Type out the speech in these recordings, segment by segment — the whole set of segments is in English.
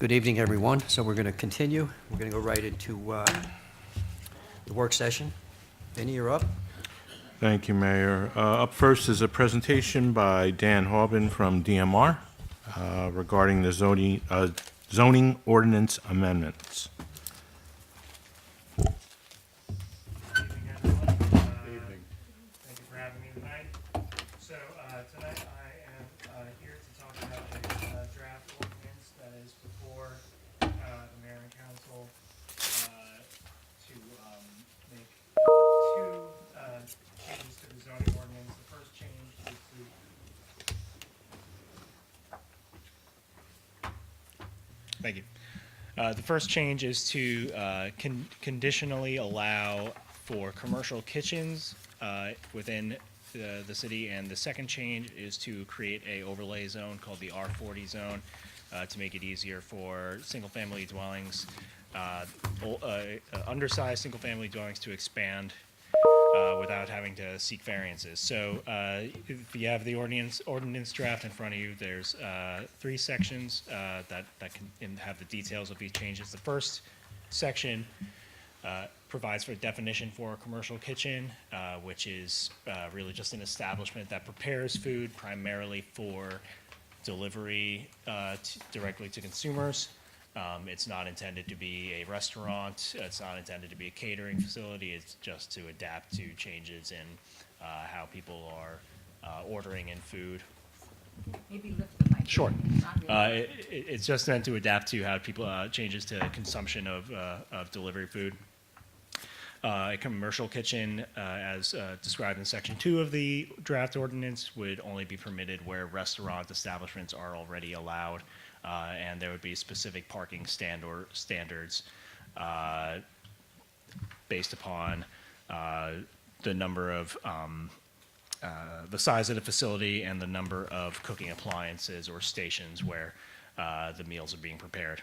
Good evening, everyone. So we're going to continue. We're going to go right into the work session. Vinny, you're up. Thank you, Mayor. Up first is a presentation by Dan Hauben from DMR regarding the zoning ordinance amendments. Good evening, everyone. Thank you for having me tonight. So tonight I am here to talk about a draft ordinance that is before the mayor and council to make two changes to the zoning ordinance. The first change is to Thank you. The first change is to conditionally allow for commercial kitchens within the city, and the second change is to create a overlay zone called the R40 zone to make it easier for single-family dwellings, undersized single-family dwellings to expand without having to seek variances. So if you have the ordinance draft in front of you, there's three sections that can have the details of these changes. The first section provides for a definition for a commercial kitchen, which is really just an establishment that prepares food primarily for delivery directly to consumers. It's not intended to be a restaurant. It's not intended to be a catering facility. It's just to adapt to changes in how people are ordering in food. Maybe lift the mic. Sure. Not really. It's just meant to adapt to how people changes to consumption of delivery food. A commercial kitchen, as described in Section 2 of the draft ordinance, would only be permitted where restaurant establishments are already allowed, and there would be specific parking standards based upon the number of the size of the facility and the number of cooking appliances or stations where the meals are being prepared.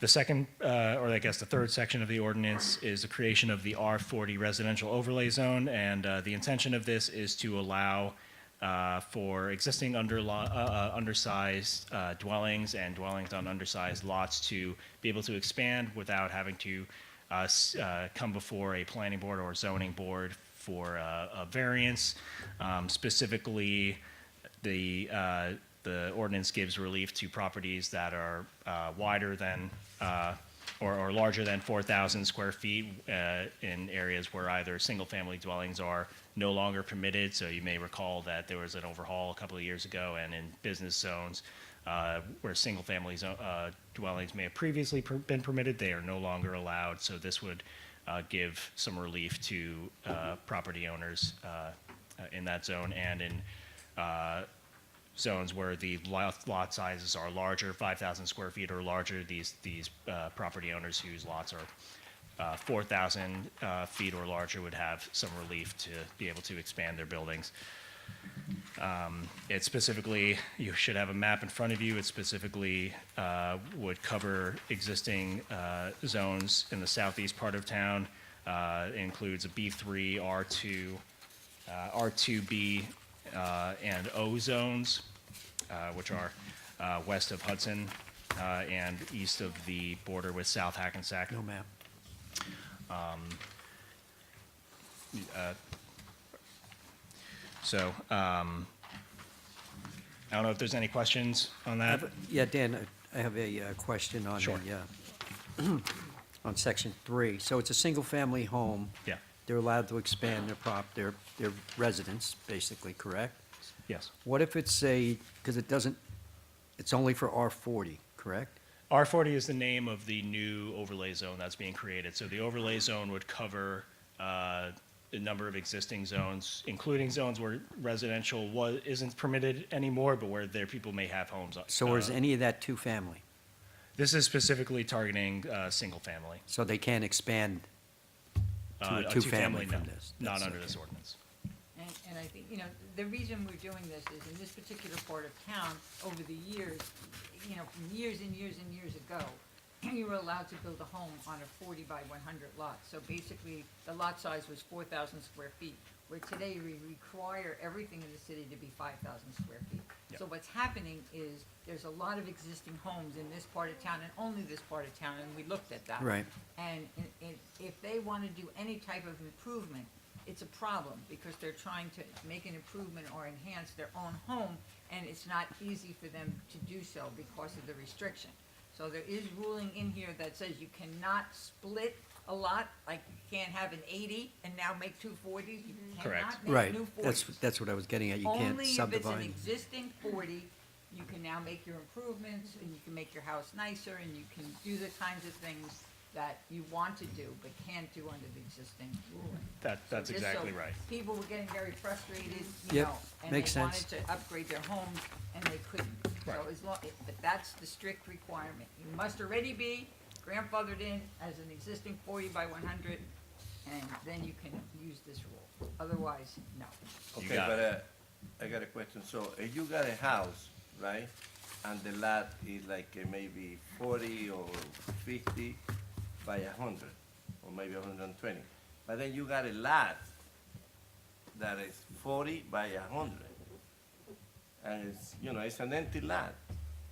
The second, or I guess the third section of the ordinance is the creation of the R40 residential overlay zone, and the intention of this is to allow for existing undersized dwellings and dwellings on undersized lots to be able to expand without having to come before a planning board or zoning board for a variance. Specifically, the ordinance gives relief to properties that are wider than or larger than 4,000 square feet in areas where either single-family dwellings are no longer permitted. So you may recall that there was an overhaul a couple of years ago, and in business zones where single-family dwellings may have previously been permitted, they are no longer allowed. So this would give some relief to property owners in that zone, and in zones where the lot sizes are larger, 5,000 square feet or larger, these property owners whose lots are 4,000 feet or larger would have some relief to be able to expand their buildings. It specifically, you should have a map in front of you. It specifically would cover existing zones in the southeast part of town. It includes a B3, R2, R2B, and O zones, which are west of Hudson and east of the border with South Hackensack. No map. I don't know if there's any questions on that. Yeah, Dan, I have a question on Sure. the, on Section 3. So it's a single-family home. Yeah, They're allowed to expand their residence, basically, correct? yes. What if it's because it's only for R40, correct? R40 is the name of the new overlay zone that's being created. So the overlay zone would cover a number of existing zones, including zones where residential isn't permitted anymore, but where people may have homes. So is any of that two-family? This is specifically targeting single family. So they can't expand to a two-family, two-family no, from this? not That's under okay. this ordinance. And I think, the reason we're doing this is in this particular part of town, over the years, from years and years and years ago, you were allowed to build a home on a 40 by 100 lot. So basically, the lot size was 4,000 square feet. where today we require everything in the city to be 5,000 square feet. Yep. So what's happening is, there's a lot of existing homes in this part of town, and only this part of town, and we looked at that. Right. And if they want to do any type of improvement, it's a problem, because they're trying to make an improvement or enhance their own home, and it's not easy for them to do so because of the restriction. So there is ruling in here that says you cannot split a lot, like you can't have an 80 and now make two 40s. You Correct. cannot make Right, new 40s. that's what I was getting at, you can't Only if it's an subdivide. existing 40, you can now make your improvements, and you can make your house nicer, and you can do the kinds of things that you want to do, but can't do under the existing ruling. That's Just so exactly right. People were getting very frustrated, Yep, and makes they sense. wanted to upgrade their homes, and they couldn't. So Right. as long, but that's the strict requirement. You must already be grandfathered in as an existing 40 by 100, and then you can use this rule. Otherwise, no. You Okay, got but I got a question. So if you got a house, right, and the lot is like maybe 40 or 50 by 100, or maybe 120, but then you got a lot that is 40 by 100, and it's, it's an empty lot,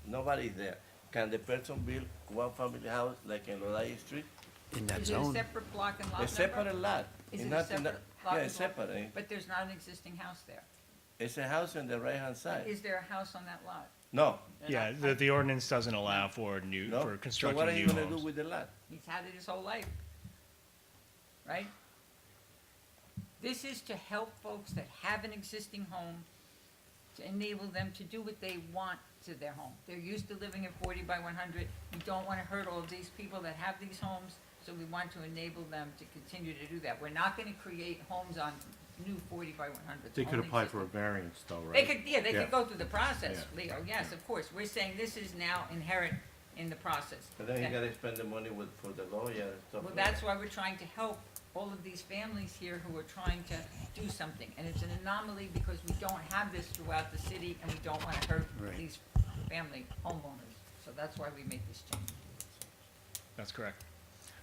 nobody's there. Can the person build one family house like in Lodi Street? In that Is it a zone, separate block and lot A number? separate lot. Is It's it a not- not- separate lot Yeah, and it's lot? separate. But there's not an existing house there. It's a house on the right-hand side. Is there a house on that lot? No, They're Yeah, not- the ordinance doesn't allow for new, no. for So constructing what are you new gonna do homes. with the lot? He's had it his whole life, right? This is to help folks that have an existing home, to enable them to do what they want to their home. They're used to living at 40 by 100. We don't want to hurt all of these people that have these homes, so we want to enable them to continue to do that. We're not going to create homes on new 40 by 100. They could apply for a variance though, right? They could, yeah, they Yeah. could go through the process, Yeah. Leo, yes, of course. We're saying this is now inherent in the process. But then you That- gotta spend the money for the lawyer and stuff. Well, like that's that. why we're trying to help all of these families here who are trying to do something. And it's an anomaly because we don't have this throughout the city, and we don't want to hurt Right. these family homeowners. So that's why we made this change. That's correct.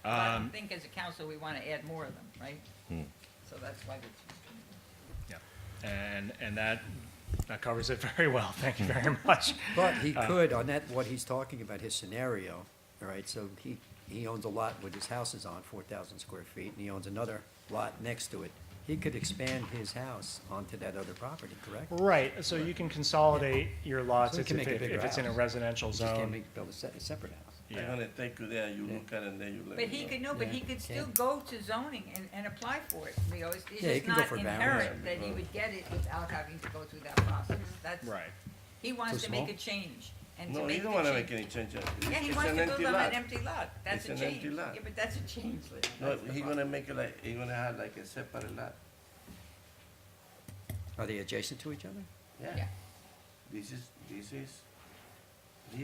But I don't think as a council, we want to add more of them, right? So that's why we changed it. Yeah, and that covers it very well. Thank you very much. but he could, on that, what he's talking about, his scenario, all right, so he owns a lot with his house is on, 4,000 square feet, and he owns another lot next to it. He could expand his house onto that other property, correct? Right, so you can consolidate your lots So you if can make a bigger if it's in a house. residential Just can't zone. build a separate house. I'm Yeah, gonna take you there, you Yeah. look at it, and then you let But me he know. could, no, but he Yeah, could still can. go to zoning and apply for it, Leo. It's Yeah, he just can go not for inherent variance. that he would get it without having to go through that process. That's, right. he wants Too to make small? a change, and to No, make you the don't wanna change- make any changes. Yeah, he It's wants an to build empty on lot. an empty lot. That's It's a an change. empty lot. Yeah, but that's a change, Leo. No, That's the he problem. gonna make it like, he gonna have like a separate lot. Are they adjacent to each other? Yeah. This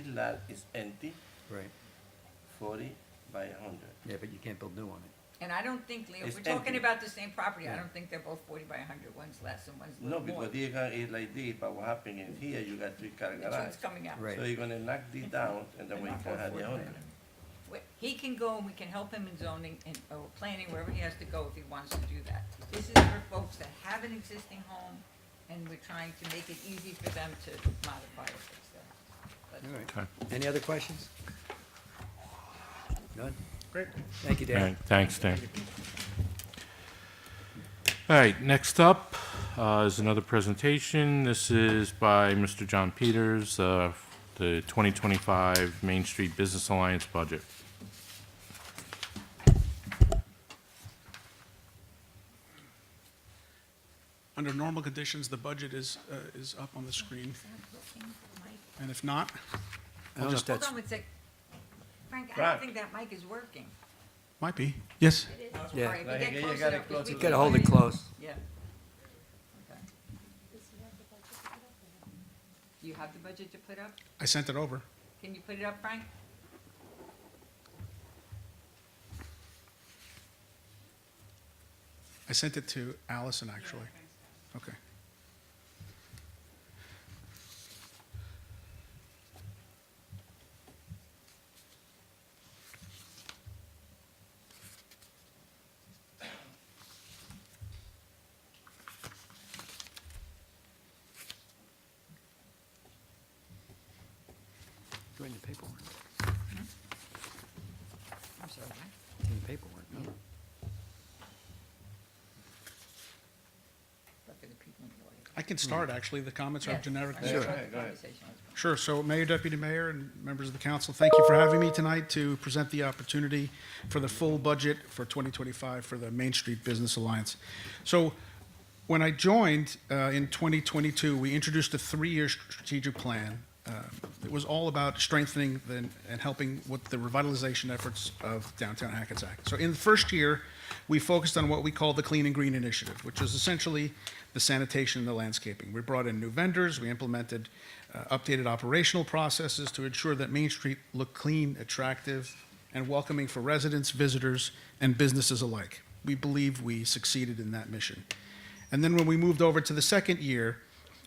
lot is empty, Right, 40 by 100. yeah, but you can't build new on it. And I don't think, Leo, if It's we're talking empty. about the same property, I Yeah. don't think they're both 40 by 100. One's less and one's a No, little more. because you're gonna eat like this, but what happened is here, you got 3-car Which garage. one's coming out? Right. So you're gonna knock this down, and then They're we not can both have the 40 by 100. 100. He can go and we can help him in zoning and, or planning, wherever he has to go if he wants to do that. This is for folks that have an existing home, and we're trying to make it easy for them to modify or fix that. That's All right. Okay. Any other questions? None? Great. Thank you, All Dan. right, thanks, Dan. All right, next up is another presentation. This is by Mr. John Peters, the 2025 Main Street Business Alliance budget. Under normal conditions, the budget is up on the screen, Is that working, Mike? and if not, I don't know if Hold that's, on one sec. Frank, I Frank. don't think that mic is working. might be. Yes, Yeah. All right, No, but you get gotta close get it enough, 'cause close we to you the gotta hold it close. Yeah. Okay. Do you have the budget to put up? I sent it over. Can you put it up, Frank? I sent it to Allison, actually. Okay. Doing the paperwork. I'm sorry, what? Doing the paperwork, no? But for the people in the audience. I can start, actually. The comments are Yes, generic. I thought Sure. the Go ahead. conversation was going. Sure. So Mayor, Deputy Mayor, and members of the council, thank you for having me tonight to present the opportunity for the full budget for 2025 for the Main Street Business Alliance. So when I joined in 2022, we introduced a three-year strategic plan. It was all about strengthening and helping with the revitalization efforts of downtown Hackensack. So in the first year, we focused on what we call the Clean and Green Initiative, which is essentially the sanitation and the landscaping. We brought in new vendors, we implemented updated operational processes to ensure that Main Street looked clean, attractive, and welcoming for residents, visitors, and businesses alike. We believe we succeeded in that mission. And then when we moved over to the second year,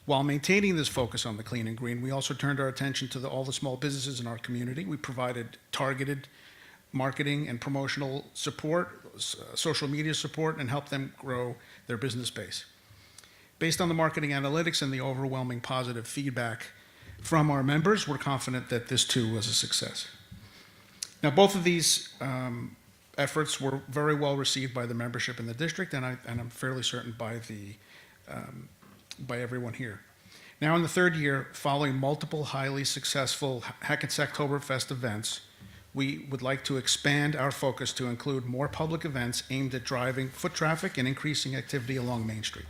while maintaining this focus on the clean and green, we also turned our attention to all the small businesses in our community. We provided targeted marketing and promotional support, social media support, and helped them grow their business base. Based on the marketing analytics and the overwhelming positive feedback from our members, we're confident that this too was a success. Now, both of these efforts were very well received by the membership in the district, and I'm fairly certain by everyone here. Now, in the third year, following multiple highly successful Hackensack Oktoberfest events, we would like to expand our focus to include more public events aimed at driving foot traffic and increasing activity along Main Street.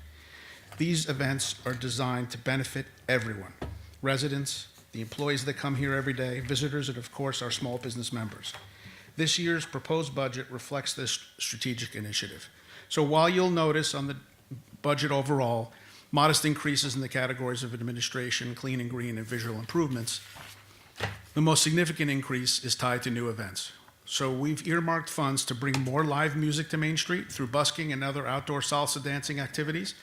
These events are designed to benefit everyone: residents, the employees that come here every day, visitors, and of course, our small business members. This year's proposed budget reflects this strategic initiative. So while you'll notice on the budget overall modest increases in the categories of administration, clean and green, and visual improvements, the most significant increase is tied to new events. So we've earmarked funds to bring more live music to Main Street through busking and other outdoor salsa dancing activities.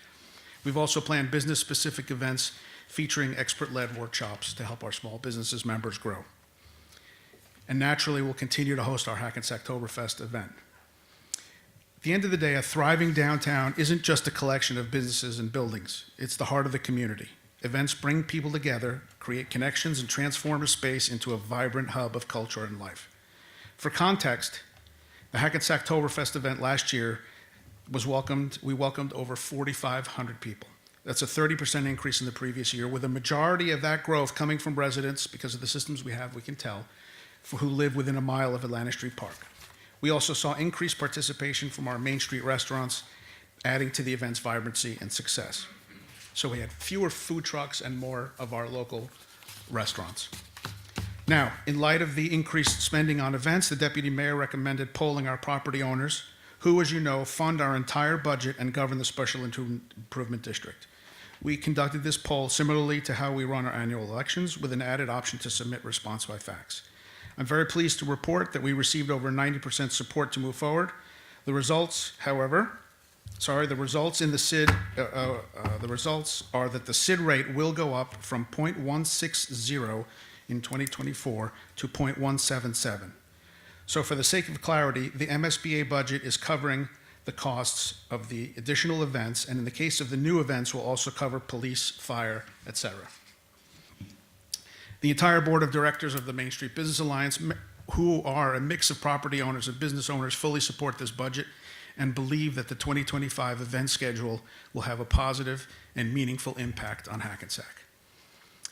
We've also planned business-specific events featuring expert-led workshops to help our small businesses members grow. And naturally, we'll continue to host our Hackensack Oktoberfest event. At the end of the day, a thriving downtown isn't just a collection of businesses and buildings. It's the heart of the community. Events bring people together, create connections, and transform a space into a vibrant hub of culture and life. For context, the Hackensack Oktoberfest event last year we welcomed over 4,500 people. That's a 30% increase in the previous year, with a majority of that growth coming from residents, because of the systems we have, we can tell, who live within a mile of Atlantic Street Park. We also saw increased participation from our Main Street restaurants, adding to the event's vibrancy and success. So we had fewer food trucks and more of our local restaurants. Now, in light of the increased spending on events, the Deputy Mayor recommended polling our property owners, who, as you know, fund our entire budget and govern the Special Improvement District. We conducted this poll similarly to how we run our annual elections, with an added option to submit response by fax. I'm very pleased to report that we received over 90% support to move forward. The results, however, the results are that the SID rate will go up from 0.160 in 2024 to 0.177. So for the sake of clarity, the MSBA budget is covering the costs of the additional events, and in the case of the new events, will also cover police, fire, etc. The entire board of directors of the Main Street Business Alliance, who are a mix of property owners and business owners, fully support this budget and believe that the 2025 event schedule will have a positive and meaningful impact on Hackensack.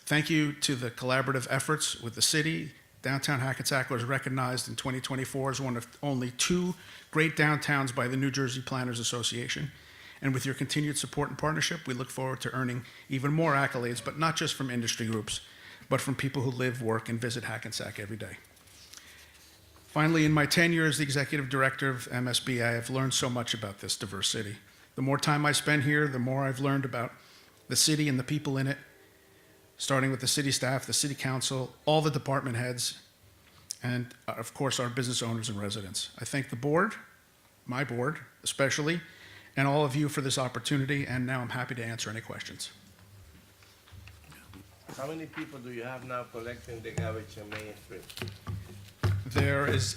Thank you to the collaborative efforts with the city. Downtown Hackensack was recognized in 2024 as one of only 2 great downtowns by the New Jersey Planners Association. And with your continued support and partnership, we look forward to earning even more accolades, but not just from industry groups, but from people who live, work, and visit Hackensack every day. Finally, in my tenure as the executive director of MSBA, I have learned so much about this diverse city. The more time I spend here, the more I've learned about the city and the people in it, starting with the city staff, the city council, all the department heads, and of course, our business owners and residents. I thank the board, my board especially, and all of you for this opportunity, and now I'm happy to answer any questions. How many people do you have now collecting the garbage on Main Street? There is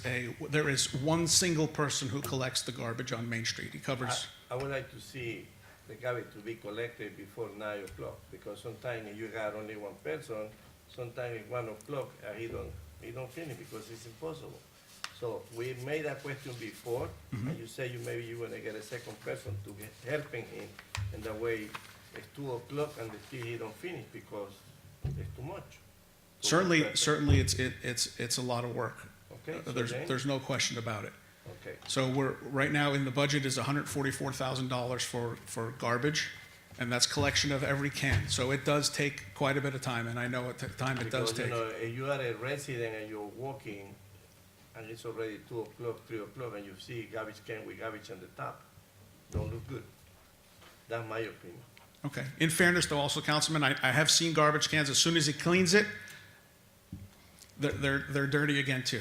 one single person who collects the garbage on Main Street. He covers. I would like to see the garbage to be collected before 9 o'clock, because sometimes you got only one person, sometimes at 1 o'clock, he don't finish because it's impossible. So we made that question before, and you say maybe you want to get a second person to get helping him, and that way it's 2 o'clock and still he don't finish because it's too much. So Certainly, it's a lot of work. Okay, so then- There's no question about it. Okay, So we're, right now in the budget is $144,000 for garbage, and that's collection of every can. So it does take quite a bit of time, and I know at the time it does because, you take. know, if you are a resident and you're walking, and it's already 2 o'clock, 3 o'clock, and you see garbage can with garbage on the top, don't look good. That's my opinion. Okay. In fairness, though, also, Councilman, I have seen garbage cans, as soon as he cleans it, they're dirty again, too.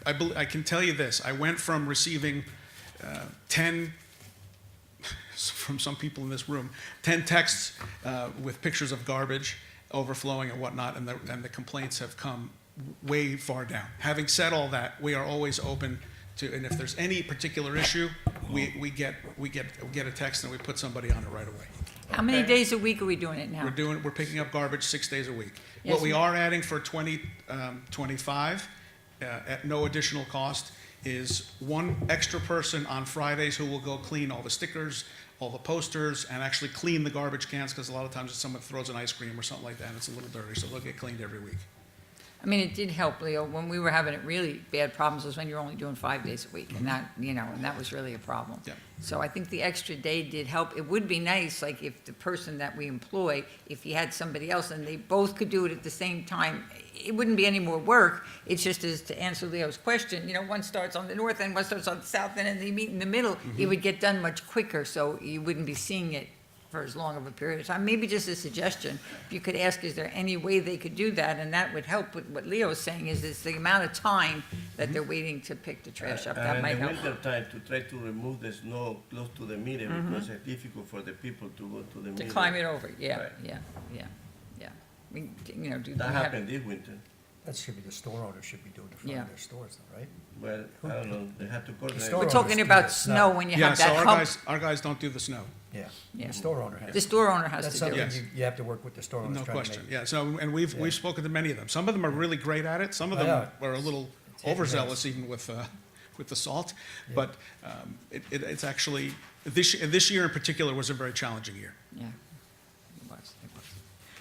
I can tell you this, I went from receiving 10, from some people in this room, 10 texts with pictures of garbage overflowing and whatnot, and the complaints have come way far down. Having said all that, we are always open to, and if there's any particular issue, we get a text and we put somebody on it right away. How many days a week are we doing it now? We're picking up garbage 6 days a week. Yes, What we ma'am. are adding for 2025, at no additional cost, is one extra person on Fridays who will go clean all the stickers, all the posters, and actually clean the garbage cans, because a lot of times if someone throws an ice cream or something like that, and it's a little dirty, so they'll get cleaned every week. I mean, it did help, Leo, when we were having really bad problems was when you're only doing 5 days a week, and that, and that was really a problem. Yeah. So I think the extra day did help. It would be nice, like, if the person that we employ, if he had somebody else and they both could do it at the same time, it wouldn't be any more work. It's just as, to answer Leo's question, one starts on the north end, one starts on the south end, and they meet in the middle. It would get done much quicker, so you wouldn't be seeing it for as long of a period of time. Maybe just a suggestion, if you could ask, is there any way they could do that? And that would help with what Leo is saying, is it's the amount of time that they're waiting to pick the trash up. That might And help. in the winter time, to try to remove the snow close to the meter, because it's difficult for the people to go to the To meter. climb it over, yeah, Right. yeah. We, do. That we have- happened this winter. That should be, the store owner should be doing it in front Yeah. of their stores, though, right? Well, I don't know, they have to coordinate. store We're owners talking do about the snow snow. when you Yeah, have so that hump. our guys don't do the snow. Yeah. Yeah. The store owner has. The store owner has That's to do something it. you have to work with the store owners. No trying to question, make- yeah, so, and we've spoken to many of them. Some of them are really great at it, some of them Yeah. are a little It's hit and miss. overzealous even with the salt, but it's actually, this year in particular was a very challenging year. Yeah, it was.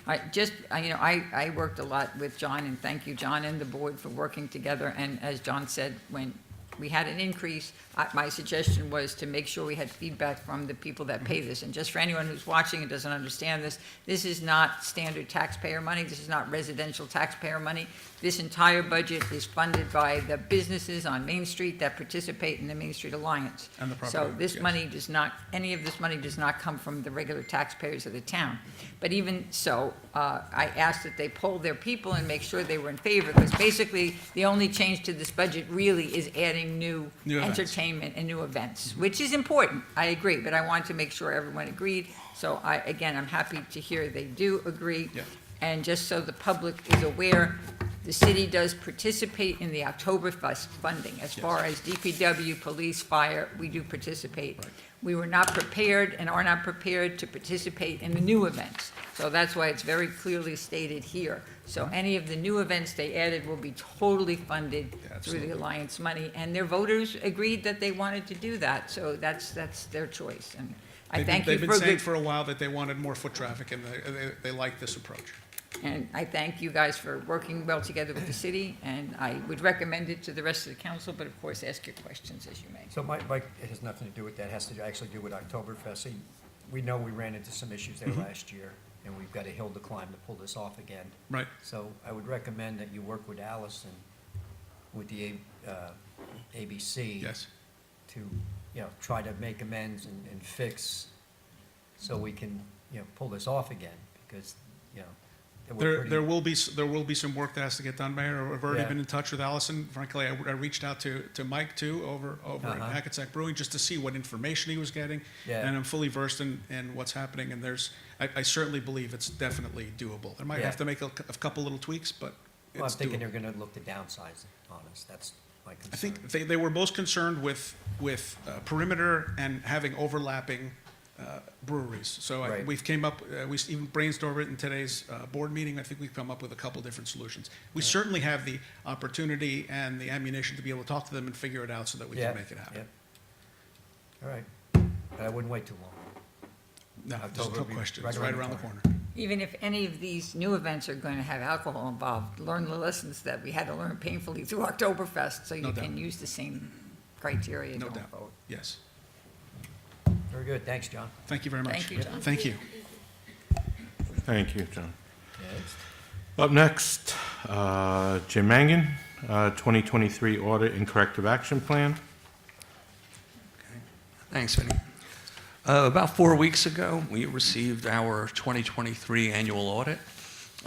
I worked a lot with John, and thank you, John, and the board for working together. And as John said, when we had an increase, my suggestion was to make sure we had feedback from the people that pay this. And just for anyone who's watching and doesn't understand this, this is not standard taxpayer money. This is not residential taxpayer money. This entire budget is funded by the businesses on Main Street that participate in the Main Street Alliance. And the property So owners, this yes. money does not, any of this money does not come from the regular taxpayers of the town. But even so, I asked that they poll their people and make sure they were in favor, because basically, the only change to this budget really is adding new New events. entertainment and new events, which is important, I agree, but I wanted to make sure everyone agreed. So again, I'm happy to hear they do agree. Yeah. And just so the public is aware, the city does participate in the Oktoberfest funding. As far as DPW, police, fire, we do participate. Right. We were not prepared and are not prepared to participate in the new events. So that's why it's very clearly stated here. So any of the new events they added will be totally funded through the Absolutely. Alliance money. And their voters agreed that they wanted to do that, so that's their choice. And I thank you They've for been a saying good. for a while that they wanted more foot traffic, and they like this approach. And I thank you guys for working well together with the city, and I would recommend it to the rest of the council, but of course, ask your questions as you may. So Mike, it has nothing to do with that, it has to actually do with Oktoberfest. See, we know we ran into some issues there last year, and we've got a hill to climb to pull this off again. Right. So I would recommend that you work with Allison, with the ABC. Yes. To, try to make amends and fix, so we can, pull this off again, because, we're There pretty- will be some work that has to get done, Mayor. I've already Yeah. been in touch with Allison. Frankly, I reached out to Mike too, over at Uh-huh. Hackensack Brewing, just to see what information he was getting. Yeah. And I'm fully versed in what's happening, and I certainly believe it's definitely doable. There might Yeah. have to make a couple little tweaks, but Well, I'm it's thinking doable. they're gonna look to downsize on us, that's my concern. I think they were most concerned with perimeter and having overlapping breweries. So Right. we've came up, we even brainstormed it in today's board meeting. I think we've come up with a couple different solutions. We certainly have the opportunity and the ammunition to be able to talk to them and figure it out so that we Yeah, can make it happen. yeah. All right, but I wouldn't wait too long. No, there's October no will be question. right It's around right the around the corner. corner. Even if any of these new events are going to have alcohol involved, learn the lessons that we had to learn painfully through Oktoberfest, so No you doubt. can use the same criteria No going doubt. forward. Yes. Very good, thanks, John. Thank you very much. Thank you, John. Thank you. Thank you, John. Next. Up next, Jim Mangan, 2023 Audit and Corrective Action Plan. Thanks, Vinny. About 4 weeks ago, we received our 2023 annual audit.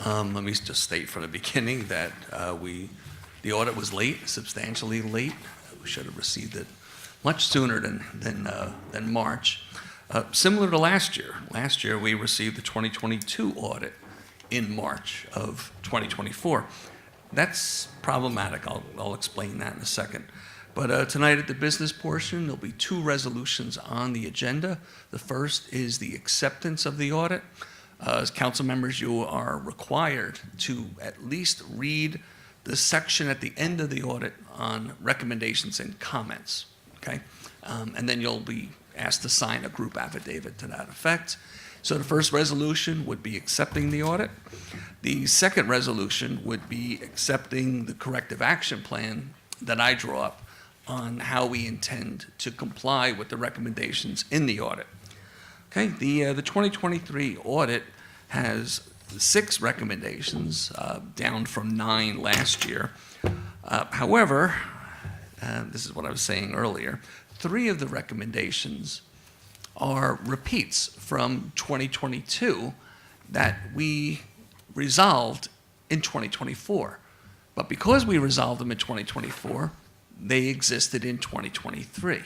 Let me just state from the beginning that the audit was late, substantially late. We should have received it much sooner than March. Similar to last year. Last year, we received the 2022 audit in March of 2024. That's problematic. I'll explain that in a second. But tonight at the business portion, there'll be 2 resolutions on the agenda. The first is the acceptance of the audit. As council members, you are required to at least read the section at the end of the audit on recommendations and comments, okay? And then you'll be asked to sign a group affidavit to that effect. So the first resolution would be accepting the audit. The second resolution would be accepting the corrective action plan that I draw up on how we intend to comply with the recommendations in the audit. Okay, the 2023 audit has 6 recommendations, down from 9 last year. However, this is what I was saying earlier, 3 of the recommendations are repeats from 2022 that we resolved in 2024. But because we resolved them in 2024, they existed in 2023.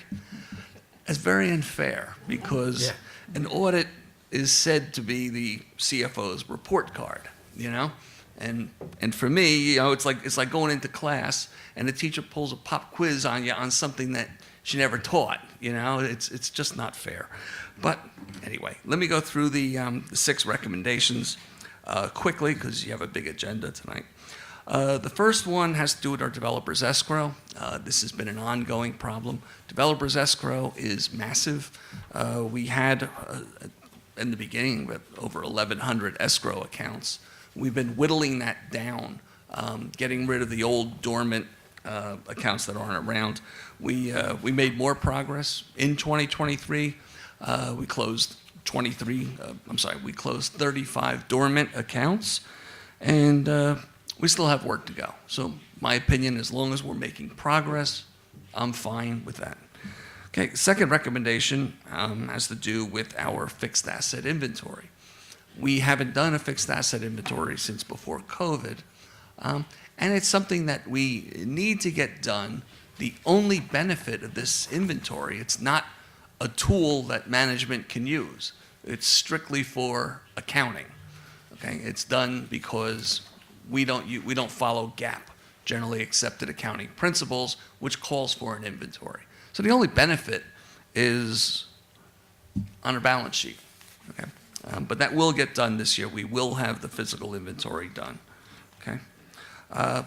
It's very unfair because Yeah. an audit is said to be the CFO's report card, you know? And for me, you know, it's like going into class and the teacher pulls a pop quiz on you on something that she never taught, you know? It's just not fair. But anyway, let me go through the 6 recommendations quickly because you have a big agenda tonight. The first one has to do with our developer's escrow. This has been an ongoing problem. Developer's escrow is massive. We had, in the beginning, with over 1,100 escrow accounts. We've been whittling that down, getting rid of the old dormant accounts that aren't around. We made more progress in 2023. We closed 35 dormant accounts, and we still have work to go. So my opinion, as long as we're making progress, I'm fine with that. Okay, second recommendation has to do with our fixed asset inventory. We haven't done a fixed asset inventory since before COVID, and it's something that we need to get done. The only benefit of this inventory, it's not a tool that management can use. It's strictly for accounting. Okay, it's done because we don't follow GAAP, generally accepted accounting principles, which calls for an inventory. So the only benefit is on our balance sheet. Okay, but that will get done this year. We will have the physical inventory done. Okay.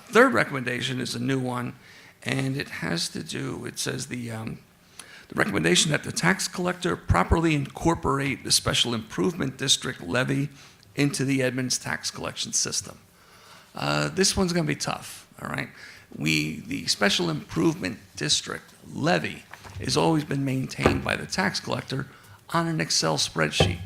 Third recommendation is a new one, and it has to do. It says the recommendation that the tax collector properly incorporate the special improvement district levy into the Edmonds tax collection system. This one's going to be tough, all right? The special improvement district levy has always been maintained by the tax collector on an Excel spreadsheet.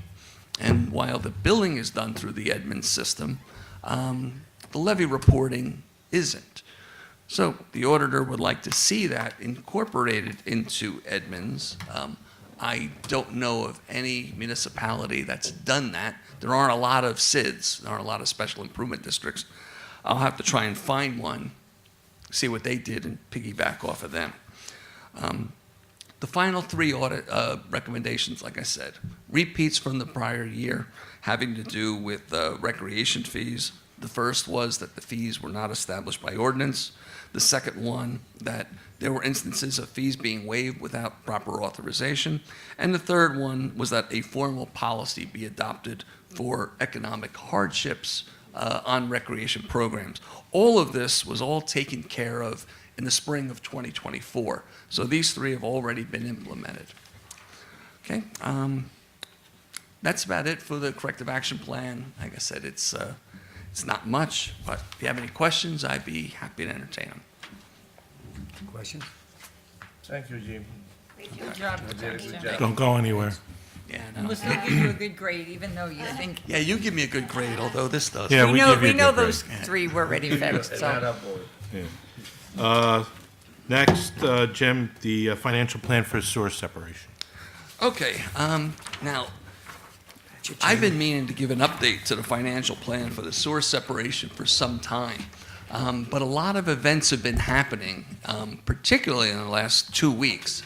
And while the billing is done through the Edmonds system, the levy reporting isn't. So the auditor would like to see that incorporated into Edmonds. I don't know of any municipality that's done that. There aren't a lot of SIDs, there aren't a lot of special improvement districts. I'll have to try and find one, see what they did, and piggyback off of them. The final 3 audit recommendations, like I said, repeats from the prior year, having to do with recreation fees. The first was that the fees were not established by ordinance. The second one, that there were instances of fees being waived without proper authorization. And the third one was that a formal policy be adopted for economic hardships on recreation programs. All of this was all taken care of in the spring of 2024. So these three have already been implemented. Okay, that's about it for the corrective action plan. Like I said, it's not much, but if you have any questions, I'd be happy to entertain them. Questions? Thank you, Jim. Good job, You did a good Jim. job. Don't go anywhere. Yeah, We'll still give you a good grade, even though you think. Yeah, you give me a good grade, although this does. Yeah, we give you We a know good grade. those three were already fixed, so. Next, Jim, the financial plan for sewer separation. Okay, now, I've been meaning to give an update to the financial plan for the sewer separation for some time. But a lot of events have been happening, particularly in the last 2 weeks,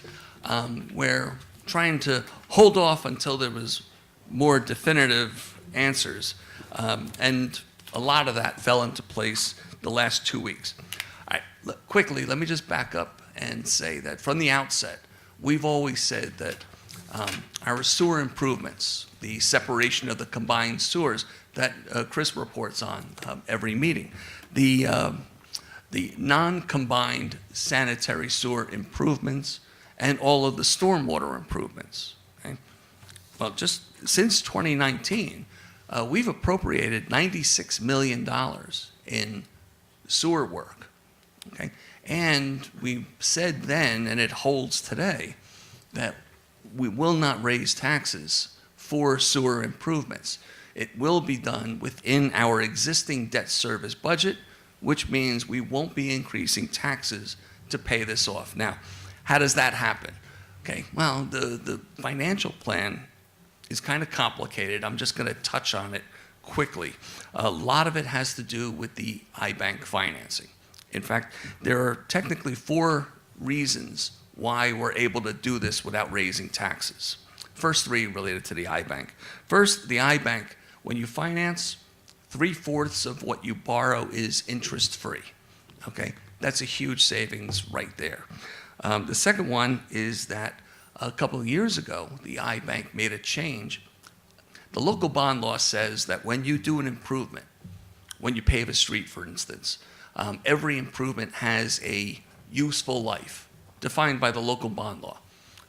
where trying to hold off until there was more definitive answers. And a lot of that fell into place the last 2 weeks. All right, quickly, let me just back up and say that from the outset, we've always said that our sewer improvements, the separation of the combined sewers that Chris reports on every meeting, the non-combined sanitary sewer improvements, and all of the stormwater improvements. Okay? Well, just since 2019, we've appropriated $96 million in sewer work. Okay? And we said then, and it holds today, that we will not raise taxes for sewer improvements. It will be done within our existing debt service budget, which means we won't be increasing taxes to pay this off. Now, how does that happen? Okay, well, the financial plan is kind of complicated. I'm just going to touch on it quickly. A lot of it has to do with the iBank financing. In fact, there are technically 4 reasons why we're able to do this without raising taxes. First 3 related to the iBank. First, the iBank, when you finance, 3/4 of what you borrow is interest-free. Okay, that's a huge savings right there. The second one is that a couple of years ago, the iBank made a change. The local bond law says that when you do an improvement, when you pave a street, for instance, every improvement has a useful life defined by the local bond law.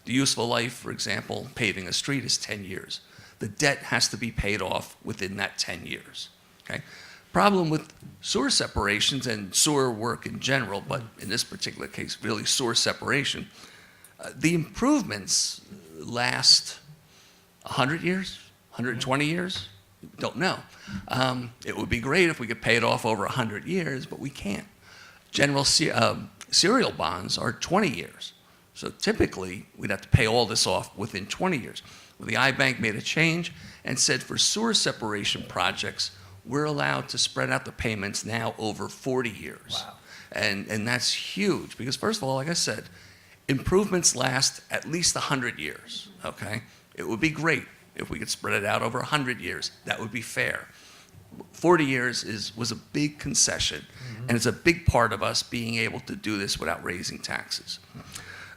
The useful life, for example, paving a street is 10 years. The debt has to be paid off within that 10 years. Okay? Problem with sewer separations and sewer work in general, but in this particular case, really sewer separation, the improvements last 100 years, 120 years? Don't know. It would be great if we could pay it off over 100 years, but we can't. General serial bonds are 20 years. So typically, we'd have to pay all this off within 20 years. Well, the iBank made a change and said for sewer separation projects, we're allowed to spread out the payments now over 40 years. Wow. And that's huge because, first of all, like I said, improvements last at least 100 years, okay? It would be great if we could spread it out over 100 years. That would be fair. 40 years was a big concession, and it's a big part of us being able to do this without raising taxes.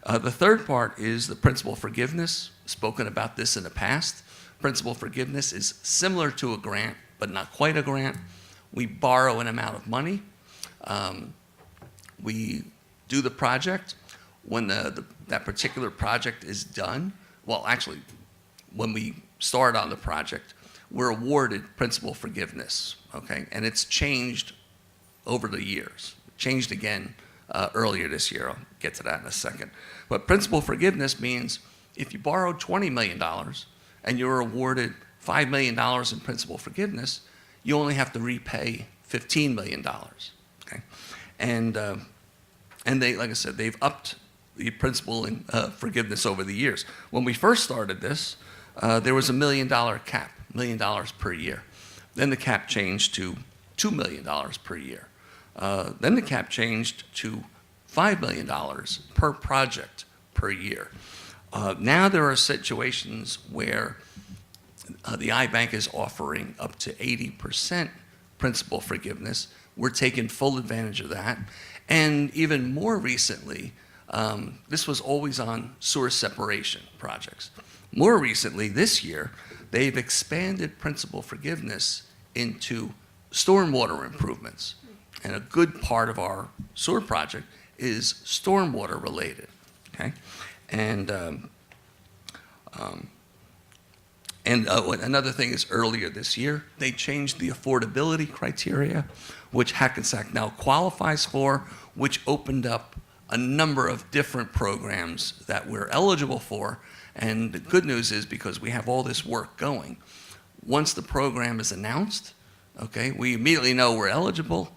The third part is the principal forgiveness. Spoken about this in the past. Principal forgiveness is similar to a grant, but not quite a grant. We borrow an amount of money. We do the project. When that particular project is done, well, actually, when we start on the project, we're awarded principal forgiveness, okay? And it's changed over the years. Changed again earlier this year. I'll get to that in a second. But principal forgiveness means if you borrowed $20 million and you're awarded $5 million in principal forgiveness, you only have to repay $15 million, okay? And they, like I said, they've upped the principal in forgiveness over the years. When we first started this, there was a $1 million cap, $1 million per year. Then the cap changed to $2 million per year. Then the cap changed to $5 million per project per year. Now there are situations where the iBank is offering up to 80% principal forgiveness. We're taking full advantage of that. And even more recently, this was always on sewer separation projects. More recently, this year, they've expanded principal forgiveness into stormwater improvements. And a good part of our sewer project is stormwater related, okay? And another thing is earlier this year, they changed the affordability criteria, which Hackensack now qualifies for, which opened up a number of different programs that we're eligible for. And the good news is, because we have all this work going, once the program is announced, okay, we immediately know we're eligible.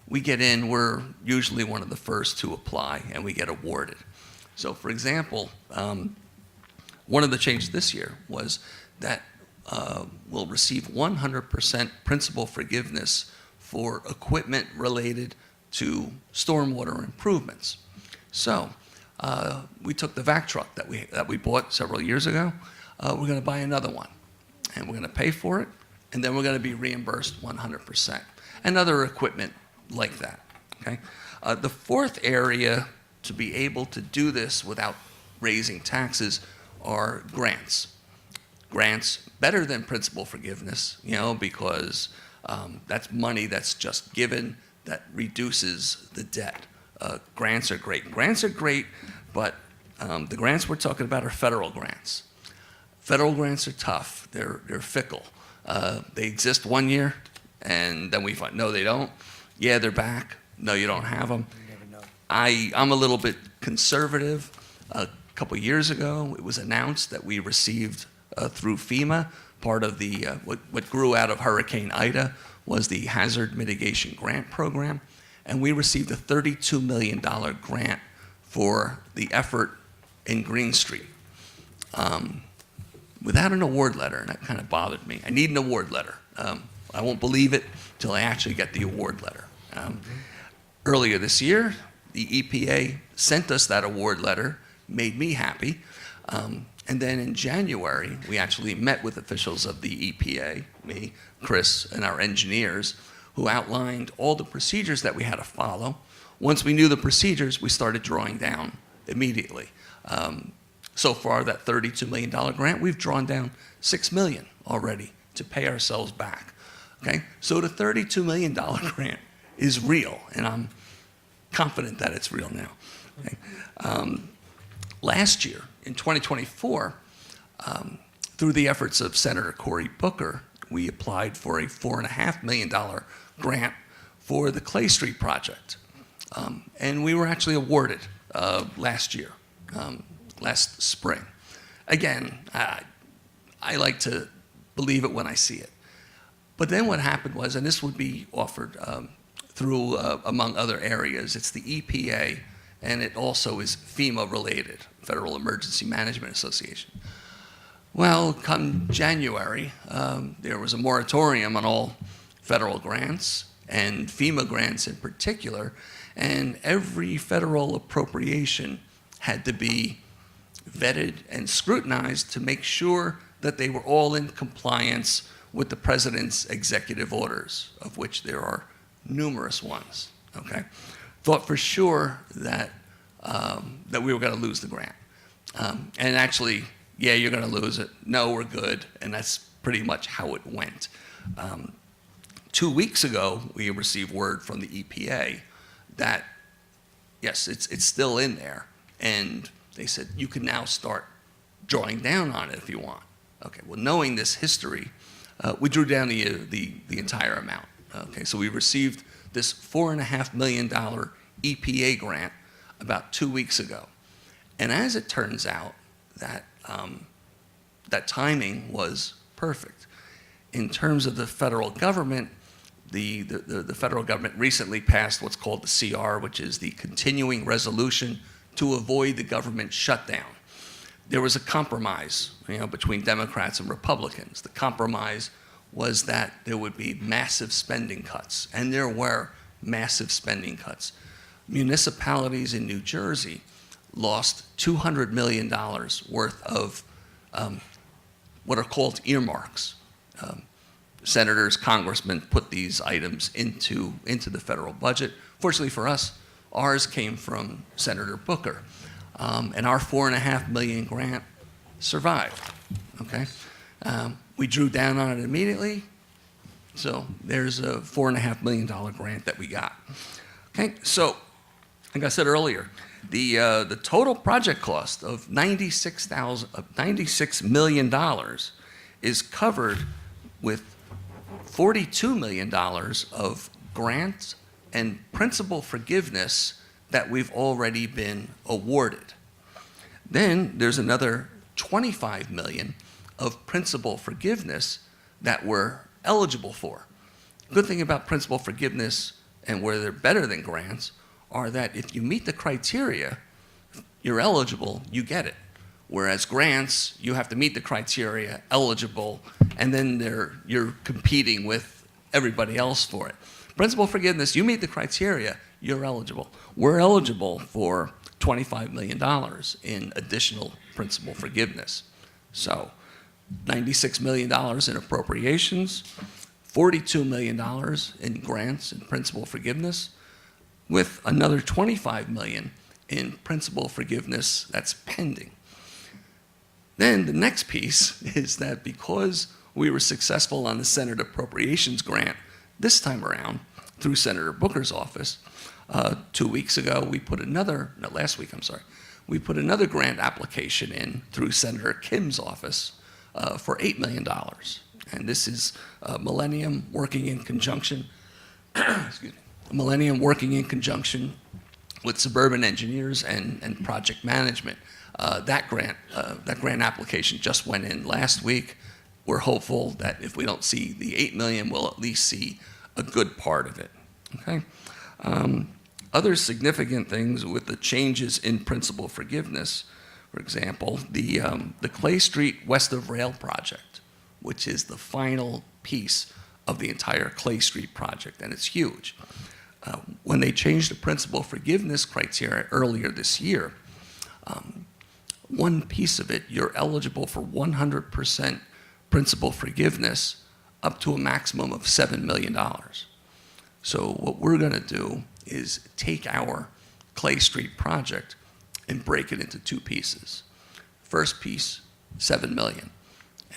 We get in, we're usually one of the first to apply, and we get awarded. So, for example, one of the changes this year was that we'll receive 100% principal forgiveness for equipment related to stormwater improvements. So, we took the vac truck that we bought several years ago. We're going to buy another one, and we're going to pay for it, and then we're going to be reimbursed 100%, and other equipment like that. Okay. The fourth area to be able to do this without raising taxes are grants. Grants better than principal forgiveness, because that's money that's just given that reduces the debt. Grants are great. Grants are great, but the grants we're talking about are federal grants. Federal grants are tough. They're fickle. They exist 1 year, and then we find, no, they don't. Yeah, they're back. No, you don't have them. You never know. I'm a little bit conservative. A couple years ago, it was announced that we received through FEMA, part of the what grew out of Hurricane Ida was the Hazard Mitigation Grant Program, and we received a $32 million grant for the effort in Green Street. Without an award letter, and that kind of bothered me. I need an award letter. I won't believe it till I actually get the award letter. Earlier this year, the EPA sent us that award letter, made me happy. And then in January, we actually met with officials of the EPA, me, Chris, and our engineers, who outlined all the procedures that we had to follow. Once we knew the procedures, we started drawing down immediately. So far, that $32 million grant, we've drawn down $6 million already to pay ourselves back. Okay? So the $32 million grant is real, and I'm confident that it's real now. Okay? Last year, in 2024, through the efforts of Senator Cory Booker, we applied for a $4.5 million grant for the Clay Street project. And we were actually awarded last year, last spring. Again, I like to believe it when I see it. But then what happened was, and this would be offered through, among other areas, it's the EPA, and it also is FEMA related, Federal Emergency Management Association. Well, come January, there was a moratorium on all federal grants, and FEMA grants in particular, and every federal appropriation had to be vetted and scrutinized to make sure that they were all in compliance with the president's executive orders, of which there are numerous ones, okay? Thought for sure that, that we were gonna lose the grant. And actually, yeah, you're gonna lose it. No, we're good, and that's pretty much how it went. 2 weeks ago, we received word from the EPA that, yes, it's still in there, and they said, you can now start drawing down on it if you want. Okay, well, knowing this history, we drew down the entire amount. Okay, so we received this $4.5 million EPA grant about 2 weeks ago. And as it turns out, that, that timing was perfect. In terms of the federal government, the federal government recently passed what's called the CR, which is the Continuing Resolution to Avoid the Government Shutdown. There was a compromise, between Democrats and Republicans. The compromise was that there would be massive spending cuts, and there were massive spending cuts. Municipalities in New Jersey lost $200 million worth of what are called earmarks. senators, congressmen put these items into the federal budget. Fortunately for us, ours came from Senator Booker, and our $4.5 million grant survived. Okay, we drew down on it immediately, so there's a $4.5 million grant that we got. Okay, so like I said earlier, the total project cost of $96 million is covered with $42 million of grants and principal forgiveness that we've already been awarded. Then there's another $25 million of principal forgiveness that we're eligible for. Good thing about principal forgiveness and where they're better than grants are that if you meet the criteria, you're eligible, you get it. Whereas grants, you have to meet the criteria, eligible, and then you're competing with everybody else for it. Principal forgiveness, you meet the criteria, you're eligible. We're eligible for $25 million in additional principal forgiveness. So $96 million in appropriations, $42 million in grants and principal forgiveness, with another $25 million in principal forgiveness that's pending. Then the next piece is that because we were successful on the Senate Appropriations Grant this time around through Senator Booker's office, 2 weeks ago we put another, no, last week, I'm sorry, we put another grant application in through Senator Kim's office for $8 million. And this is Millennium working in conjunction, excuse me, Millennium working in conjunction with Suburban Engineers and Project Management. That grant application just went in last week. We're hopeful that if we don't see the $8 million, we'll at least see a good part of it. Okay. Other significant things with the changes in principal forgiveness, for example, the Clay Street West of Rail project, which is the final piece of the entire Clay Street project, and it's huge. When they changed the principal forgiveness criteria earlier this year, one piece of it, you're eligible for 100% principal forgiveness up to a maximum of $7 million. So what we're going to do is take our Clay Street project and break it into two pieces. First piece, $7 million,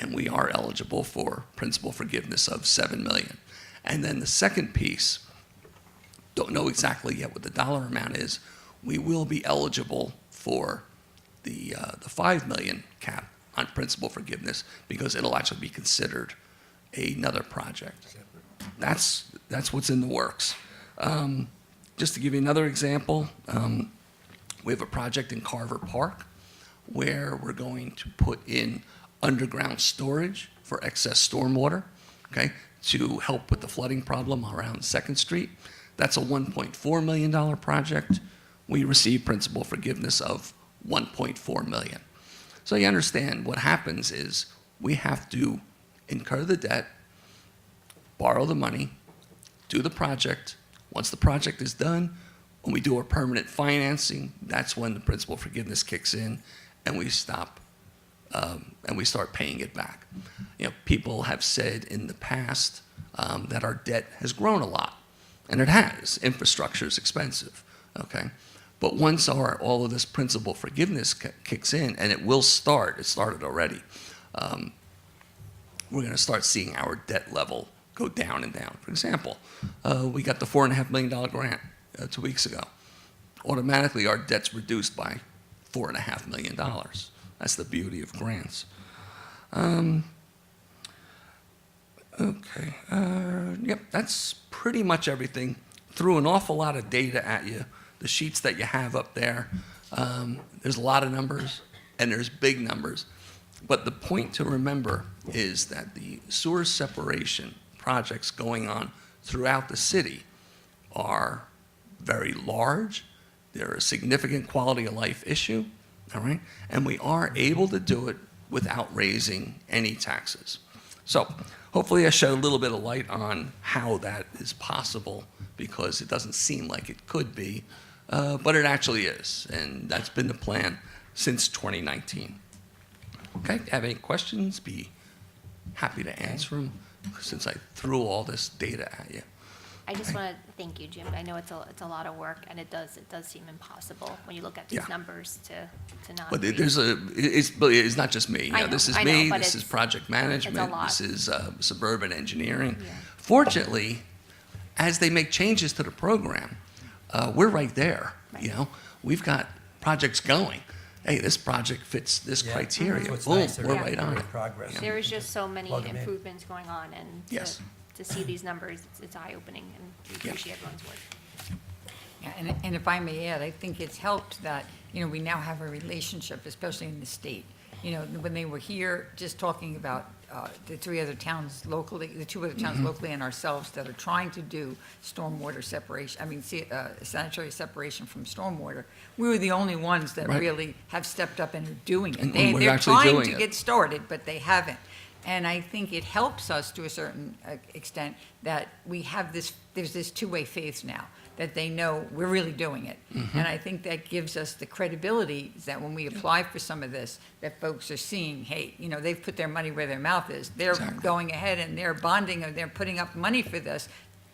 and we are eligible for principal forgiveness of $7 million. And then the second piece, don't know exactly yet what the dollar amount is, we will be eligible for the $5 million cap on principal forgiveness because it'll actually be considered another project. That's what's in the works. Just to give you another example, we have a project in Carver Park where we're going to put in underground storage for excess stormwater, okay, to help with the flooding problem around 2nd Street. That's a $1.4 million project. We received principal forgiveness of $1.4 million. So you understand what happens is we have to incur the debt, borrow the money, do the project. Once the project is done, when we do our permanent financing, that's when the principal forgiveness kicks in and we stop and we start paying it back. You know, people have said in the past that our debt has grown a lot, and it has. Infrastructure is expensive, okay? But once all of this principal forgiveness kicks in, and it will start, it started already, we're going to start seeing our debt level go down and down. For example, we got the $4.5 million grant 2 weeks ago. Automatically, our debt's reduced by $4.5 million. That's the beauty of grants. Okay, yep, that's pretty much everything. Threw an awful lot of data at you. The sheets that you have up there, there's a lot of numbers, and there's big numbers. But the point to remember is that the sewer separation projects going on throughout the city are very large. They're a significant quality of life issue, all right? And we are able to do it without raising any taxes. So hopefully I shed a little bit of light on how that is possible, because it doesn't seem like it could be, but it actually is. And that's been the plan since 2019. Okay, have any questions? Be happy to answer them. since I threw all this data at you. I just want to thank you, Jim. I know it's a lot of work, and it does seem impossible when you look at these Yeah. numbers to not. But read. it's not just me. You I know, know, this is I know, me, but this is it's- project management, lot. this is suburban engineering. Yeah. Fortunately, as they make changes to the program, we're right there, you Right. know? We've got projects going. Hey, this project fits this Yeah. criteria. That's what's Boom, nice, we're they're right on making it. progress. There is just so many Plug 'em in. improvements going on, and Yes. to see these numbers, it's eye-opening, and we Yeah. appreciate everyone's work. Yeah, and if I may add, I think it's helped that, we now have a relationship, especially in the state. When they were here, just talking about the three other towns locally, the two other towns locally and ourselves that are trying to do stormwater separation, sanitary separation from stormwater, we were the only ones that Right. really have stepped up and are doing it. And we're They're actually trying doing to it. get started, but they haven't. And I think it helps us to a certain extent that we have there's this two-way faith now, that they know we're really doing it. Mm-hmm. And I think that gives us the credibility that when we apply for some of this, that folks are seeing, hey, they've put their money where their mouth is. They're Exactly. going ahead and they're bonding, or they're putting up money for this.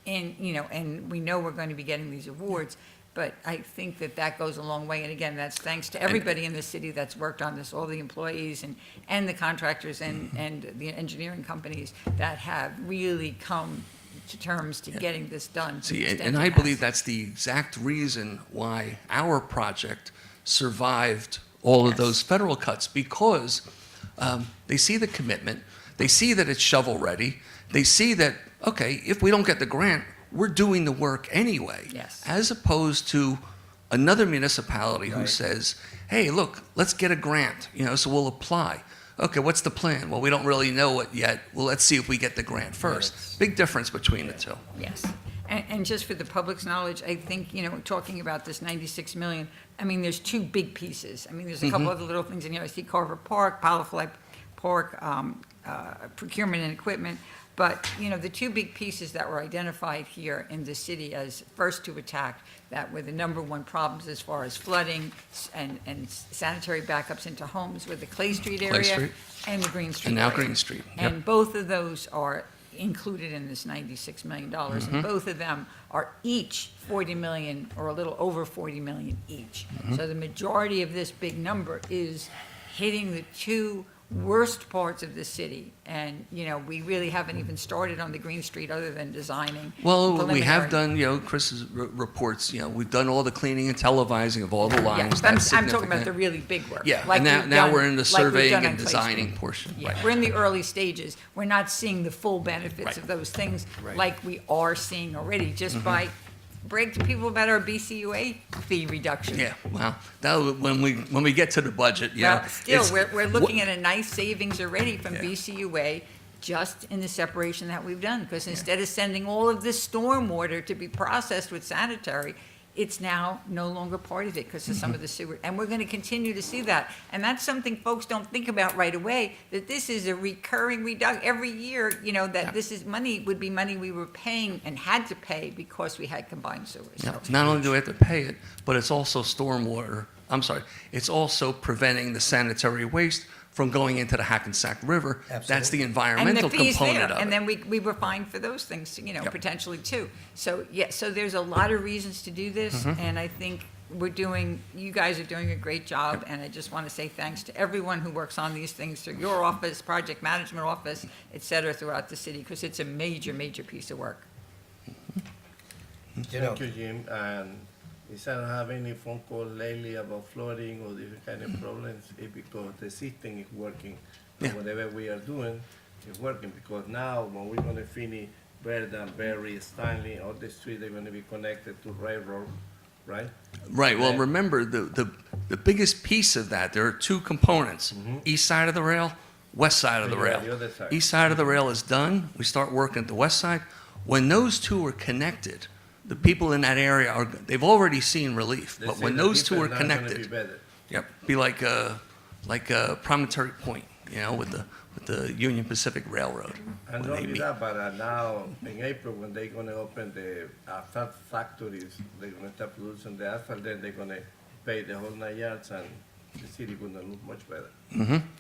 And, and we know we're going to be getting these awards. But I think that goes a long way. And again, that's thanks to everybody in the city that's worked on this, all the employees and the contractors and the engineering companies that have really come to terms to getting this done. to the See, extent and it I has. believe that's the exact reason why our project survived all of Yes. those federal cuts, because they see the commitment, they see that it's shovel-ready, they see that, okay, if we don't get the grant, we're doing the work anyway. Yes. As opposed to another municipality who Right. says, hey, look, let's get a grant, so we'll apply. Okay, what's the plan? Well, we don't really know it yet. Well, let's see if we get the grant first. Yes. Big difference between the two. Yes. And just for the public's knowledge, I think, talking about this 96 million, there's two big pieces. There's a couple other little things in here. I see Carver Park, Polyfly Park, procurement and equipment. But, the two big pieces that were identified here in the city as first to attack, that were the number one problems as far as flooding and sanitary backups into homes, were the Clay Street area Street. and the Green Street And now area. Green Street, yep. And both of those are included in this $96 million. Mm-hmm. And both of them are each 40 million or a little over 40 million each. Mm-hmm. So the majority of this big number is hitting the two worst parts of the city. And, we really haven't even started on the Green Street other than designing. Well, we have preliminary. done, Chris's reports, we've done all the cleaning and televising of all the Yeah, lines. but I'm That's talking about significant. the really big work. Yeah, like and we've now done- we're in the like we've surveying done and on Clay designing Street. portion. Yeah, Right. we're in the early stages. We're not seeing the full benefits Right. of those things Right. like we are seeing already, just Mm-hmm. by break to people about our BCUA fee reduction. Yeah, well, when we get to the budget, Well, still, it's- we're looking at a nice savings already from Yeah. BCUA just in the separation that we've done. Because instead of sending all of this stormwater to be processed with sanitary, it's now no longer part of it because of some of the sewer. And we're going to continue to see that. And that's something folks don't think about right away, that this is a recurring reduction. Every year, that this is would be money we were paying and had to pay because we had combined sewers. Yeah, So- not only do we have to pay it, but it's also it's also preventing the sanitary waste from going into the Hackensack River. That's the Absolutely. environmental and the fees component there. of And it. then we were fined for those things, Yep. potentially too. So, so there's a lot of reasons to do this, Mm-hmm. and I think you guys are doing a great job, and I just want to say thanks to everyone who works on these things, through your office, project management office, et cetera, throughout the city, because it's a major, major piece of work. Thank you, Jim. And since I don't have any phone call lately about flooding or different kind of problems, it's because the system is working. Yeah. Whatever we are doing is working, because now when we're gonna finish Verdan, Berry, Stanley, all the streets are gonna be connected to railroad, right? Right, well, Yeah. remember, the biggest piece of that, there are two components. East side of the rail, west side of the Yeah, rail. the other side. East side of the rail is done, we start working at the west side. When those two are connected, the people in that area they've already seen relief. They But say when the those two people are now gonna be connected, better. yep, be like a promontory point, with the Union Pacific Railroad. And when not they only meet. that, but now in April, when they're gonna open the asphalt factories, they're gonna start producing the asphalt, then they're gonna pay the whole 9 yards, and the city gonna look much better.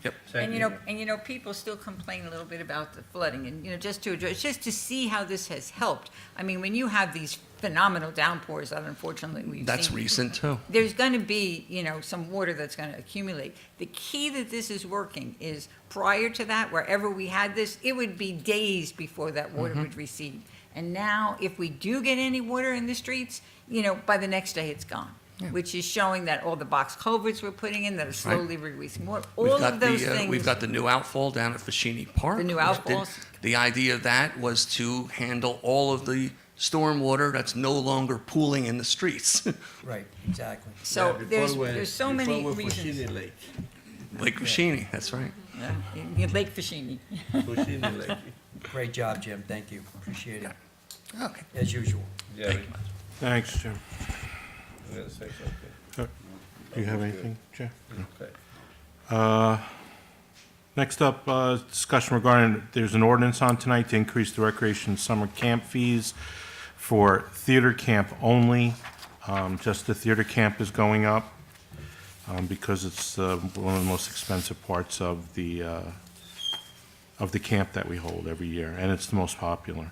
Yep. And people still complain a little bit about the flooding, and just to address, just to see how this has helped. I mean, when you have these phenomenal downpours that unfortunately we've seen. That's recent too. There's going to be, some water that's going to accumulate. The key that this is working is prior to that, wherever we had this, it would be days before that water would recede. And now, if we do get any water in the streets, by the next day it's gone. Which is showing that all the box culverts we're putting in that are slowly releasing more. All of those things. We've got the new outfall down at Fashini Park. The new outfalls. The idea of that was to handle all of the stormwater that's no longer pooling in the streets. Right, exactly. So Yeah, there's so many before we're reasons. Fushini Lake. Lake Fashini, that's right. Yeah, Lake Fashini. Fushini Lake. Great job, Jim, thank you, appreciate it, Okay. as usual. Jerry, Thanks, Jim. I'm gonna say something. Do you have anything, Jeff? Okay. Next up, discussion regarding, there's an ordinance on tonight to increase the recreation summer camp fees for theater camp only. Just the theater camp is going up because it's one of the most expensive parts of the camp that we hold every year, and it's the most popular.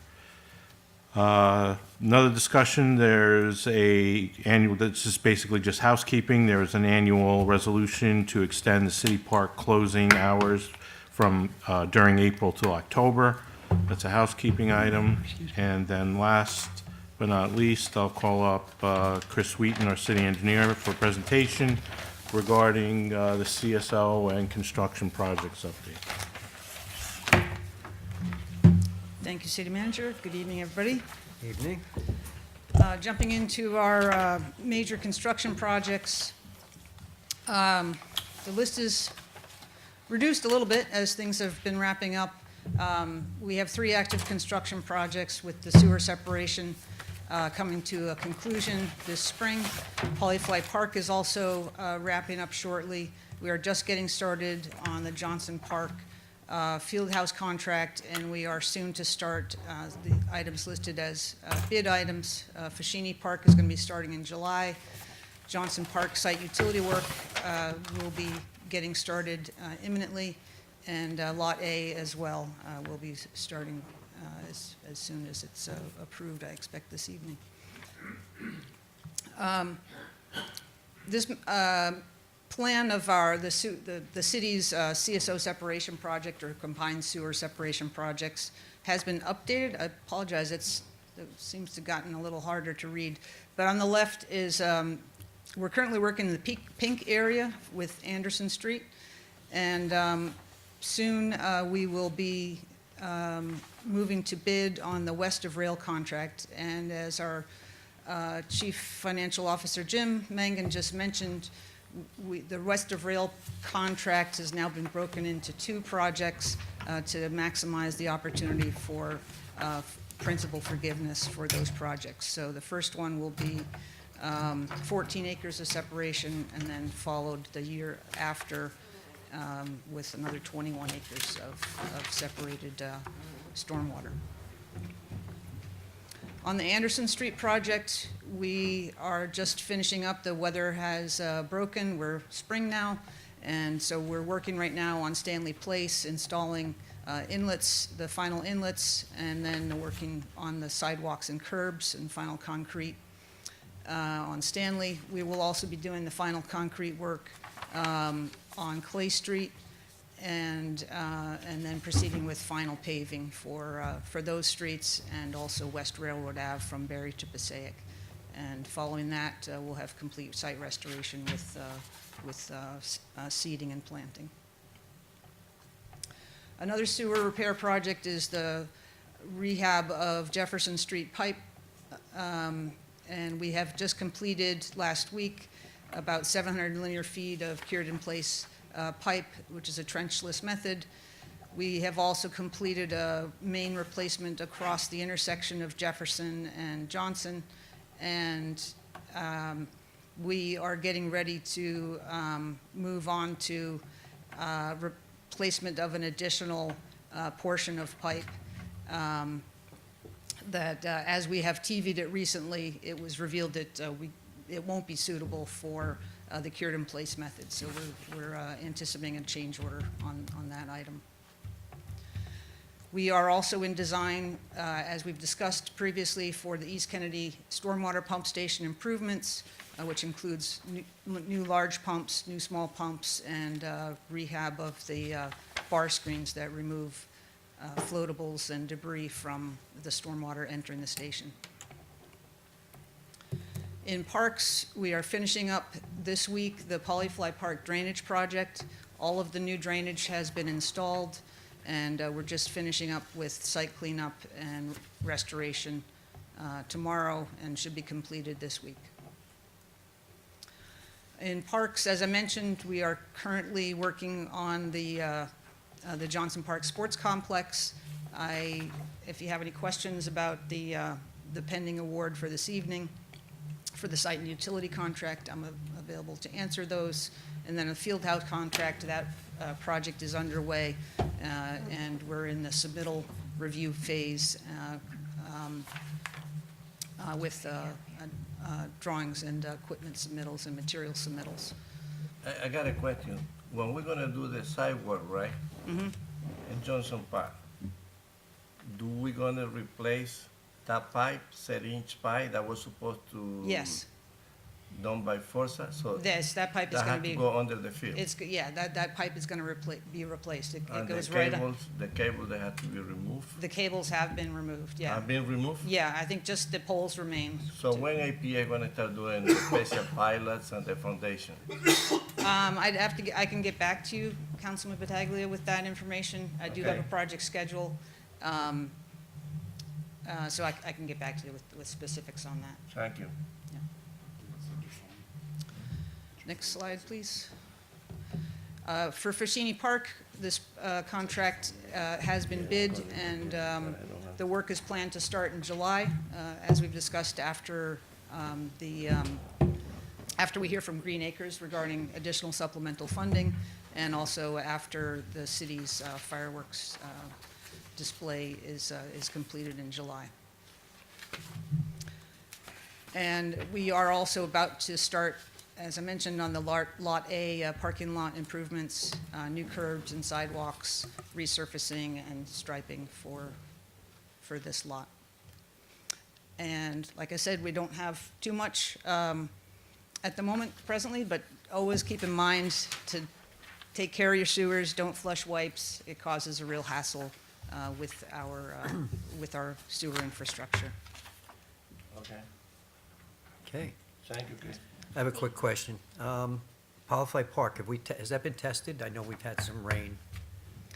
Another discussion, this is basically just housekeeping. There's an annual resolution to extend the city park closing hours from, during April till October. That's a housekeeping item. And then last but not least, I'll call up Chris Wheaton, our city engineer, for a presentation regarding the CSO and construction projects update. Thank you, City Manager. Good evening, everybody. Evening. Jumping into our major construction projects. The list is reduced a little bit as things have been wrapping up. We have 3 active construction projects with the sewer separation coming to a conclusion this spring. Polyfly Park is also wrapping up shortly. We are just getting started on the Johnson Park Fieldhouse contract, and we are soon to start the items listed as bid items. Fashini Park is going to be starting in July. Johnson Park site utility work will be getting started imminently, and Lot A as well will be starting as soon as it's approved, I expect this evening. This plan of the city's CSO separation project, or combined sewer separation projects, has been updated. I apologize, it seems to have gotten a little harder to read. But on the left is, we're currently working in the pink area with Anderson Street. And soon we will be moving to bid on the West of Rail contract. And as our Chief Financial Officer Jim Mangan just mentioned, the West of Rail contract has now been broken into 2 projects to maximize the opportunity for principal forgiveness for those projects. So the first one will be 14 acres of separation, and then followed the year after with another 21 acres of separated stormwater. On the Anderson Street project, we are just finishing up. The weather has broken. We're spring now, and so we're working right now on Stanley Place, installing inlets, the final inlets, and then working on the sidewalks and curbs and final concrete on Stanley. We will also be doing the final concrete work on Clay Street, and then proceeding with final paving for those streets, and also West Railroad Ave from Berry to Passaic. And following that, we'll have complete site restoration with seeding and planting. Another sewer repair project is the rehab of Jefferson Street pipe, and we have just completed last week about 700 linear feet of cured in place pipe, which is a trenchless method. We have also completed a main replacement across the intersection of Jefferson and Johnson, and we are getting ready to move on to replacement of an additional portion of pipe that as we have TV'd it recently, it was revealed that it won't be suitable for the cured-in-place method. So we're anticipating a change order on that item. We are also in design, as we've discussed previously, for the East Kennedy stormwater pump station improvements, which includes new large pumps, new small pumps, and rehab of the bar screens that remove floatables and debris from the stormwater entering the station. In parks, we are finishing up this week the Polyfly Park drainage project. All of the new drainage has been installed, and we're just finishing up with site cleanup and restoration tomorrow, and should be completed this week. In parks, as I mentioned, we are currently working on the Johnson Park Sports Complex. If you have any questions about the pending award for this evening, for the site and utility contract, I'm available to answer those. And then a field house contract, that project is underway, and we're in the submittal review phase with drawings and equipment submittals and material submittals. I got a question. When we're gonna do the sidewalk, right? In Johnson Park, do we gonna replace that pipe, 7-inch pipe that was supposed to? Yes, Done by Forza, so yes, that pipe is that gonna had to be, go under the field? yeah, that pipe is gonna be replaced. It And goes the right, cables, they had to be removed? the cables have been removed, yeah. Have been removed? Yeah, I think just the poles remain. So when APA gonna start doing the special pilots and the foundation? I can get back to you, Councilman Pataglia, with that information. I do have a Okay. project schedule, so I can get back to you with specifics on that. Thank you. Next slide, please. For Fashini Park, this contract has been bid, and the work is planned to start in July, as we've discussed after after we hear from Green Acres regarding additional supplemental funding, and also after the city's fireworks display is completed in July. And we are also about to start, as I mentioned, on the Lot A parking lot improvements, new curbs and sidewalks, resurfacing and striping for this lot. And like I said, we don't have too much at the moment presently, but always keep in mind to take care of your sewers, don't flush wipes. It causes a real hassle with our sewer infrastructure. Okay, Okay. thank you, Chris. I have a quick question. Polyfly Park, has that been tested? I know we've had some rain.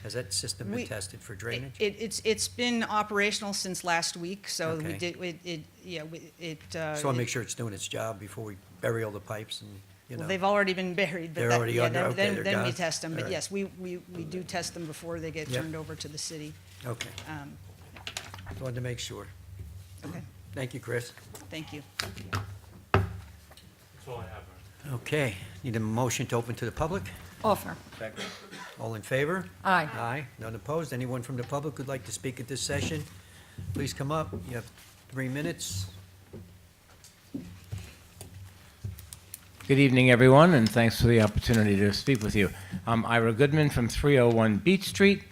Has that system been We- tested for drainage? It's been operational since last week, so we Okay. did, Just want to make sure it's doing its job before we bury all the pipes and, you Well, know. they've already been buried, but They're that, already yeah, under- okay, then they're we gone? test them. All But right. yes, we do test them before they get Yep. turned over to the city. Okay, Um, just wanted to make sure. Okay, Thank you, Chris. thank you. That's all I have. Okay, need a motion to open to the public? Offer. Second. All in favor? Aye. Aye, none opposed. Anyone from the public who'd like to speak at this session, please come up. You have 3 minutes. Good evening, everyone, and thanks for the opportunity to speak with you. I'm Ira Goodman from 301 Beach Street,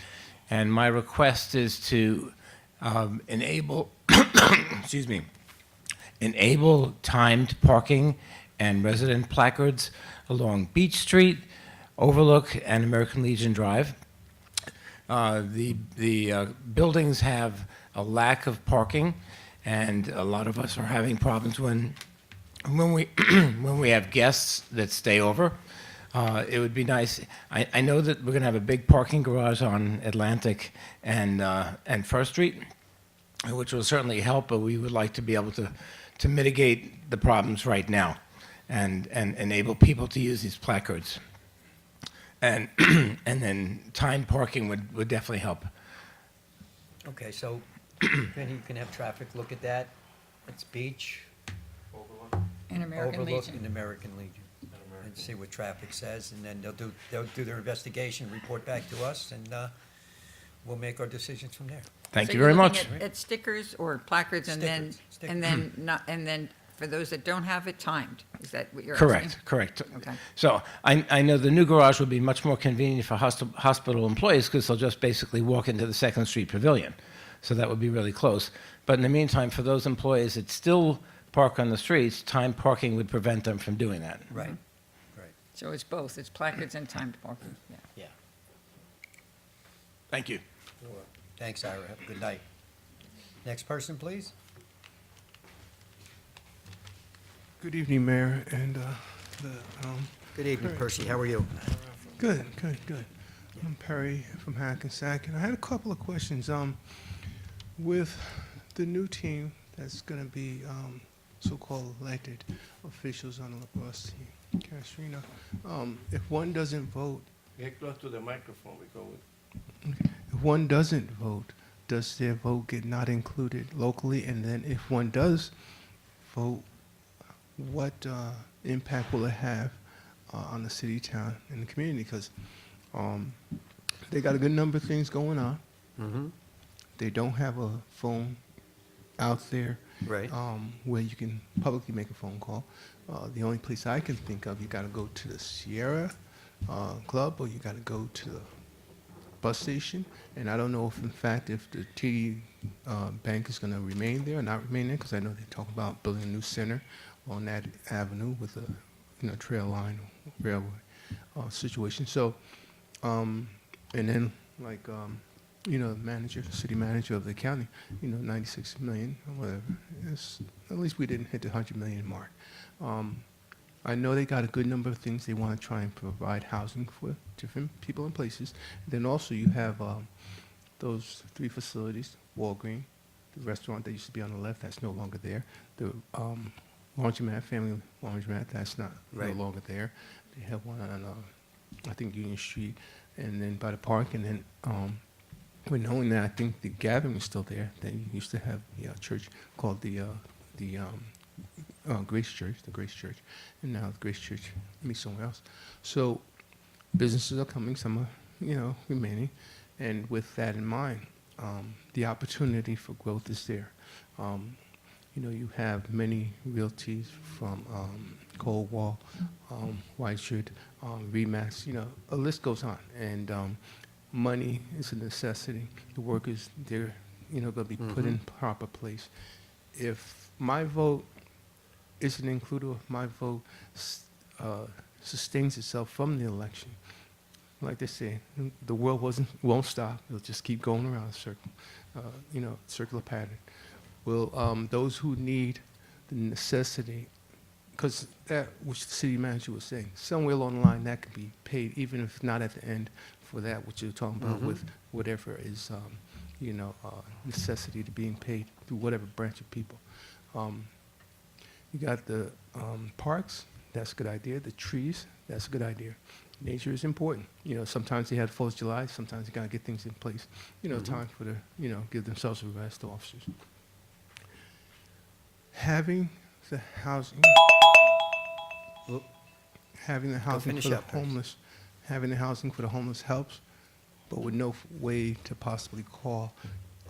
and my request is to enable, excuse me, enable timed parking and resident placards along Beach Street, Overlook, and American Legion Drive. The buildings have a lack of parking, and a lot of us are having problems when we when we have guests that stay over. It would be nice. I know that we're going to have a big parking garage on Atlantic and First Street, which will certainly help, but we would like to be able to mitigate the problems right now and enable people to use these placards. And and then timed parking would definitely help. Okay, so then you can have traffic look at that. It's Beach, In American Overlook, Legion. and American Legion. And see what traffic says, and then they'll do their investigation, report back to us, and we'll make our decisions from there. Thank So you you're very looking much. At stickers or placards and then, Stickers, and then not, and then for those that don't have it timed. Is that what you're asking? Correct. Okay. So I know the new garage will be much more convenient for hospital employees because they'll just basically walk into the Second Street Pavilion. So that would be really close. But in the meantime, for those employees that still park on the streets, timed parking would prevent them from doing that. Right, right, So it's both, it's placards and timed parking, yeah. yeah. Thank you. Thanks, Ira. Have a good night. Next person, please. Good evening, Mayor, and Good evening, Percy. How are you? good. I'm Perry from Hackensack, and I had a couple of questions. With the new team that's going to be so-called elected officials on the lacrosse team, Katrina, if one doesn't vote, Get close to the microphone, because if one doesn't vote, does their vote get not included locally? And then if one does vote, what impact will it have on the city, town, and the community? Because they got a good number of things going on. Mm-hmm. They don't have a phone out there Right. where you can publicly make a phone call. The only place I can think of, you got to go to the Sierra Club, or you got to go to the bus station. And I don't know if, in fact, if the TD Bank is going to remain there or not remain there, because I know they talk about building a new center on that avenue with a trail line, railway situation. So, and then like city manager of the county, 96 million or whatever. At least we didn't hit the 100 million mark. I know they got a good number of things they want to try and provide housing for different people and places. Then also you have those 3 facilities: Walgreens, the restaurant that used to be on the left that's no longer there, the laundromat, family laundromat, that's no Right. longer there. They have one on I think Union Street, and then by the park, and then with knowing that, I think the gathering is still there. They used to have a church called the Grace Church, and now the Grace Church meets somewhere else. So businesses are coming, some are, remaining, and with that in mind, the opportunity for growth is there. You have many realties from Cold Wall, White Shirt, Remax, a list goes on, and money is a necessity. The workers, they're going to be put in proper place. If my vote isn't included, if my vote sustains itself from the election, like they say, the world won't stop. It'll just keep going around a circle, circular pattern. Will those who need the necessity, because that which the city manager was saying, somewhere along the line that could be paid, even if not at the end, for that which you're talking about with whatever is, necessity to being paid through whatever branch of people. You got the parks, that's a good idea. The trees, that's a good idea. Nature is important. Sometimes they have 4th of July, sometimes you got to get things in place. Time for the, give themselves a rest, the officers. Having the housing, having the housing finish for the up, Percy. homeless, having the housing for the homeless helps, but with no way to possibly call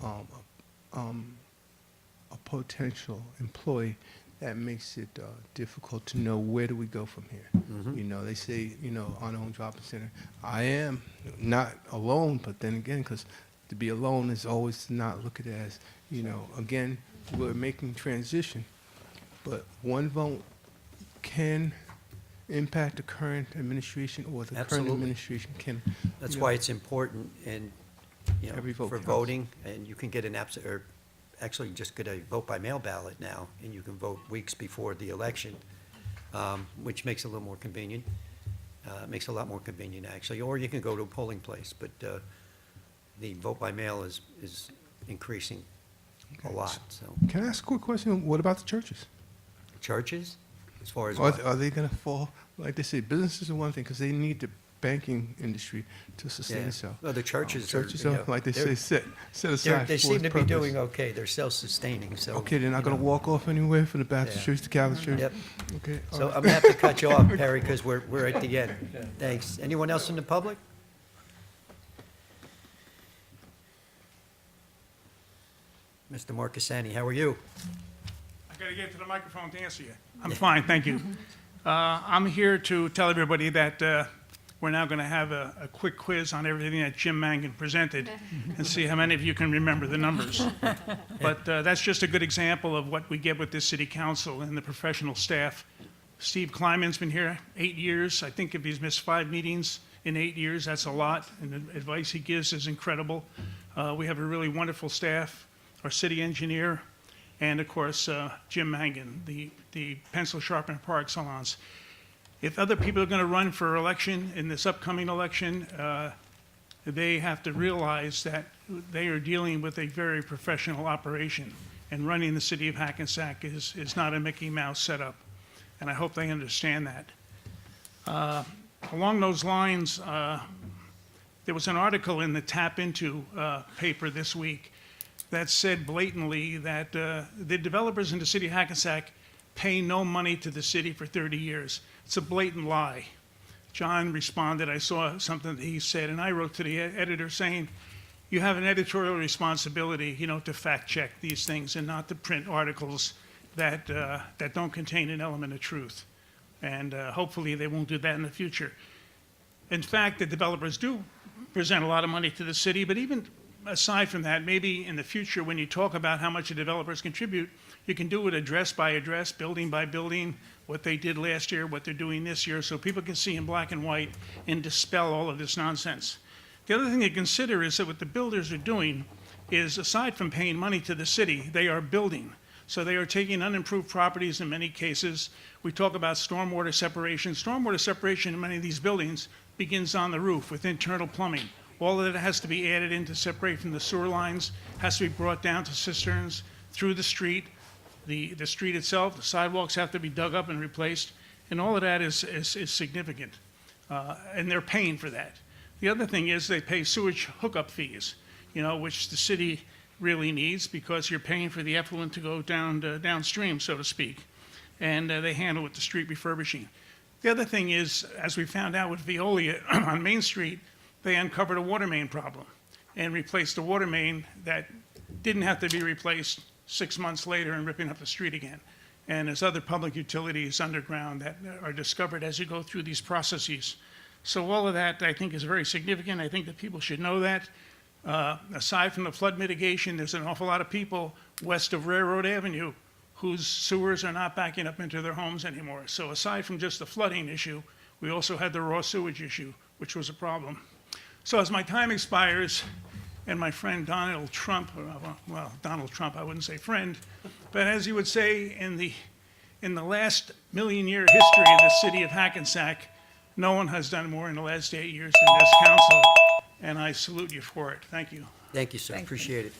a potential employee, that makes it difficult to know where do we go from here. They say, on our own drop-in center, I am not alone, but then again, because to be alone is always to not look at it as, again, we're making transition, but one vote can impact the current administration, or the Absolutely. current administration can. That's why it's important, and, Every vote for counts. voting, and you can get actually just get a vote by mail ballot now, and you can vote weeks before the election, which makes it a little more convenient. Makes it a lot more convenient, actually, or you can go to a polling place, but the vote by mail is increasing a Okay. lot, so. Can I ask a quick question? What about the churches? Churches, as far as Are, what? are they going to fall? Like they say, businesses are one thing because they need the banking industry to sustain Yeah. itself. Well, the churches are, Churches you are, know, like they they're- say, set aside They for seem its to be purpose. doing okay, they're self-sustaining, so. Okay, they're not you going to know. walk off anywhere from the Baptist Yeah. church to Catholic church? Yep. Okay. all So right. I'm gonna have to cut you off, Perry, because we're at the end. Thanks. Anyone else in the public? Mr. Marcassani, how are you? got to get to the microphone to answer you. I'm fine, thank you. I'm here to tell everybody that we're now going to have a quick quiz on everything that Jim Mangan presented and see how many of you can remember the numbers. But that's just a good example of what we get with this city council and the professional staff. Steve Kleiman's been here 8 years. I think if he's missed 5 meetings in 8 years, that's a lot, and the advice he gives is incredible. We have a really wonderful staff, our city engineer, and of course, Jim Mangan, the pencil sharpener par excellence. If other people are going to run for election in this upcoming election, they have to realize that they are dealing with a very professional operation, and running the city of Hackensack is not a Mickey Mouse setup, and I hope they understand that. Along those lines, there was an article in the Tap Into paper this week that said blatantly that the developers in the city of Hackensack pay no money to the city for 30 years. It's a blatant lie. John responded, I saw something that he said, and I wrote to the editor saying, you have an editorial responsibility, to fact check these things and not to print articles that don't contain an element of truth. And hopefully they won't do that in the future. In fact, the developers do present a lot of money to the city, but even aside from that, maybe in the future when you talk about how much the developers contribute, you can do it address by address, building by building, what they did last year, what they're doing this year, so people can see in black and white and dispel all of this nonsense. The other thing to consider is that what the builders are doing is, aside from paying money to the city, they are building. So they are taking unimproved properties in many cases. We talk about stormwater separation. Stormwater separation in many of these buildings begins on the roof with internal plumbing. All of it has to be added in to separate from the sewer lines, has to be brought down to cisterns, through the street. The street itself, the sidewalks have to be dug up and replaced, and all of that is significant, and they're paying for that. The other thing is they pay sewage hookup fees, which the city really needs because you're paying for the effluent to go downstream, so to speak, and they handle with the street refurbishing. The other thing is, as we found out with Veolia on Main Street, they uncovered a water main problem and replaced the water main that didn't have to be replaced 6 months later and ripping up the street again. And there's other public utilities underground that are discovered as you go through these processes. So all of that, I think, is very significant. I think that people should know that. Aside from the flood mitigation, there's an awful lot of people west of Railroad Avenue whose sewers are not backing up into their homes anymore. So aside from just the flooding issue, we also had the raw sewage issue, which was a problem. So as my time expires, and my friend Donald Trump, Donald Trump, I wouldn't say friend, but as you would say, in the last million-year history of the city of Hackensack, no one has done more in the last 8 years than this council, and I salute you for it. Thank you. Thank you, sir. Thank you. Appreciate it.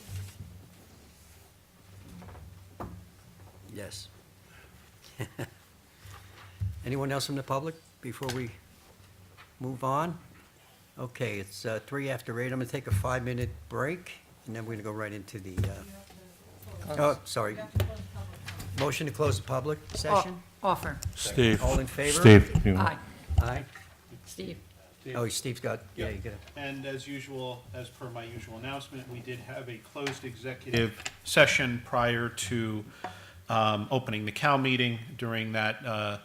Yes. Anyone else from the public before we move on? Okay, it's 3 after 8. I'm going to take a 5-minute break, and then we're going to go right into the, oh, sorry. Motion to close the public session? Offer. Steve. All in favor? Steve. you- Aye. Aye. Steve. Oh, Steve's got, yeah, you got it. And as usual, as per my usual announcement, we did have a closed executive session prior to opening the Cal meeting. During that,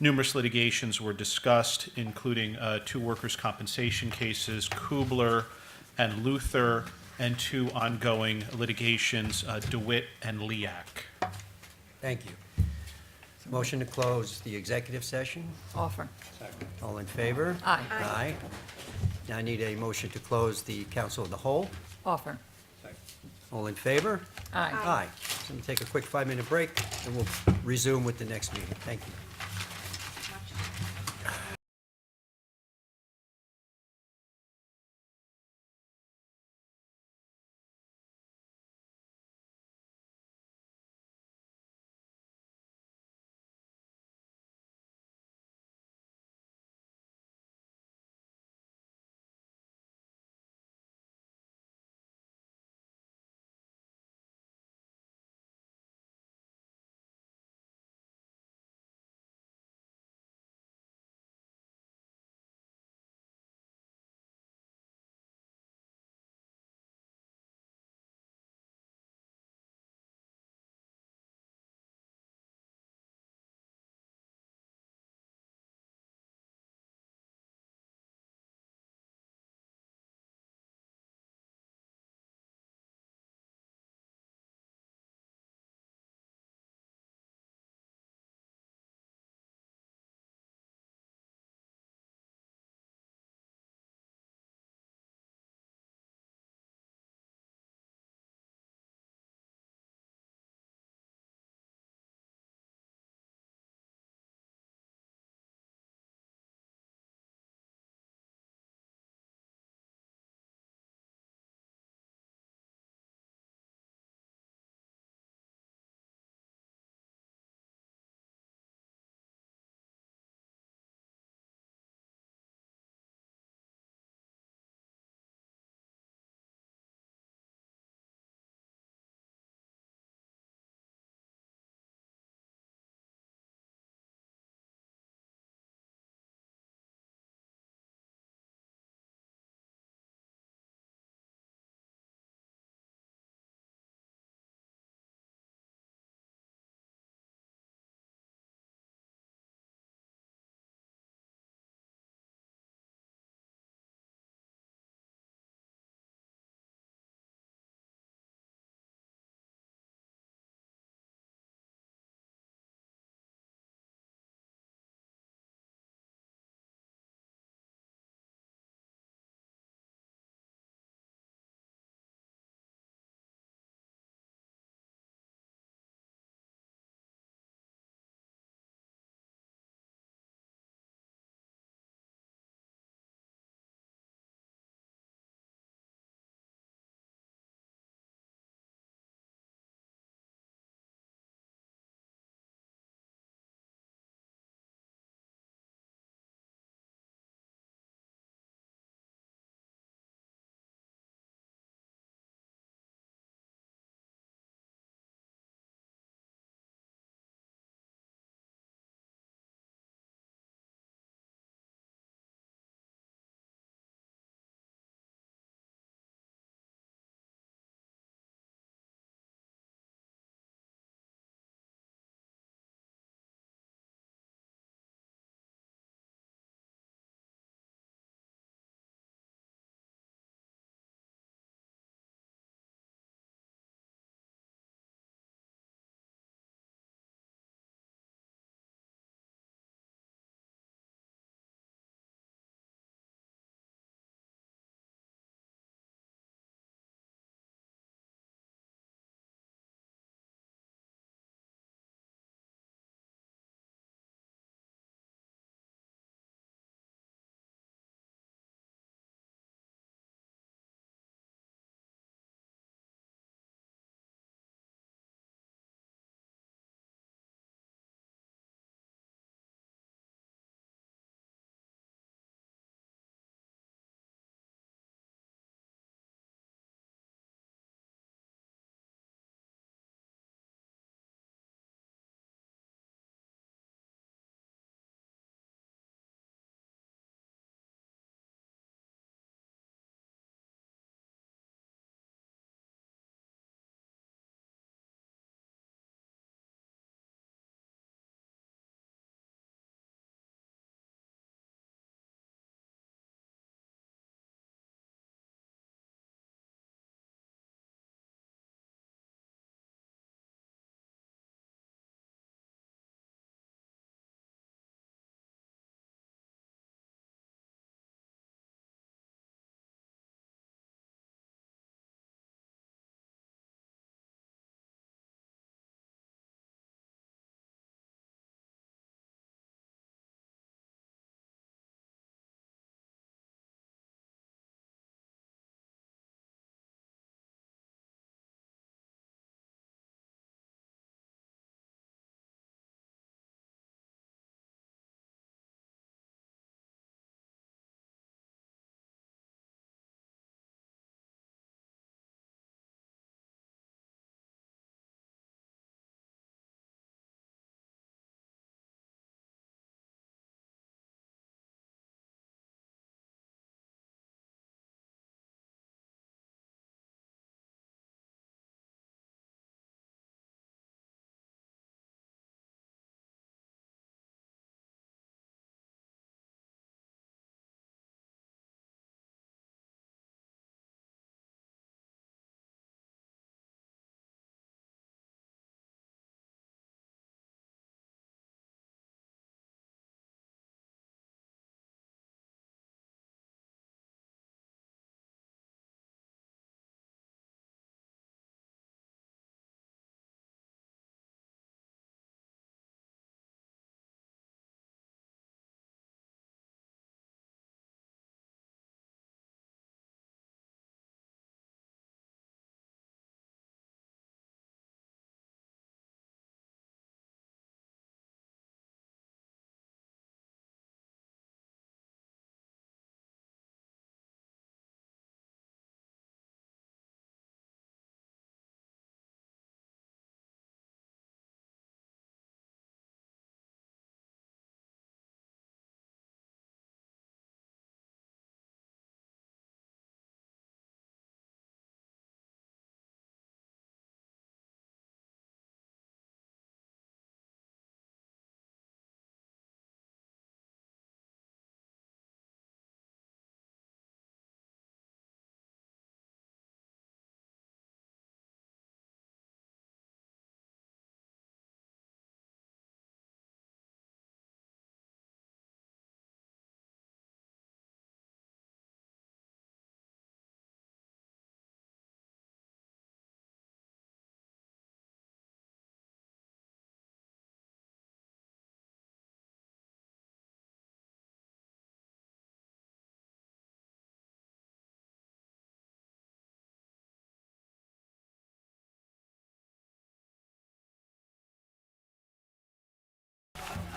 numerous litigations were discussed, including 2 workers' compensation cases, Kubler and Luther, and 2 ongoing litigations, DeWitt and Liak. Thank you. Motion to close the executive session? Offer. All in favor? Aye. Aye. Now I need a motion to close the council of the whole. Offer. All in favor? Aye. Aye. So we take a quick 5-minute break, and we'll resume with the next meeting. Thank you.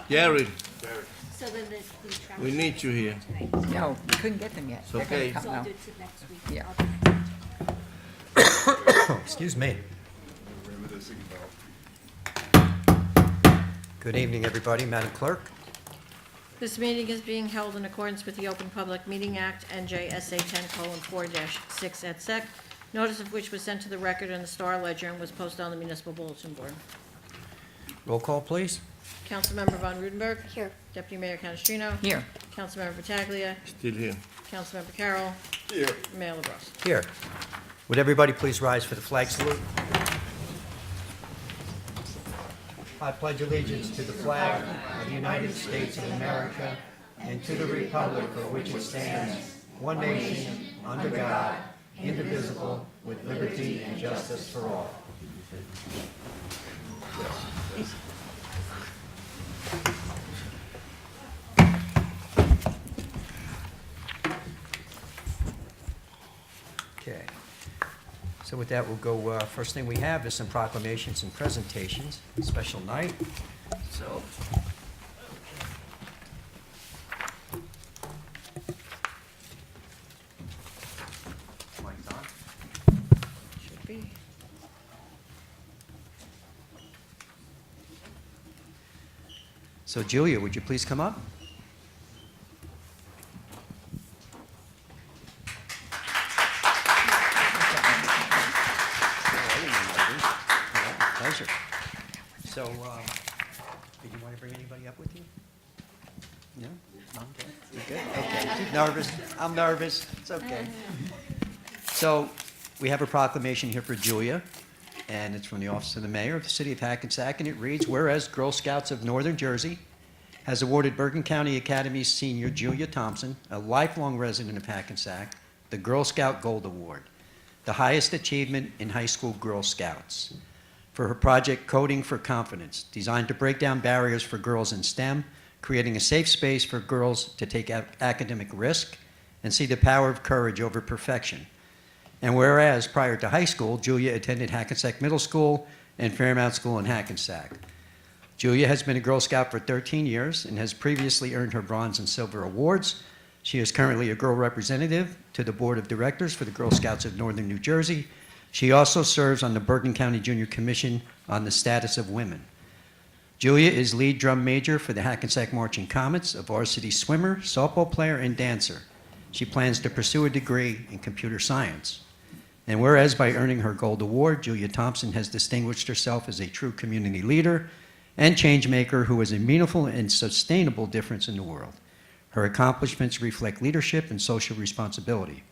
Jerry, So then the we need you here. No, we couldn't get them yet. It's They're gonna okay. come So I'll now. do it next week. Yeah. Excuse me. Good evening, everybody. Madam Clerk? This meeting is being held in accordance with the Open Public Meeting Act, NJSA 10:4-6 et sec, notice of which was sent to the record in the Star Ledger and was posted on the municipal bulletin board. Roll call, please. Councilmember Von Rudenberg. Here. Deputy Mayor Canestrino. Here. Councilmember Pataglia. Still here. Councilmember Carroll. Here. Mayor LaBrus. Here. Would everybody please rise for the flag salute? I pledge allegiance to the flag of the United States of America and to the republic for which it stands, one nation, under God, indivisible, with liberty and justice for all. Okay. So with that, we'll go, first thing we have is some proclamations and presentations, special night. So. Mic's on. Should be. So Julia, would you please come up? Pleasure. So, did you want to bring anybody up with you? No? No? Okay. You good? Okay. Nervous? I'm nervous. It's okay. So, we have a proclamation here for Julia, and it's from the Office of the Mayor of the City of Hackensack, and it reads, whereas Girl Scouts of Northern Jersey has awarded Bergen County Academy senior Julia Thompson, a lifelong resident of Hackensack, the Girl Scout Gold Award, the highest achievement in high school Girl Scouts, for her project Coding for Confidence, designed to break down barriers for girls in STEM, creating a safe space for girls to take academic risk and see the power of courage over perfection. And whereas prior to high school, Julia attended Hackensack Middle School and Fairmount School in Hackensack. Julia has been a Girl Scout for 13 years and has previously earned her bronze and silver awards. She is currently a girl representative to the Board of Directors for the Girl Scouts of Northern New Jersey. She also serves on the Bergen County Junior Commission on the Status of Women. Julia is lead drum major for the Hackensack Marching Comets, a varsity swimmer, softball player, and dancer. She plans to pursue a degree in computer science. And whereas by earning her Gold Award, Julia Thompson has distinguished herself as a true community leader and change maker who is a meaningful and sustainable difference in the world. Her accomplishments reflect leadership and social responsibility.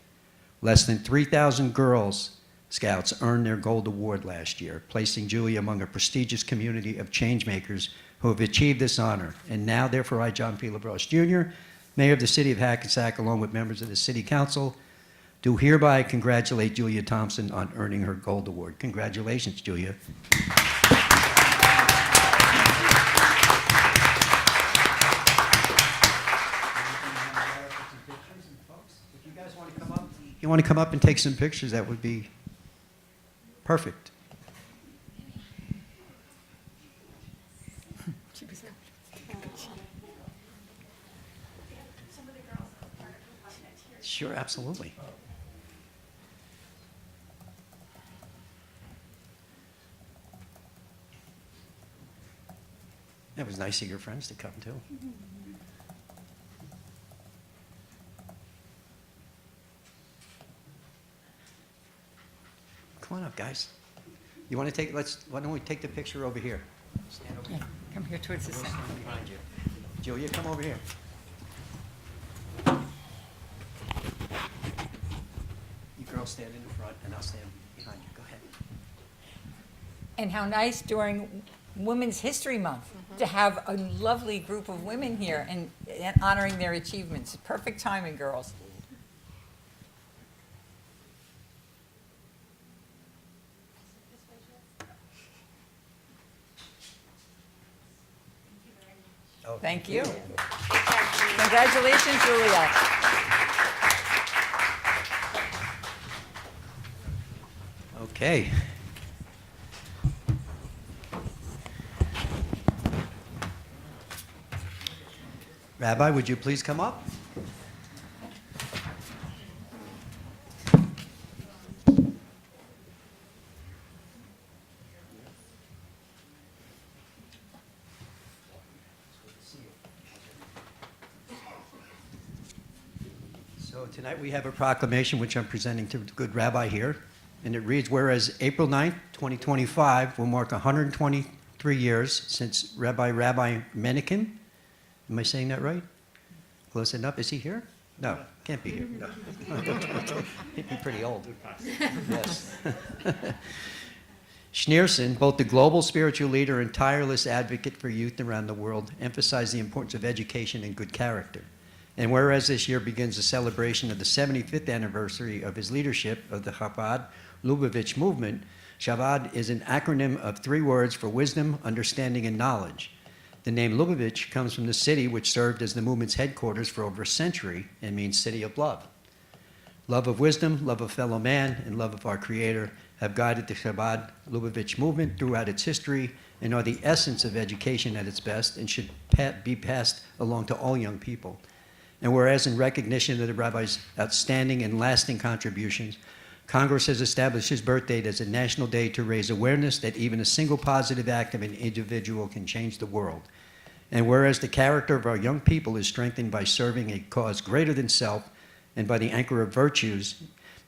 Less than 3,000 girls Scouts earned their Gold Award last year, placing Julia among a prestigious community of change makers who have achieved this honor. And now, therefore, I, John P. LaBrosse Jr., Mayor of the City of Hackensack, along with members of the City Council, do hereby congratulate Julia Thompson on earning her Gold Award. Congratulations, Julia. You want to come up and take some pictures, that would be perfect. Sure, absolutely. That was nice of your friends to come too. Come on up, guys. You want to take, why don't we take the picture over here? Stand over here. Come here towards the We'll center. stand behind you. Julia, come over here. You girls stand in the front and I'll stand behind you. Go ahead. And how nice during Women's History Month to have a lovely group of women here and honoring their achievements. Perfect timing, girls. Oh, Thank you. Congratulations, Julia. Okay. Rabbi, would you please come up? So tonight we have a proclamation which I'm presenting to the good rabbi here, and it reads, whereas April 9th, 2025 will mark 123 years since Rabbi Menachem, am I saying that right? Close enough. Is he here? No, can't be here. No. He'd be pretty old. Yes. Schneerson, both the global spiritual leader and tireless advocate for youth around the world, emphasized the importance of education and good character. And whereas this year begins the celebration of the 75th anniversary of his leadership of the Chabad Lubavitch movement, Chabad is an acronym of 3 words for wisdom, understanding, and knowledge. The name Lubavitch comes from the city which served as the movement's headquarters for over a century and means city of love. Love of wisdom, love of fellow man, and love of our Creator have guided the Chabad Lubavitch movement throughout its history and are the essence of education at its best and should be passed along to all young people. And whereas in recognition of the rabbi's outstanding and lasting contributions, Congress has established his birth date as a national day to raise awareness that even a single positive act of an individual can change the world. And whereas the character of our young people is strengthened by serving a cause greater than self and by the anchor of virtues,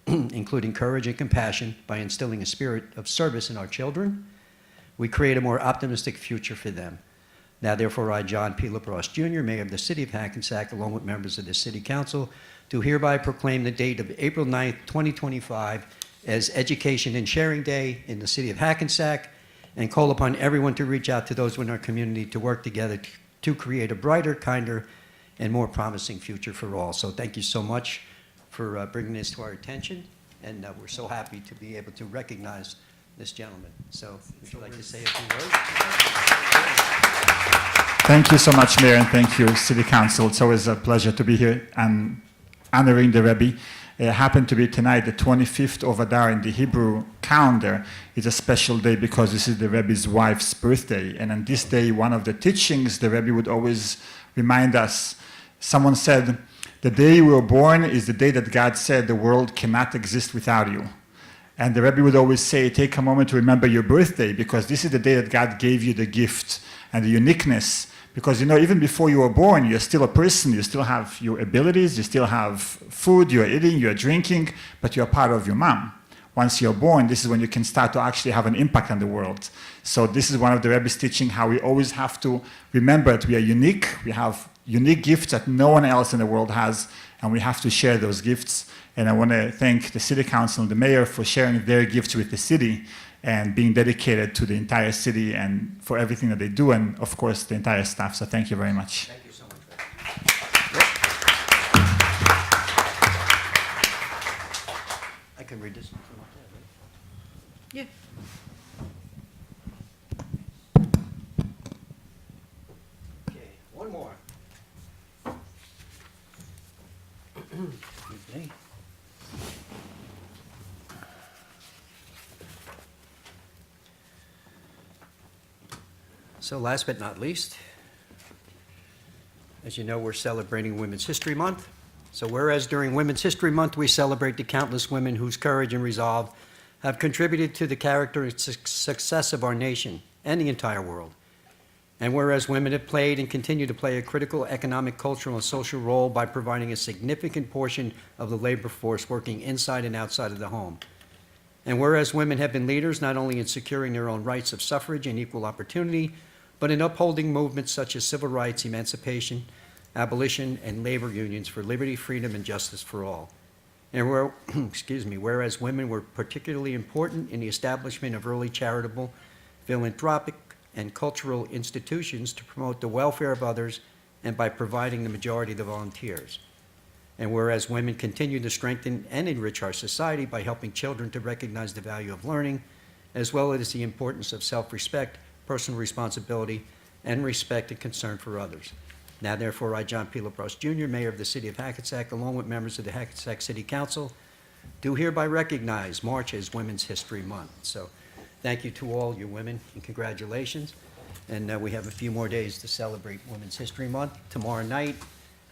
including courage and compassion, by instilling a spirit of service in our children, we create a more optimistic future for them. Now, therefore, I, John P. LaProsse, Jr., Mayor of the City of Hackensack, along with members of the City Council, do hereby proclaim the date of April 9th, 2025 as Education and Sharing Day in the City of Hackensack, and call upon everyone to reach out to those in our community to work together to create a brighter, kinder, and more promising future for all. So thank you so much for bringing this to our attention, and we're so happy to be able to recognize this gentleman. So would you like to say a few words? Thank you so much, Mayor, and thank you, City Council. It's always a pleasure to be here and honoring the Rebbe. It happened to be tonight, the 25th of Adar in the Hebrew calendar. It's a special day because this is the Rebbe's wife's birthday. And on this day, one of the teachings, the Rebbe would always remind us. Someone said, the day we were born is the day that God said the world cannot exist without you. And the Rebbe would always say, take a moment to remember your birthday because this is the day that God gave you the gift and the uniqueness. Because, you know, even before you were born, you're still a person, you still have your abilities, you still have food, you're eating, you're drinking, but you're part of your mom. Once you're born, this is when you can start to actually have an impact on the world. So this is one of the Rebbe's teaching, how we always have to remember that we are unique, we have unique gifts that no one else in the world has, and we have to share those gifts. And I want to thank the City Council and the Mayor for sharing their gifts with the city and being dedicated to the entire city and for everything that they do, and of course the entire staff. So thank you very much. Thank you so much. I can read this. Yeah. Okay, one more. Okay. So last but not least, as you know, we're celebrating Women's History Month. So whereas during Women's History Month, we celebrate the countless women whose courage and resolve have contributed to the character and success of our nation and the entire world. And whereas women have played and continue to play a critical economic, cultural, and social role by providing a significant portion of the labor force working inside and outside of the home. And whereas women have been leaders not only in securing their own rights of suffrage and equal opportunity, but in upholding movements such as civil rights, emancipation, abolition, and labor unions for liberty, freedom, and justice for all. And whereas women were particularly important in the establishment of early charitable, philanthropic, and cultural institutions to promote the welfare of others and by providing the majority of the volunteers. And whereas women continue to strengthen and enrich our society by helping children to recognize the value of learning, as well as the importance of self-respect, personal responsibility, and respect and concern for others. Now, therefore, I, John P. LaProsse, Jr., Mayor of the City of Hackensack, along with members of the Hackensack City Council, do hereby recognize March as Women's History Month. So thank you to all you women, and congratulations. And we have a few more days to celebrate Women's History Month. Tomorrow night,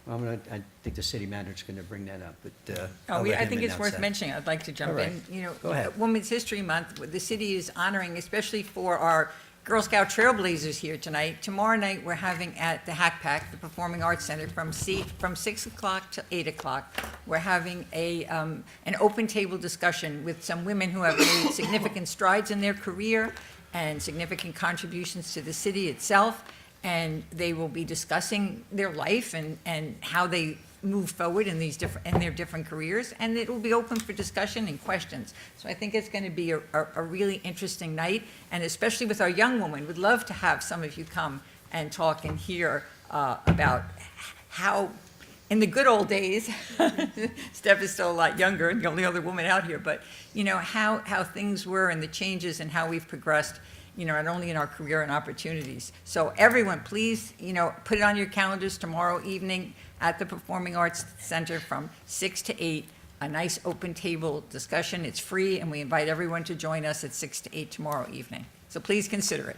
I think the city manager's going to bring that up, but I'll let I him think it's announce worth that. mentioning, I'd like to jump All right. in. You know, Go ahead. Women's History Month, the city is honoring, especially for our Girl Scout Trailblazers here tonight. Tomorrow night, we're having at the Hackensack, the Performing Arts Center, from 6 o'clock to 8 o'clock. We're having an open table discussion with some women who have made significant strides in their career and significant contributions to the city itself. And they will be discussing their life and how they move forward in their different careers, and it will be open for discussion and questions. So I think it's going to be a really interesting night, and especially with our young women, we'd love to have some of you come and talk and hear about how, in the good old days, Steph is still a lot younger and the only other woman out here, but you know how things were and the changes and how we've progressed, you know, not only in our career and opportunities. So everyone, please, you know, put it on your calendars tomorrow evening at the Performing Arts Center from 6 to 8, a nice open table discussion. It's free, and we invite everyone to join us at 6 to 8 tomorrow evening. So please consider it.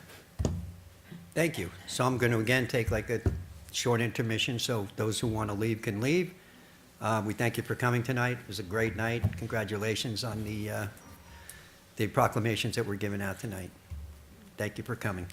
Thank you. So I'm going to again take like a short intermission, so those who want to leave can leave. We thank you for coming tonight. It was a great night. Congratulations on the proclamations that were given out tonight. Thank you for coming.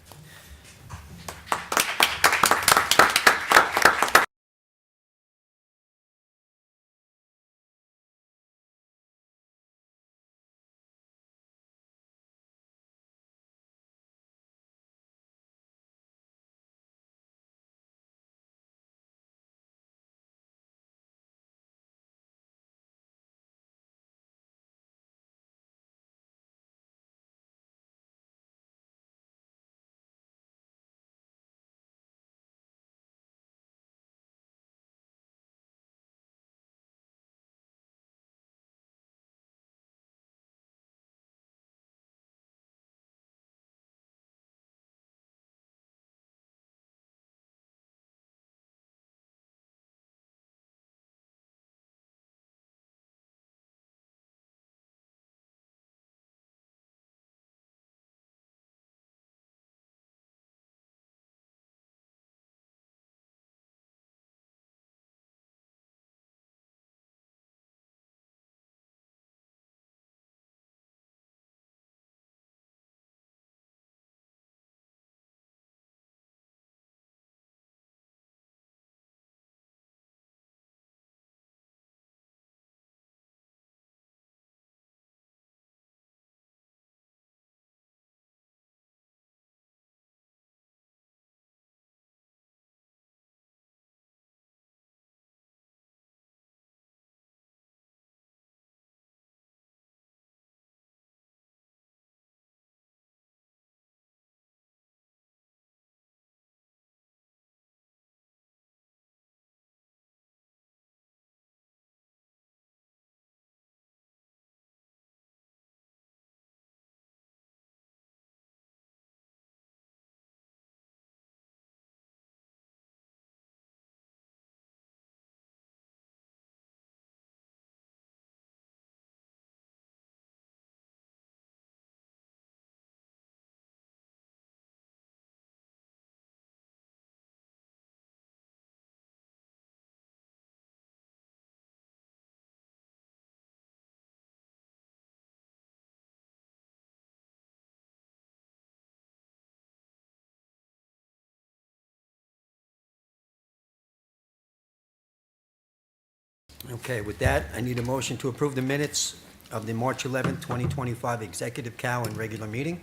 Okay, with that, I need a motion to approve the minutes of the March 11th, 2025 Executive Cow and regular meeting.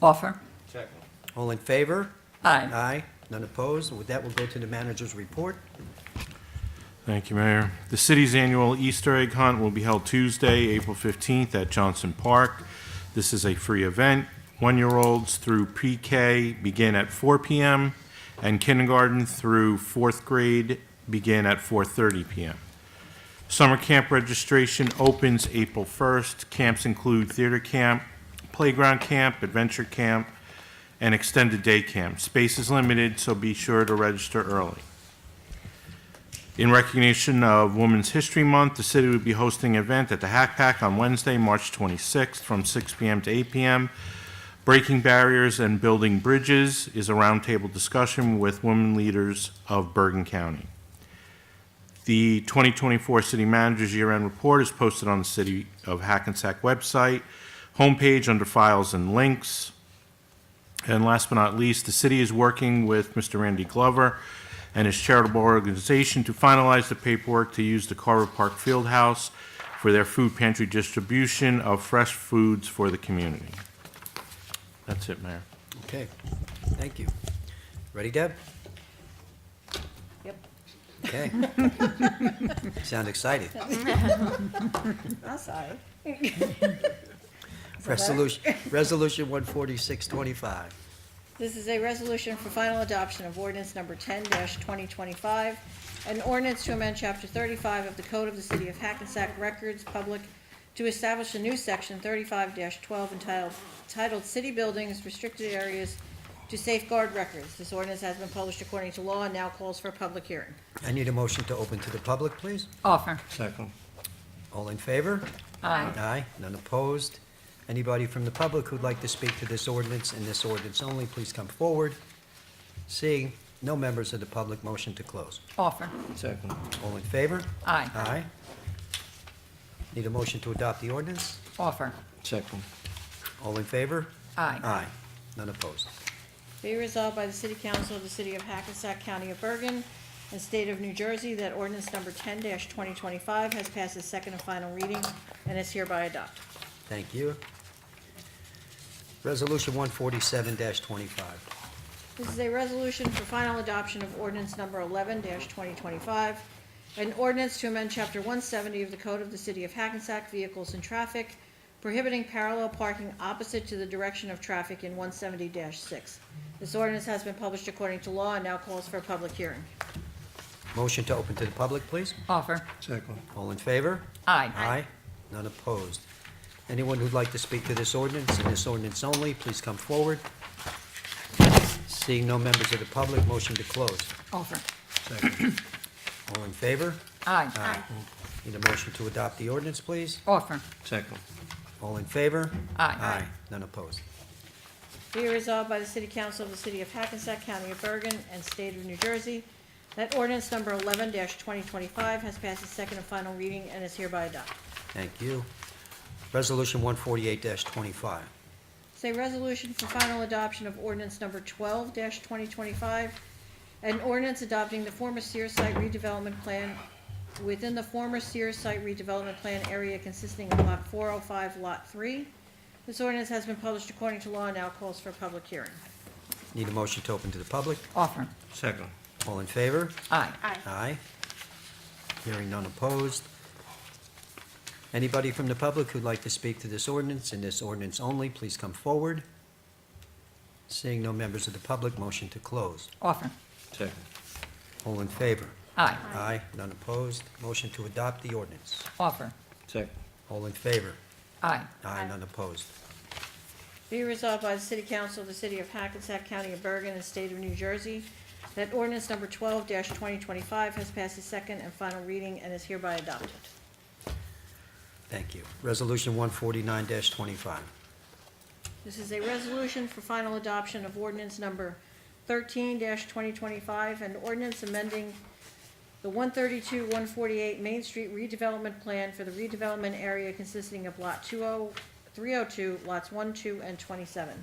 Offer. Second. All in favor? Aye. Aye. None opposed. With that, we'll go to the manager's report. Thank you, Mayor. The city's annual Easter egg hunt will be held Tuesday, April 15th at Johnson Park. This is a free event. 1-year-olds through pre-K begin at 4 p.m. and kindergarten through 4th grade begin at 4:30 p.m. Summer camp registration opens April 1st. Camps include theater camp, playground camp, adventure camp, and extended day camp. Space is limited, so be sure to register early. In recognition of Women's History Month, the city will be hosting an event at the Hackensack on Wednesday, March 26th from 6 p.m. to 8 p.m. Breaking barriers and building bridges is a roundtable discussion with women leaders of Bergen County. The 2024 City Manager's Year-End Report is posted on the City of Hackensack website, homepage under Files and Links. And last but not least, the city is working with Mr. Randy Glover and his charitable organization to finalize the paperwork to use the Carver Park Fieldhouse for their food pantry distribution of fresh foods for the community. That's it, Mayor. Okay, thank you. Ready, Deb? Yep. Okay. Sound excited. I'm sorry. Resolution 14625. This is a resolution for final adoption of ordinance number 10-2025, an ordinance to amend Chapter 35 of the Code of the City of Hackensack Records Public to establish a new section 35-12 entitled City Buildings, Restricted Areas to Safeguard Records. This ordinance has been published according to law and now calls for a public hearing. I need a motion to open to the public, please. Offer. Second. All in favor? Aye. Aye, none opposed. Anybody from the public who'd like to speak to this ordinance and this ordinance only, please come forward. Seeing no members of the public, motion to close. Offer. Second. All in favor? Aye. Aye. Need a motion to adopt the ordinance? Offer. Second. All in favor? Aye. Aye, none opposed. Be resolved by the City Council of the City of Hackensack County of Bergen and State of New Jersey that ordinance number 10-2025 has passed its second and final reading and is hereby adopted. Thank you. Resolution 147-25. This is a resolution for final adoption of ordinance number 11-2025, an ordinance to amend Chapter 170 of the Code of the City of Hackensack Vehicles and Traffic, prohibiting parallel parking opposite to the direction of traffic in 170-6. This ordinance has been published according to law and now calls for a public hearing. Motion to open to the public, please. Offer. Second. All in favor? Aye. Aye, none opposed. Anyone who'd like to speak to this ordinance and this ordinance only, please come forward. Seeing no members of the public, motion to close. Offer. Second. All in favor? Aye. Need a motion to adopt the ordinance, please. Offer. Second. All in favor? Aye. Aye, none opposed. Be it resolved by the City Council of the City of Hackensack County of Bergen and State of New Jersey that ordinance number 11-2025 has passed its second and final reading and is hereby adopted. Thank you. Resolution 148-25. It's a resolution for final adoption of ordinance number 12-2025, an ordinance adopting the former Sears Site redevelopment plan within the former Sears Site redevelopment plan area consisting of Block 405, Lot 3. This ordinance has been published according to law and now calls for a public hearing. Need a motion to open to the public. Offer. Second. All in favor? Aye. Aye. Hearing none opposed. Anybody from the public who'd like to speak to this ordinance and this ordinance only, please come forward. Seeing no members of the public, motion to close. Offer. Second. All in favor? Aye. Aye, none opposed. Motion to adopt the ordinance. Offer. Second. All in favor? Aye. Aye, none opposed. Be resolved by the City Council of the City of Hackensack County of Bergen and State of New Jersey that ordinance number 12-2025 has passed its second and final reading and is hereby adopted. Thank you. Resolution 149-25. This is a resolution for final adoption of ordinance number 13-2025, an ordinance amending the 132-148 Main Street redevelopment plan for the redevelopment area consisting of Lot 302, lots 1, 2, and 27.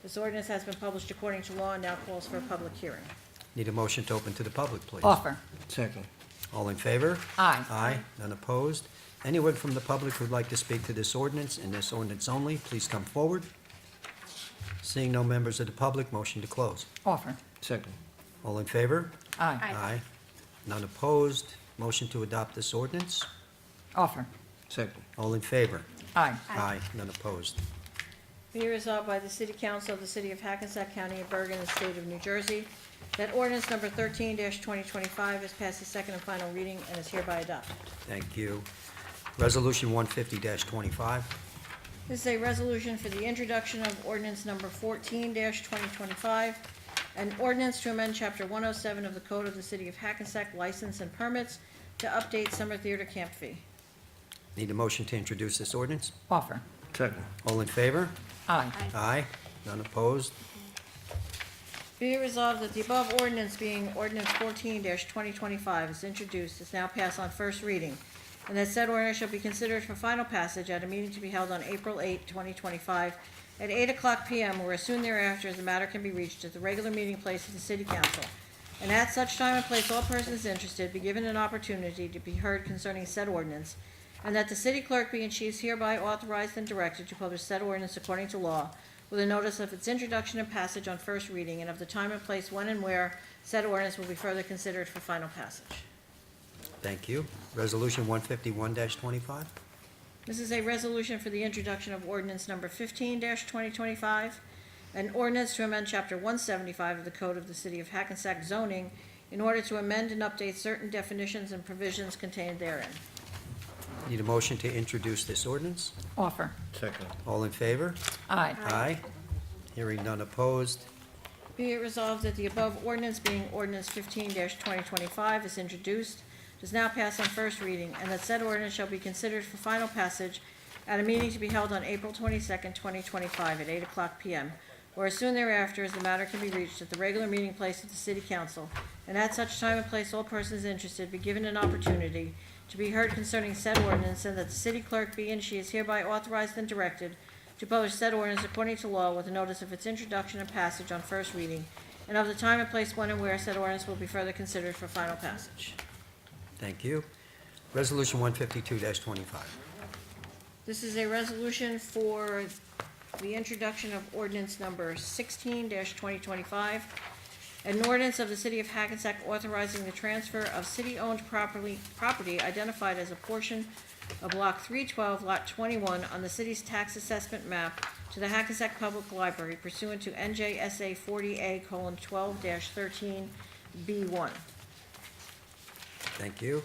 This ordinance has been published according to law and now calls for a public hearing. Need a motion to open to the public, please. Offer. Second. All in favor? Aye. Aye, none opposed. Anyone from the public who'd like to speak to this ordinance and this ordinance only, please come forward. Seeing no members of the public, motion to close. Offer. Second. All in favor? Aye. Aye. None opposed. Motion to adopt this ordinance. Offer. Second. All in favor? Aye. Aye. None opposed. Be resolved by the City Council of the City of Hackensack County of Bergen and State of New Jersey that ordinance number 13-2025 has passed its second and final reading and is hereby adopted. Thank you. Resolution 150-25. This is a resolution for the introduction of ordinance number 14-2025, an ordinance to amend Chapter 107 of the Code of the City of Hackensack License and Permits to update summer theater camp fee. Need a motion to introduce this ordinance? Offer. Second. All in favor? Aye. Aye. None opposed? Be it resolved that the above ordinance being ordinance 14-2025 is introduced, is now passed on first reading, and that said ordinance shall be considered for final passage at a meeting to be held on April 8, 2025, at 8:00 p.m. or as soon thereafter as the matter can be reached at the regular meeting place of the City Council. And at such time and place, all persons interested be given an opportunity to be heard concerning said ordinance, and that the city clerk be and she is hereby authorized and directed to publish said ordinance according to law, with a notice of its introduction and passage on first reading, and of the time and place when and where said ordinance will be further considered for final passage. Thank you. Resolution 151-25. This is a resolution for the introduction of ordinance number 15-2025, an ordinance to amend Chapter 175 of the Code of the City of Hackensack zoning in order to amend and update certain definitions and provisions contained therein. Need a motion to introduce this ordinance? Offer. Second. All in favor? Aye. Aye. Hearing none opposed? Be it resolved that the above ordinance being ordinance 15-2025 is introduced, does now pass on first reading, and that said ordinance shall be considered for final passage at a meeting to be held on April 22nd, 2025, at 8:00 p.m., or as soon thereafter as the matter can be reached at the regular meeting place of the City Council, and at such time and place all persons interested be given an opportunity to be heard concerning said ordinance, and that the city clerk be and she is hereby authorized and directed to publish said ordinance according to law with a notice of its introduction and passage on first reading, and of the time and place when and where said ordinance will be further considered for final passage. Thank you. Resolution 152-25. This is a resolution for the introduction of ordinance number 16-2025, an ordinance of the City of Hackensack authorizing the transfer of city-owned property identified as a portion of Block 312, Lot 21 on the city's tax assessment map to the Hackensack Public Library pursuant to NJSA 40A:12-13B1. Thank you.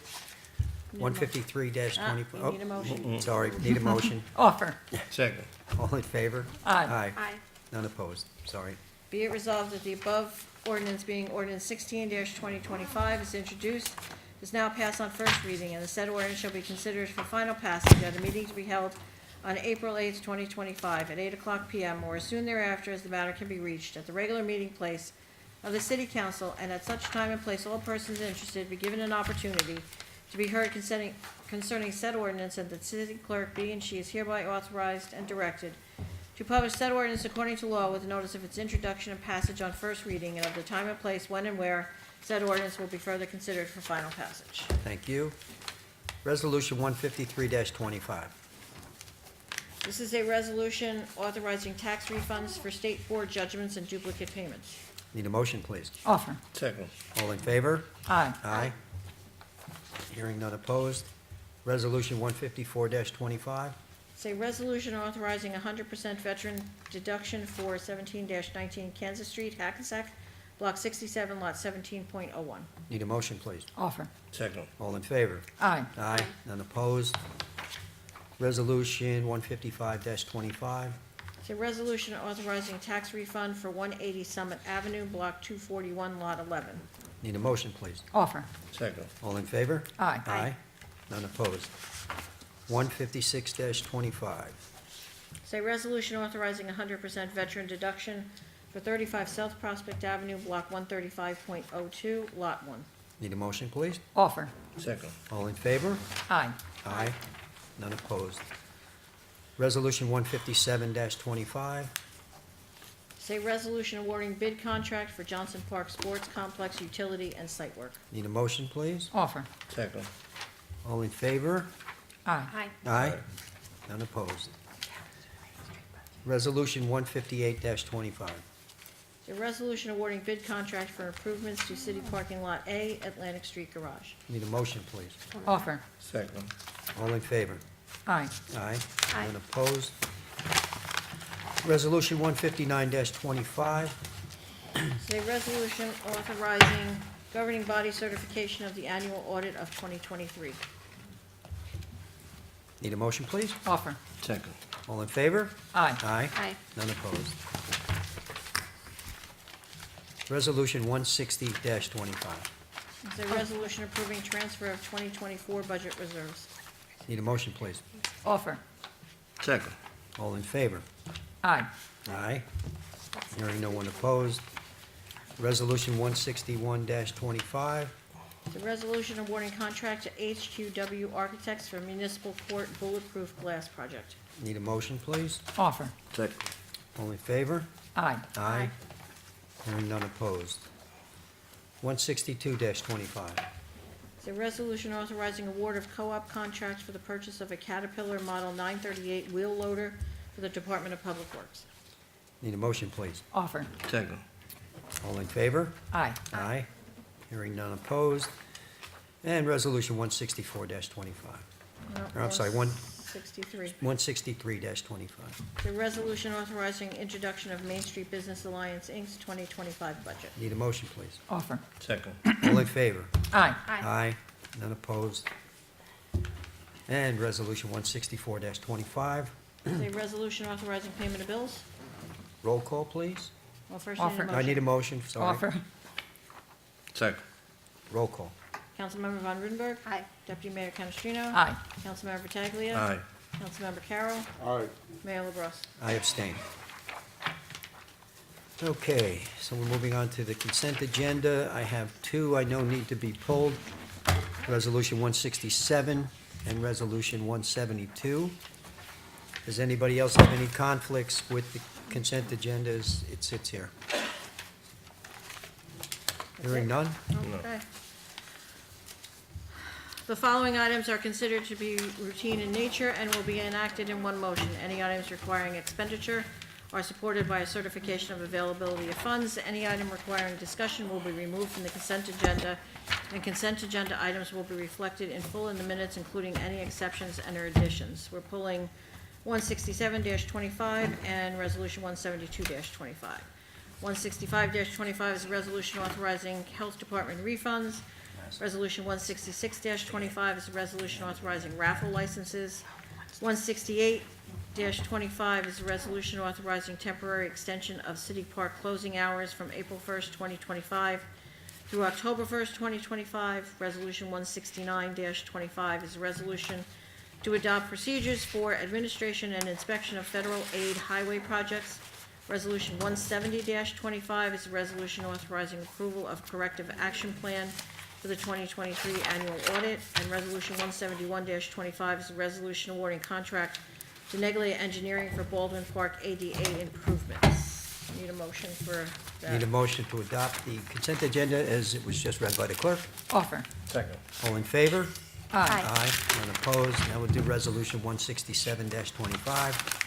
153-20. You need a motion? Sorry, need a motion. Offer. Second. All in favor? Aye. Aye. None opposed. Sorry. Be it resolved that the above ordinance being ordinance 16-2025 is introduced, is now passed on first reading, and the said ordinance shall be considered for final passage at a meeting to be held on April 8th, 2025, at 8:00 p.m., or as soon thereafter as the matter can be reached at the regular meeting place of the City Council, and at such time and place all persons interested be given an opportunity to be heard concerning said ordinance, and that the city clerk be and she is hereby authorized and directed to publish said ordinance according to law with notice of its introduction and passage on first reading, and of the time and place when and where said ordinance will be further considered for final passage. Thank you. Resolution 153-25. This is a resolution authorizing tax refunds for state board judgments and duplicate payments. Need a motion, please. Offer. Second. All in favor? Aye. Aye. Hearing none opposed. Resolution 154-25. It's a resolution authorizing 100% veteran deduction for 17-19 Kansas Street, Hackensack, Block 67, Lot 17.01. Need a motion, please. Offer. Second. All in favor? Aye. Aye. None opposed. Resolution 155-25. It's a resolution authorizing tax refund for 180 Summit Avenue, Block 241, Lot 11. Need a motion, please. Offer. Second. All in favor? Aye. Aye. None opposed. 156-25. It's a resolution authorizing 100% veteran deduction for 35 South Prospect Avenue, Block 135.02, Lot 1. Need a motion, please. Offer. Second. All in favor? Aye. Aye. None opposed. Resolution 157-25. It's a resolution awarding bid contract for Johnson Park Sports Complex utility and site work. Need a motion, please. Offer. Second. All in favor? Aye. Aye. Aye. None opposed. Resolution 158-25. It's a resolution awarding bid contract for improvements to City Parking Lot A, Atlantic Street Garage. Need a motion, please. Offer. Second. All in favor? Aye. Aye. Aye. None opposed. Resolution 159-25. It's a resolution authorizing governing body certification of the annual audit of 2023. Need a motion, please. Offer. Second. All in favor? Aye. Aye. Aye. None opposed. Resolution 160-25. It's a resolution approving transfer of 2024 budget reserves. Need a motion, please. Offer. Second. All in favor? Aye. Aye. Hearing no one opposed. Resolution 161-25. It's a resolution awarding contract to HQW Architects for municipal court bulletproof glass project. Need a motion, please? Offer. Second. All in favor? Aye. Aye. Hearing none opposed. 162-25. It's a resolution authorizing award of co-op contract for the purchase of a Caterpillar Model 938 wheel loader for the Department of Public Works. Need a motion, please? Offer. Second. All in favor? Aye. Aye. Hearing none opposed. And Resolution 164-25. Or, I'm sorry, 63. 163-25. The resolution authorizing introduction of Main Street Business Alliance, Inc.'s 2025 budget. Need a motion, please? Offer. Second. All in favor? Aye. Aye. None opposed. And Resolution 164-25. It's a resolution authorizing payment of bills. Roll call, please. Well, first I need a Offer. motion. I need a motion, sorry. Offer. Second. Roll call. Councilmember Von Rudenberg. Aye. Deputy Mayor Canestrino. Aye. Councilmember Pataglia. Aye. Councilmember Carroll. Aye. Mayor LaBrus. I abstain. Okay, so we're moving on to the consent agenda. I have two I know need to be pulled. Resolution 167 and Resolution 172. Does anybody else have any conflicts with the consent agenda as it sits here? Hearing none? Okay. The following items are considered to be routine in nature and will be enacted in one motion. Any items requiring expenditure are supported by a certification of availability of funds. Any item requiring discussion will be removed from the consent agenda, and consent agenda items will be reflected in full in the minutes, including any exceptions and or additions. We're pulling 167-25 and Resolution 172-25. 165-25 is a resolution authorizing Health Department refunds. Resolution 166-25 is a resolution authorizing raffle licenses. 168-25 is a resolution authorizing temporary extension of city park closing hours from April 1st, 2025 through October 1st, 2025. Resolution 169-25 is a resolution to adopt procedures for administration and inspection of federal aid highway projects. Resolution 170-25 is a resolution authorizing approval of corrective action plan for the 2023 annual audit. And Resolution 171-25 is a resolution awarding contract to Neglia Engineering for Baldwin Park ADA improvements. Need a motion for that. Need a motion to adopt the consent agenda as it was just read by the clerk. Offer. Second. All in favor? Aye. Aye. None opposed. Now we'll do Resolution 167-25.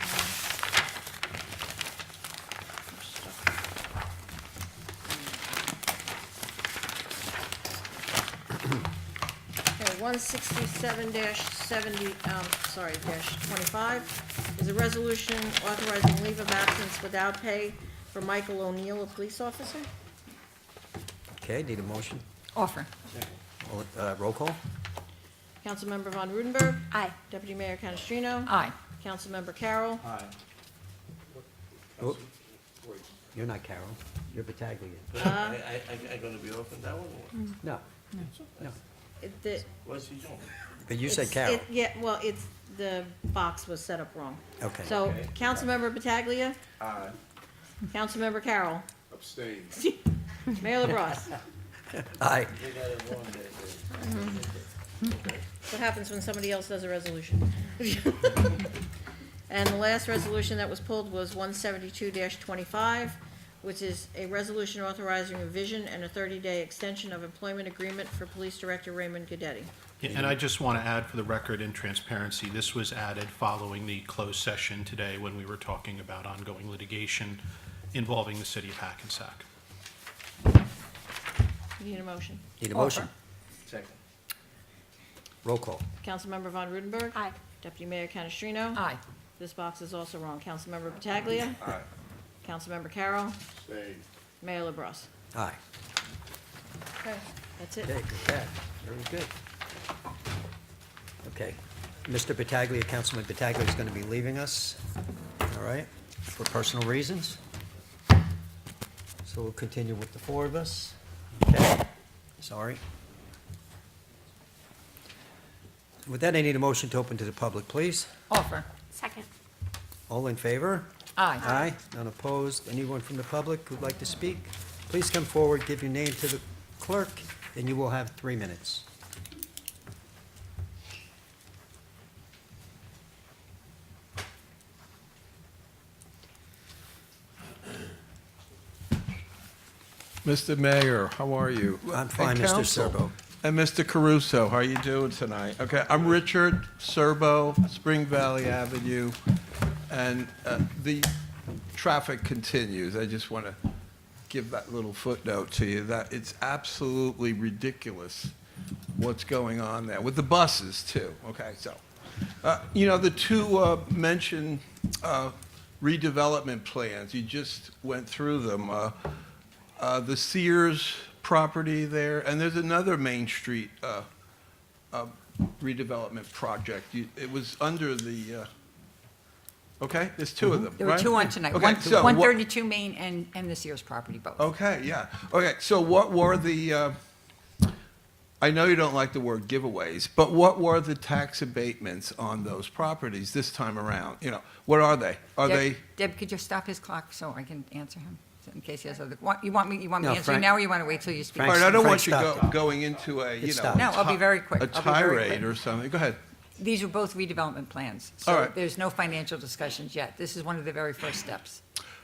Okay, 167-25 is a resolution authorizing leave of absence without pay for Michael O'Neill, a police officer. Okay, need a motion? Offer. Roll call? Councilmember Von Rudenberg. Aye. Deputy Mayor Canestrino. Aye. Councilmember Carroll. Oh, you're not Carol, you're Battaglia. I gonna be off on that one? Or what? No, What's he doing? but you said It's- Carol. Yeah, well, it's, the box was set up wrong. Okay. So, Okay. Councilmember Battaglia, Aye. Councilmember Carroll, Abstain. Mayor LaBrus. Aye. They got it wrong there. What happens when somebody else does a resolution? And the last resolution that was pulled was 172-25, which is a resolution authorizing revision and a 30-day extension of employment agreement for Police Director Raymond Gaddetti. Yeah, and I just want to add for the record and transparency, this was added following the closed session today when we were talking about ongoing litigation involving the city of Hackensack. You need a motion. Need a motion? Second. Roll call. Councilmember Von Rudenberg. Aye. Deputy Mayor Canestrino. Aye. This box is also wrong. Councilmember Pataglia. Aye. Councilmember Carroll. Abstain. Mayor LaBrus. Aye. Okay, that's it. Okay, good catch. Very good. Okay. Mr. Battaglia, Councilman Battaglia is going to be leaving us, all right, for personal reasons. So we'll continue with the four of us. Okay, sorry. With that, I need a motion to open to the public, please. Offer. Second. All in favor? Aye. Aye, none opposed. Anyone from the public who'd like to speak? Please come forward, give your name to the clerk, and you will have 3 minutes. Mr. Mayor, how are you? I'm fine, And Mr. council. Serbo. And Mr. Caruso, how are you doing tonight? Okay, I'm Richard Serbo, Spring Valley Avenue, and the traffic continues. I just want to give that little footnote to you, that it's absolutely ridiculous what's going on there, with the buses, too. Okay, so, you know, the two mentioned redevelopment plans, you just went through them. The Sears property there, and there's another Main Street redevelopment project. It was under the, okay, there's two of them, There were right? two on tonight, Okay, so what- 132 Main and the Sears property both. Okay, yeah. Okay, so what were the, I know you don't like the word giveaways, but what were the tax abatements on those properties this time around? You know, what are they? Are they? Deb, could you stop his clock so I can answer him, in case he has other, you want me No, to answer Frank- now, or you want to wait till you speak? All right, I don't want you Frank, going into a, you It's know. stopped. No, I'll be very quick. A I'll be very tirade quick. or something. Go ahead. These are both redevelopment plans, All so right. there's no financial discussions yet. This is one of the very first steps.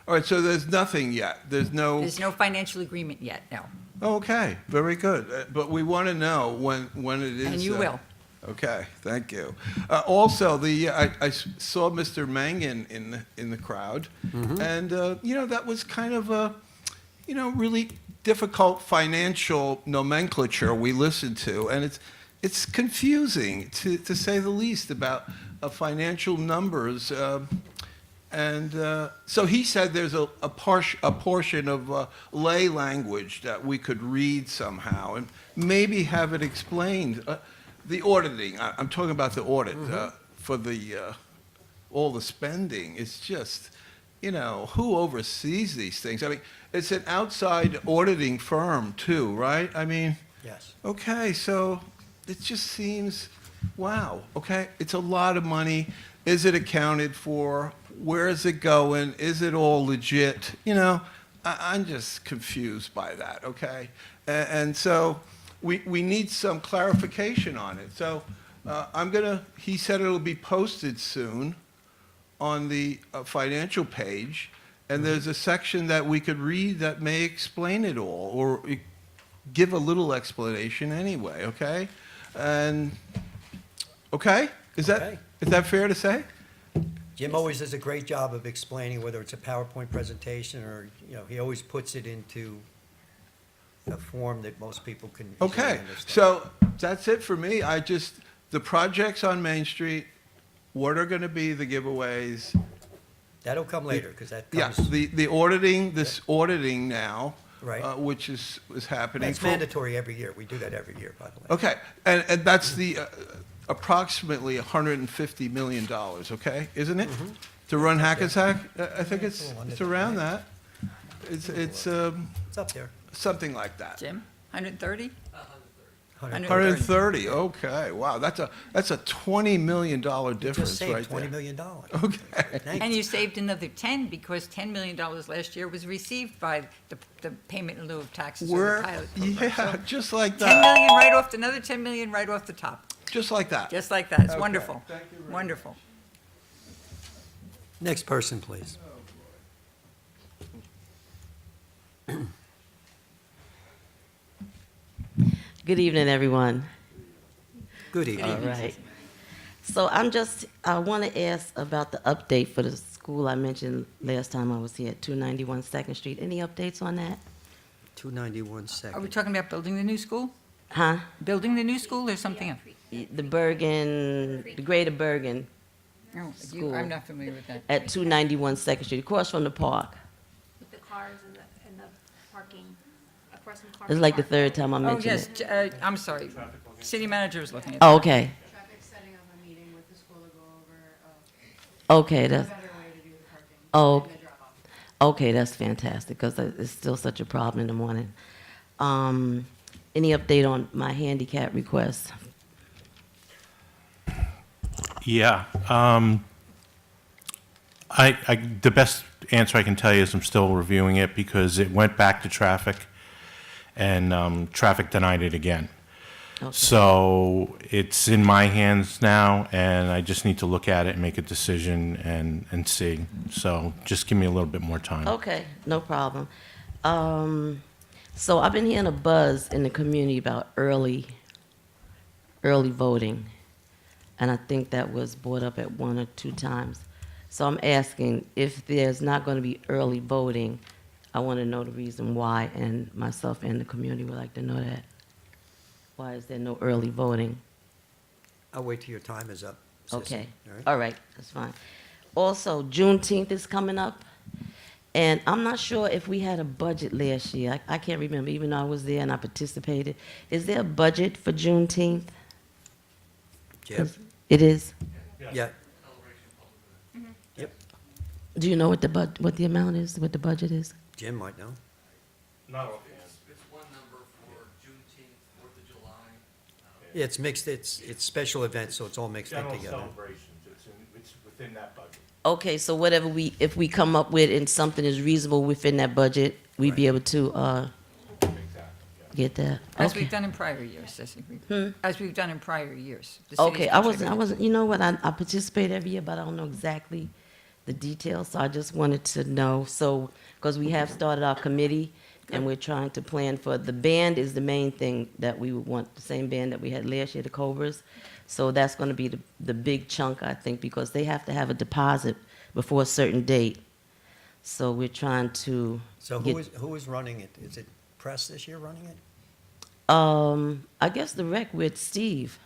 All right, so there's nothing yet. There's no. There's no financial agreement yet, no. Okay, very good. But we want to know when it is. And you will. Okay, thank you. Also, I saw Mr. Mangan in the crowd, and you know, that was kind of a, you know, really difficult financial nomenclature we listened to, and it's confusing to say the least about financial numbers. And so he said there's a portion of lay language that we could read somehow and maybe have it explained. The auditing, I'm talking about the audit for the all the spending. It's just, you know, who oversees these things? I mean, it's an outside auditing firm too, right? I mean, Yes. okay, so it just seems, wow, okay, it's a lot of money. Is it accounted for? Where is it going? Is it all legit? You know, I'm just confused by that, okay? And so we need some clarification on it. So he said it'll be posted soon on the financial page, and there's a section that we could read that may explain it all, or give a little explanation anyway, okay? And, okay? Is that fair to say? Jim always does a great job of explaining, whether it's a PowerPoint presentation or, you know, he always puts it into a form that most people can easily Okay, understand. so that's it for me. The projects on Main Street, what are going to be the giveaways? That'll come later, because that Yeah, comes, the auditing, this auditing now, Right. Which is happening. that's mandatory every year. We do that every year, by the way. Okay, and that's the approximately $150 million, okay, isn't it? To run Hackensack? I think it's around that. It's It's up there. something like that. Jim, 130? 130, okay, wow, that's a $20 million Just difference saved right $20 there. million. Okay. Thank And you. you saved another 10 because $10 million last year was received by the payment in lieu of taxes or We're, the pilot program. yeah, just like 10 that, million right off, another 10 million right off the top, just like that. just like that. It's Okay. wonderful, Thank you very wonderful. Next person, please. Good evening, everyone. Good evening. All right. So I want to ask about the update for the school I mentioned last time I was here at 291 Second Street. Any updates on that? 291 Are we second. talking about building the new school? Huh? Building the new school or something else? The Bergen, the Greater Bergen No, School. I'm not familiar with that. at 291 Second Street, across from the park. With the cars and the parking, across from car. It's like the third time I Oh, mentioned yes, it. I'm sorry. City manager is looking at Oh, that. okay. Traffic setting up a meeting with the school to go over Okay, a that's, better way to do the parking oh, and the drop-off. okay, that's fantastic, because it's still such a problem in the morning. Any update on my handicap request? Yeah. The best answer I can tell you is I'm still reviewing it because it went back to traffic, and traffic denied it again. Okay. So it's in my hands now, and I just need to look at it and make a decision and see. So just give me a little bit more time. Okay, no problem. So I've been hearing a buzz in the community about early voting, and I think that was brought up at 1 or 2 times. So I'm asking, if there's not going to be early voting, I want to know the reason why, and myself and the community would like to know that. Why is there no early voting? I'll wait till your time is up, Sissy. Okay, All right? all right, that's fine. Also, Juneteenth is coming up, and I'm not sure if we had a budget last year. I can't remember, even though I was there and I participated. Is there a budget for Juneteenth? Jim? It is? Yeah. Yep. Do you know what the amount is, what the budget is? Jim might know. Not offhand. It's one number for Juneteenth, 4th of July. Yeah, it's mixed, it's special events, so it's all mixed in General together. celebrations, it's within that budget. Okay, so whatever if we come up with and something is reasonable within that budget, we'd be able to, get that? As Okay. we've done in prior years, Sissy. Hmm? As we've done in prior years. The city's Okay, I contributed. wasn't, you know what, I participate every year, but I don't know exactly the details, so I just wanted to know, so, because we have started our committee, and we're trying to plan for, the band is the main thing that we would want, the same band that we had last year, the Cobras, so that's gonna be the big chunk, I think, because they have to have a deposit before a certain date, so we're trying to So get. who is running it? Is it Press this year running it? I guess the rec with Steve.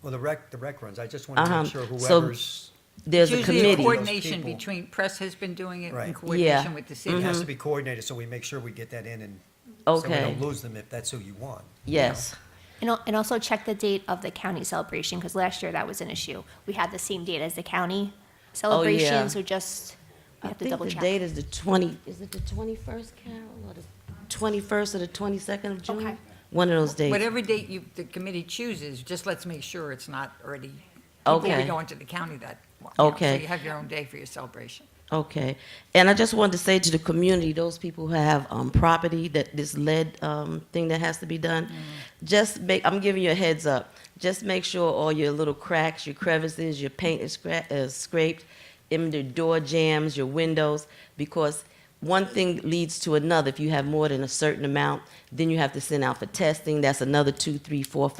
Well, the rec runs. I just want to make sure So whoever's. there's It's a usually a committee. coordination Those people. between, Press has been doing it Right. in coordination Yeah. with the It city. has to be coordinated, so we make sure we get that in and. So we Okay. don't lose them if that's who you want. Yes. And also check the date of the county celebration, because last year that was an issue. We had the same date as the county celebration, so just, we I have to think double the check. date is the 20, is it the 21st, Carol, or the 21st or the 22nd of June? Okay. One of those dates. Whatever date the committee chooses, just let's make sure it's not already, people will Okay. be going to the county that, you know, Okay. so you have your own day for your celebration. Okay. And I just wanted to say to the community, those people who have property, that this lead thing that has to be done, I'm giving you a heads up. Just make sure all your little cracks, your crevices, your paint is scraped, in the door jams, your windows, because one thing leads to another. If you have more than a certain amount, then you have to send out for testing. That's another $200, $300, $400,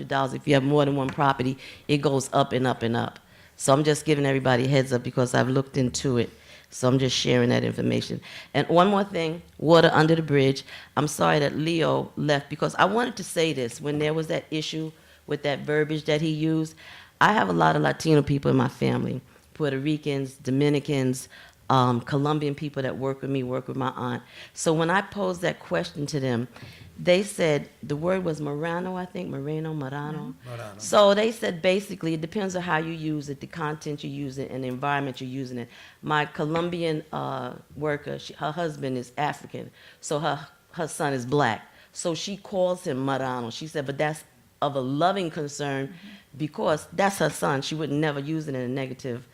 $500. If you have more than one property, it goes up and up and up. So I'm just giving everybody a heads up because I've looked into it. So I'm just sharing that information. And one more thing, water under the bridge. I'm sorry that Leo left because I wanted to say this when there was that issue with that verbiage that he used. I have a lot of Latino people in my family, Puerto Ricans, Dominicans, Colombian people that work with me, work with my aunt. So when I posed that question to them, they said, the word was Morano, I think, Morano. Morano. So they said basically it depends on how you use it, the content you use it, and the environment you're using it. My Colombian worker, her husband is African, so her son is black. So she calls him Morano. She said, but that's of a loving concern because that's her son. She would never use it in a negative,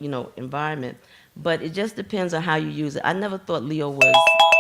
environment. But it just depends on how you use it. I never thought Leo was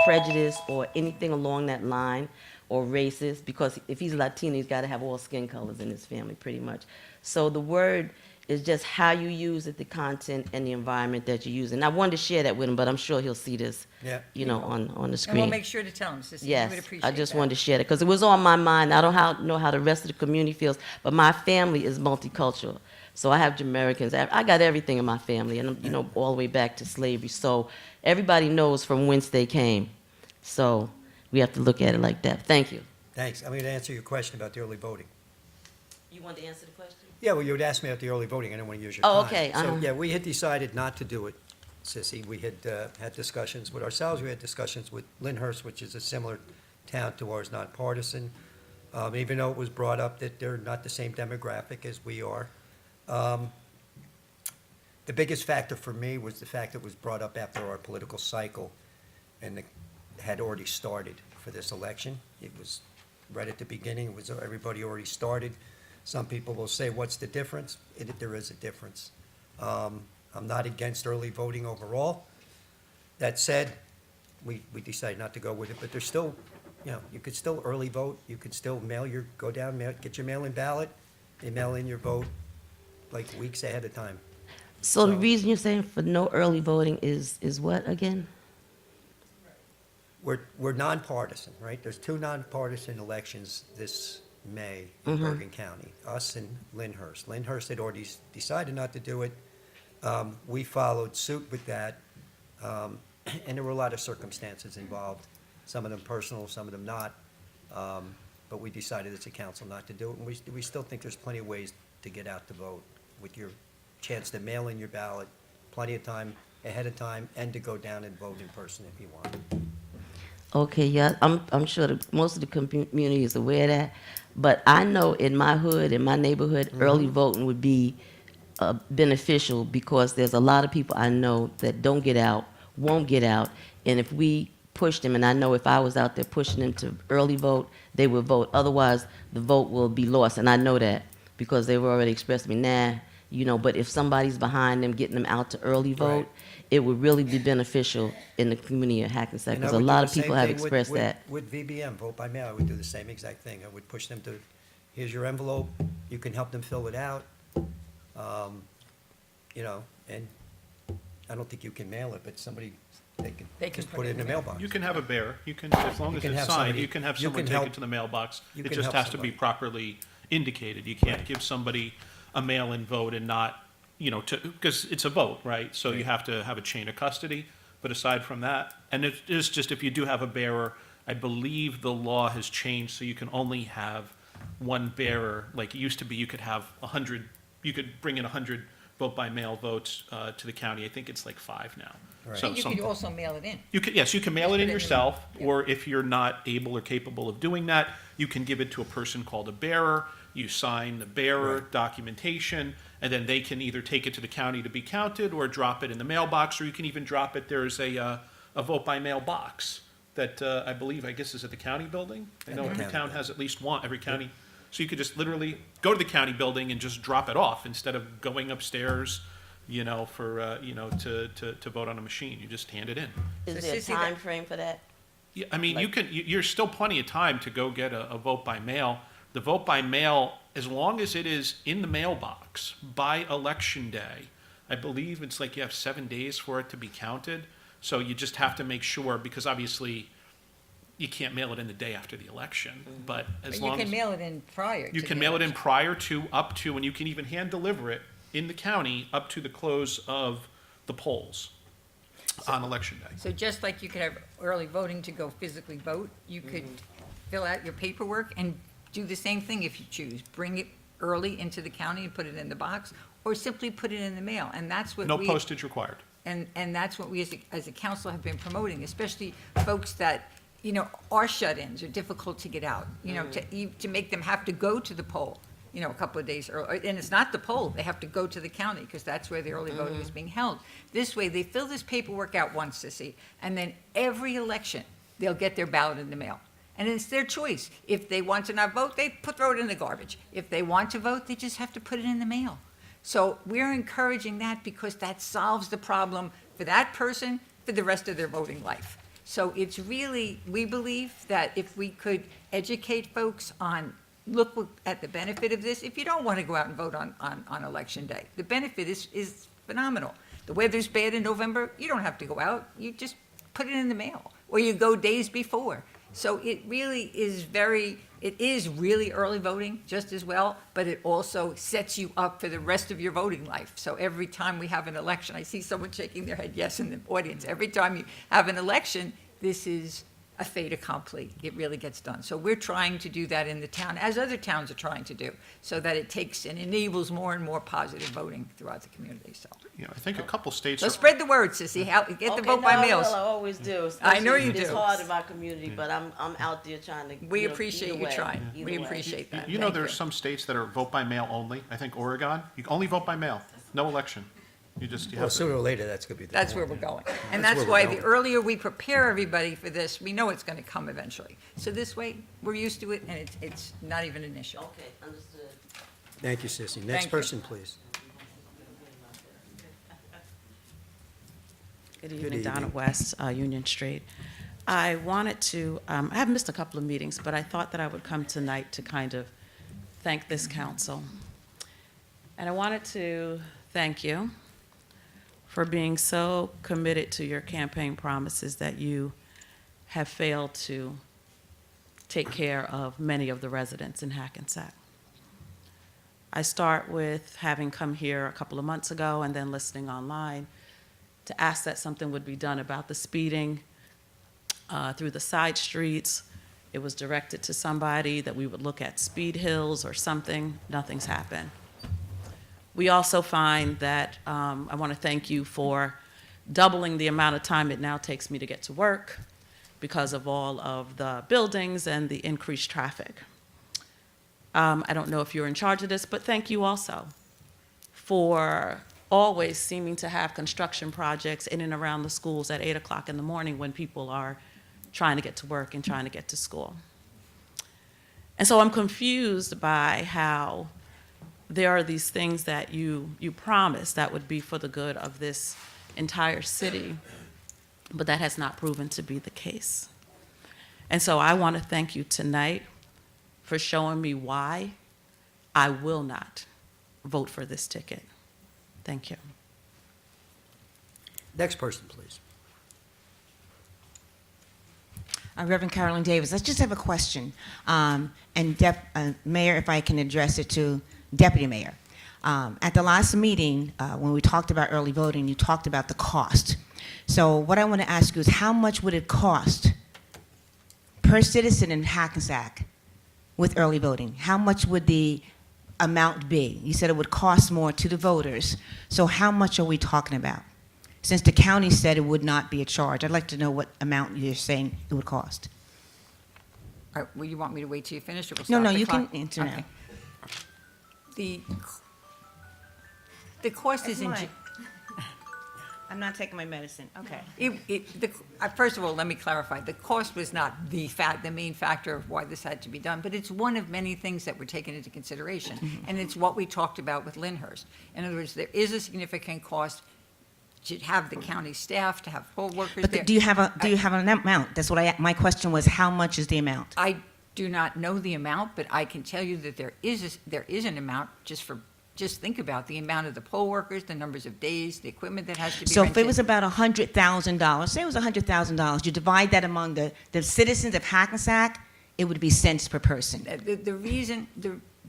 prejudiced or anything along that line or racist because if he's Latino, he's got to have all skin colors in his family pretty much. So the word is just how you use it, the content and the environment that you use. And I wanted to share that with him, but I'm sure he'll see this, Yeah. on the screen. And we'll make sure to tell them, Sissy. We Yes, would appreciate I just that. wanted to share that because it was on my mind. I don't know how the rest of the community feels, but my family is multicultural. So I have Jamaicans. I got everything in my family, and all the way back to slavery. So everybody knows from whence they came. So we have to look at it like that. Thank you. Thanks. I'm going to answer your question about the early voting. You want to answer the question? Yeah, well, you would ask me about the early voting. I didn't want to use your Oh, time. okay, So, uh-huh. yeah, we had decided not to do it, Sissy. We had had discussions with ourselves. We had discussions with Lyndhurst, which is a similar town to ours, nonpartisan, even though it was brought up that they're not the same demographic as we are. The biggest factor for me was the fact that it was brought up after our political cycle and had already started for this election. It was right at the beginning. It was everybody already started. Some people will say, what's the difference? There is a difference. I'm not against early voting overall. That said, we decided not to go with it, but there's still, you know, you could still early vote, you could still go down, get your mail-in ballot, and mail in your vote like weeks ahead of time. So the reason you're saying for no early voting is what again? We're nonpartisan, right? There's two nonpartisan elections this May in Bergen County, us and Lyndhurst. Lyndhurst had already decided not to do it. We followed suit with that, and there were a lot of circumstances involved, some of them personal, some of them not. But we decided as a council not to do it, and we still think there's plenty of ways to get out to vote with your chance to mail in your ballot, plenty of time ahead of time, and to go down and vote in person if you want. Okay, yeah, I'm sure that most of the community is aware of that, but I know in my hood, in my neighborhood, early voting would be beneficial because there's a lot of people I know that don't get out, won't get out, and if we push them, and I know if I was out there pushing them to early vote, they would vote. Otherwise, the vote will be lost, and I know that because they've already expressed to me, nah, you know, but if somebody's behind them, getting them out to early vote, Right. it would really be beneficial in the community of Hackensack, And I because a would do lot the of people same have thing with- expressed with- that. With VBM, vote by mail, I would do the same exact thing. I would push them to, here's your envelope, you can help them fill it out. You know, and I don't think you can mail it, but somebody, they can just put it in the mailbox. You can have a bearer, you can, as long You as can it's have signed, somebody- you can have you someone can take help- it to the mailbox. you It can just help has to be somebody. properly indicated. You can't give somebody a mail-in vote and not, you know, because it's a vote, right? So you have to have a chain of custody, but aside from that, and it is just if you do have a bearer, I believe the law has changed, so you can only have one bearer. Like it used to be, you could have 100, you could bring in 100 vote-by-mail votes to the county. I think it's like 5 now. Right. So And you some- could also mail it in. you can, yes, you can mail Just it put in it in the- yourself, yeah. or if you're not able or capable of doing that, you can give it to a person called a bearer. You sign the bearer documentation, and then they can either take it to the county to be counted or drop it in the mailbox, or you can even drop it, there's a vote-by-mail box that I believe, I guess is at the county building? I know the every county town has at least one, every county. So you could just literally go to the county building and just drop it off instead of going upstairs, you know, for, you know, to vote on a machine. You just hand it in. Is So there a Sissy, that- time frame for that? Yeah, I mean, you're still plenty of time to go get a vote by mail. The vote by mail, as long as it is in the mailbox by election day, I believe it's like you have 7 days for it to be counted. So you just have to make sure, because obviously you can't mail it in the day after the election, but But as you long can as. mail it in prior to You can the mail it in election. prior to, up to, and you can even hand deliver it in the county up to the close of the polls on election day. So just like you could have early voting to go physically vote, you could fill out your paperwork and do the same thing if you choose. Bring it early into the county and put it in the box, or simply put it in the mail. And that's what No we. postage required. And that's what we as a council have been promoting, especially folks that, you know, are shut-ins, are difficult to get out, you know, to make them have to go to the poll, you know, a couple of days early. And it's not the poll, they have to go to the county, because that's where the early voting is being held. This way, they fill this paperwork out once, Sissy, and then every election, they'll get their ballot in the mail. And it's their choice. If they want to not vote, they throw it in the garbage. If they want to vote, they just have to put it in the mail. So we're encouraging that because that solves the problem for that person for the rest of their voting life. So it's really, we believe that if we could educate folks on, at the benefit of this, if you don't want to go out and vote on election day, the benefit is phenomenal. The weather's bad in November, you don't have to go out, you just put it in the mail, or you go days before. So it really is it is really early voting just as well, but it also sets you up for the rest of your voting life. So every time we have an election, I see someone shaking their head yes in the audience. Every time you have an election, this is a fait accompli. It really gets done. So we're trying to do that in the town, as other towns are trying to do, so that it takes and enables more and more positive voting throughout the community. So You know, I think a couple states so are. spread the word, Sissy. Get the Okay, vote no, by I mails. will. I always do. I know especially you if It's do. hard in my community, but I'm out there trying to. We you know, appreciate either you way, trying. either We way. appreciate that. You know, Thank there's some states that are vote by mail only. I think Oregon, you can only vote by mail, no election. You Well, have sooner to. or later, that's gonna be the That's where point. we're going. And That's that's where we're why the going. earlier we prepare everybody for this, we know it's going to come eventually. So this way, we're used to it, and it's not even an issue. Okay, understood. Thank you, Sissy. Thank Next you. person, please. Good Good evening, Donna evening. West, Union Street. I wanted to, I have missed a couple of meetings, but I thought that I would come tonight to kind of thank this council. And I wanted to thank you for being so committed to your campaign promises that you have failed to take care of many of the residents in Hackensack. I start with having come here a couple of months ago and then listening online to ask that something would be done about the speeding through the side streets. It was directed to somebody that we would look at speed hills or something. Nothing's happened. We also find that I want to thank you for doubling the amount of time it now takes me to get to work because of all of the buildings and the increased traffic. I don't know if you're in charge of this, but thank you also for always seeming to have construction projects in and around the schools at 8 o'clock in the morning when people are trying to get to work and trying to get to school. And so I'm confused by how there are these things that you promise that would be for the good of this entire city, but that has not proven to be the case. And so I want to thank you tonight for showing me why I will not vote for this ticket. Thank you. Next person, please. Reverend Carolyn Davis, I just have a question. Mayor, if I can address it to Deputy Mayor. At the last meeting, when we talked about early voting, you talked about the cost. So what I want to ask you is how much would it cost per citizen in Hackensack with early voting? How much would the amount be? You said it would cost more to the voters. So how much are we talking about? Since the county said it would not be a charge, I'd like to know what amount you're saying it would cost. All right, well, you want me to wait till you finish, or we'll No, stop no, the you clock? can answer now. Okay. The cost That's is in. mine. I'm not taking my medicine. Okay. First of all, let me clarify. The cost was not the main factor of why this had to be done, but it's one of many things that were taken into consideration, and it's what we talked about with Lyndhurst. In other words, there is a significant cost to have the county staff, to have poll workers there. But do you have an amount? That's what my question was, how much is the amount? I do not know the amount, but I can tell you that there is an amount just think about the amount of the poll workers, the numbers of days, the equipment that has to be So rented. if it was about $100,000, say it was $100,000, you divide that among the citizens of Hackensack, it would be cents per person.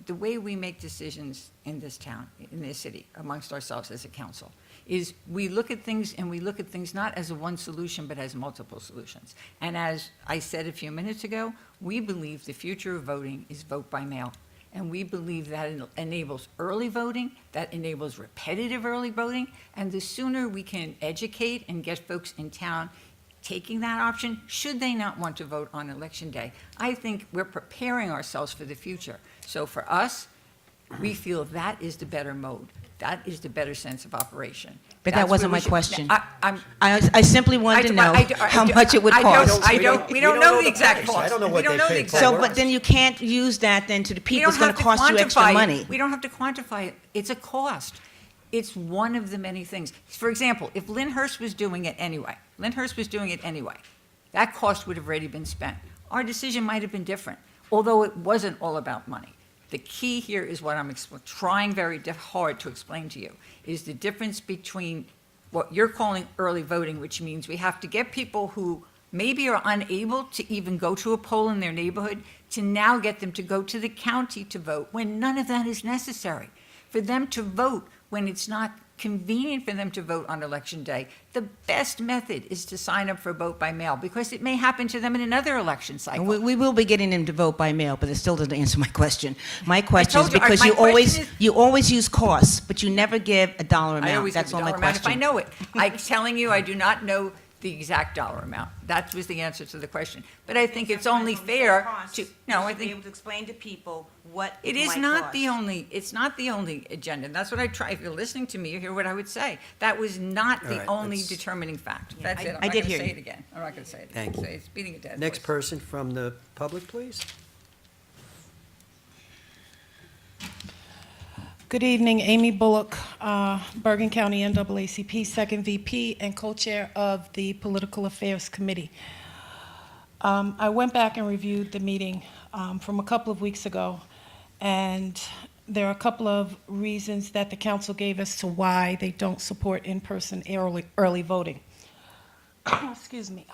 The way we make decisions in this town, in this city, amongst ourselves as a council, is we look at things, and we look at things not as a one solution, but as multiple solutions. And as I said a few minutes ago, we believe the future of voting is vote by mail. And we believe that enables early voting, that enables repetitive early voting, and the sooner we can educate and get folks in town taking that option, should they not want to vote on election day, I think we're preparing ourselves for the future. So for us, we feel that is the better mode. That is the better sense of operation. But That's that wasn't where my we should- question. I simply wanted to know how much it would cost. We don't know the exact cost. I don't know what We don't they know pay the per exact So, work. but then you can't use that then to the We people, don't it's going have to cost you extra quantify it. money. We don't have to quantify it. It's a cost. It's one of the many things. For example, if Lyndhurst was doing it anyway, that cost would have already been spent. Our decision might have been different, although it wasn't all about money. The key here is what I'm trying very hard to explain to you, is the difference between what you're calling early voting, which means we have to get people who maybe are unable to even go to a poll in their neighborhood, to now get them to go to the county to vote when none of that is necessary. For them to vote when it's not convenient for them to vote on election day, the best method is to sign up for vote by mail, because it may happen to them in another election cycle. We will be getting them to vote by mail, but it still doesn't answer my question. My question is told you, because my question is- you always use costs, but you never give a dollar I amount. always That's give a all my dollar amount if I question. know it. I'm telling you, I do not know the exact dollar amount. That was the answer to the question. But I think it's only fair to, no, I think. able to explain to people what It is not the only, it's not the only agenda. That's what I try, if you're listening to me, you hear what I would say. That was not All the right, only let's- determining fact. Yeah, That's it. I'm I not did gonna hear say you. it again. I'm not gonna say it. Thank you. It's beating a dead Next horse. person from the public, please. Good evening, Amy Bullock, Bergen County NAACP, second VP and co-chair of the Political Affairs Committee. I went back and reviewed the meeting from a couple of weeks ago, and there are a couple of reasons that the council gave as to why they don't support in-person early voting. Excuse me.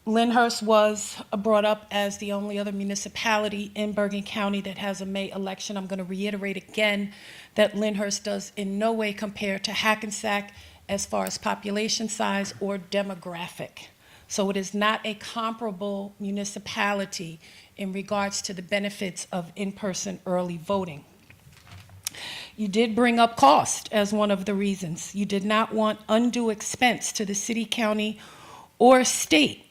Lyndhurst was brought up as the only other municipality in Bergen County that has a May election. I'm going to reiterate again that Lyndhurst does in no way compare to Hackensack as far as population size or demographic. So it is not a comparable municipality in regards to the benefits of in-person early voting. You did bring up cost as one of the reasons. You did not want undue expense to the city, county, or state.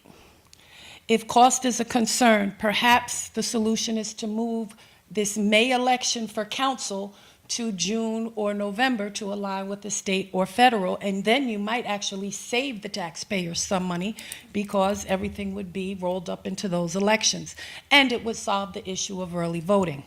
If cost is a concern, perhaps the solution is to move this May election for council to June or November to align with the state or federal, and then you might actually save the taxpayers some money because everything would be rolled up into those elections, and it would solve the issue of early voting.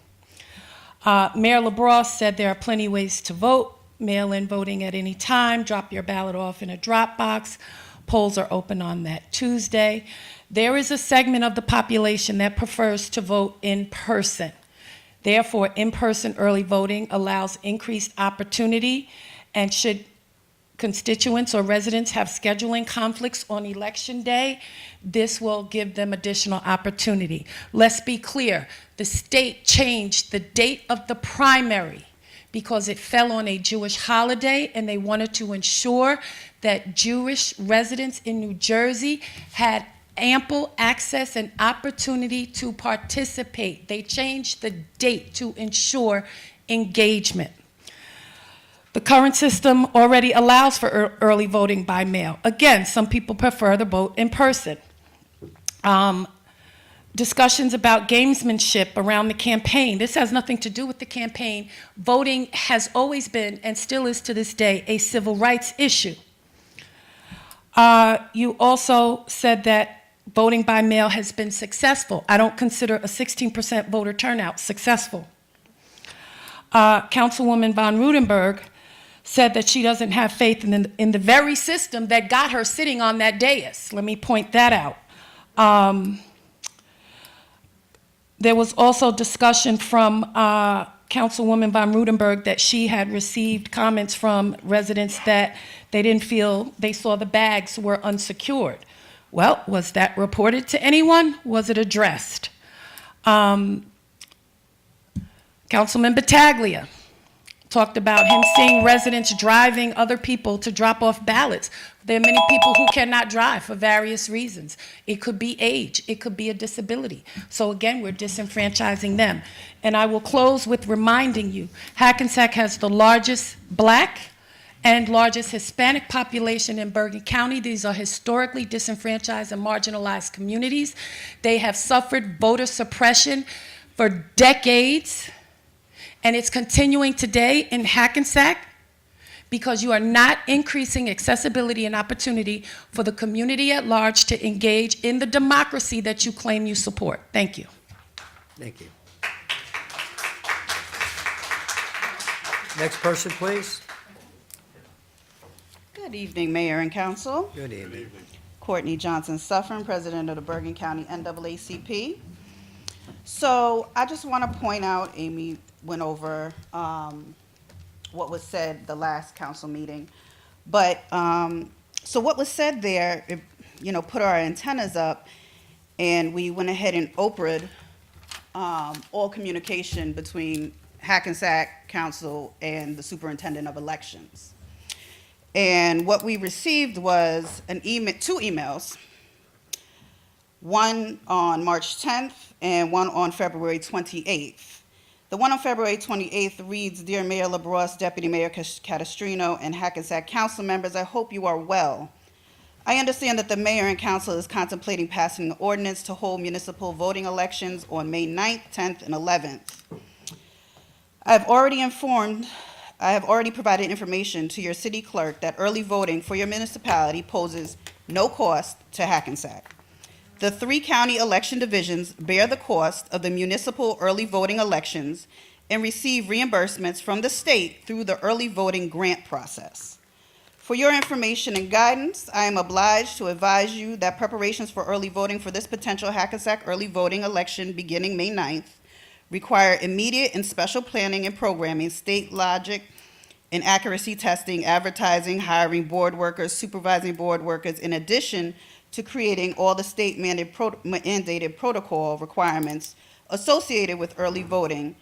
Mayor LaBrosse said there are plenty of ways to vote, mail-in voting at any time, drop your ballot off in a drop box. Polls are open on that Tuesday. There is a segment of the population that prefers to vote in person. Therefore, in-person early voting allows increased opportunity, and should constituents or residents have scheduling conflicts on election day, this will give them additional opportunity. Let's be clear, the state changed the date of the primary because it fell on a Jewish holiday, and they wanted to ensure that Jewish residents in New Jersey had ample access and opportunity to participate. They changed the date to ensure engagement. The current system already allows for early voting by mail. Again, some people prefer to vote in person. Discussions about gamesmanship around the campaign. This has nothing to do with the campaign. Voting has always been, and still is to this day, a civil rights issue. You also said that voting by mail has been successful. I don't consider a 16% voter turnout successful. Councilwoman von Rudenberg said that she doesn't have faith in the very system that got her sitting on that dais. Let me point that out. There was also discussion from Councilwoman von Rudenberg that she had received comments from residents that they didn't feel, they saw the bags were unsecured. Well, was that reported to anyone? Was it addressed? Councilman Battaglia talked about him seeing residents driving other people to drop off ballots. There are many people who cannot drive for various reasons. It could be age, it could be a disability. So again, we're disenfranchising them. And I will close with reminding you, Hackensack has the largest Black and largest Hispanic population in Bergen County. These are historically disenfranchised and marginalized communities. They have suffered voter suppression for decades, and it's continuing today in Hackensack because you are not increasing accessibility and opportunity for the community at large to engage in the democracy that you claim you support. Thank you. Thank you. Next person, please. Good evening, Mayor and Council. Good evening. Courtney Johnson Suffern, President of the Bergen County NAACP. So I just want to point out, Amy went over what was said the last council meeting. But so what was said there, it, put our antennas up, and we went ahead and Oprah'd all communication between Hackensack Council and the Superintendent of Elections. And what we received was an email, 2 emails, one on March 10th and one on February 28th. The one on February 28th reads, Dear Mayor LaBrosse, Deputy Mayor Catastrino, and Hackensack Council members, I hope you are well. I understand that the Mayor and Council is contemplating passing an ordinance to hold municipal voting elections on May 9th, 10th, and 11th. I have already provided information to your city clerk that early voting for your municipality poses no cost to Hackensack. The 3 county election divisions bear the cost of the municipal early voting elections, and receive reimbursements from the state through the early voting grant process. For your information and guidance, I am obliged to advise you that preparations for early voting for this potential Hackensack early voting election beginning May 9th require immediate and special planning and programming, state logic and accuracy testing, advertising, hiring board workers, supervising board workers, in addition to creating all the state mandated protocol requirements associated with early voting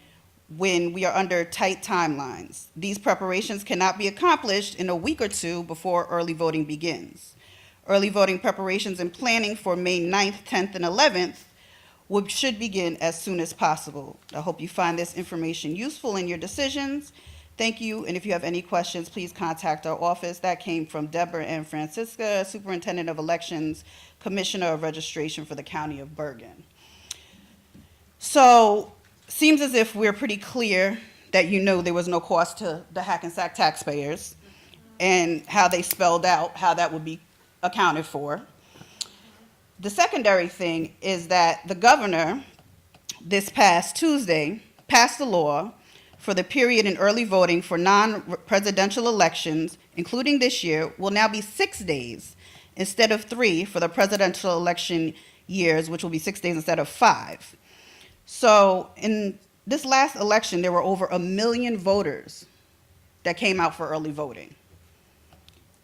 when we are under tight timelines. These preparations cannot be accomplished in a week or two before early voting begins. Early voting preparations and planning for May 9th, 10th, and 11th should begin as soon as possible. I hope you find this information useful in your decisions. Thank you, and if you have any questions, please contact our office. That came from Deborah and Francisca, Superintendent of Elections, Commissioner of Registration for the County of Bergen. So, seems as if we're pretty clear that you know there was no cost to the Hackensack taxpayers and how they spelled out how that would be accounted for. The secondary thing is that the governor, this past Tuesday, passed a law for the period in early voting for non-presidential elections, including this year, will now be 6 days instead of 3 for the presidential election years, which will be 6 days instead of 5. So in this last election, there were over 1 million voters that came out for early voting.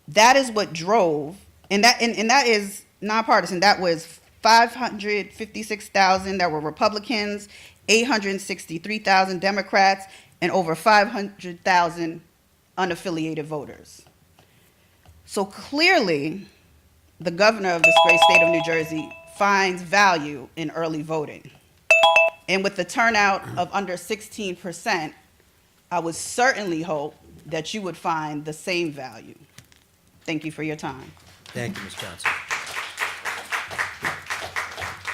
That is what drove, and that is nonpartisan. That was 556,000 that were Republicans, 863,000 Democrats, and over 500,000 unaffiliated voters. So clearly, the governor of this great state of New Jersey finds value in early voting. And with the turnout of under 16%, I would certainly hope that you would find the same value. Thank you for your time. Thank you, Ms. Johnson.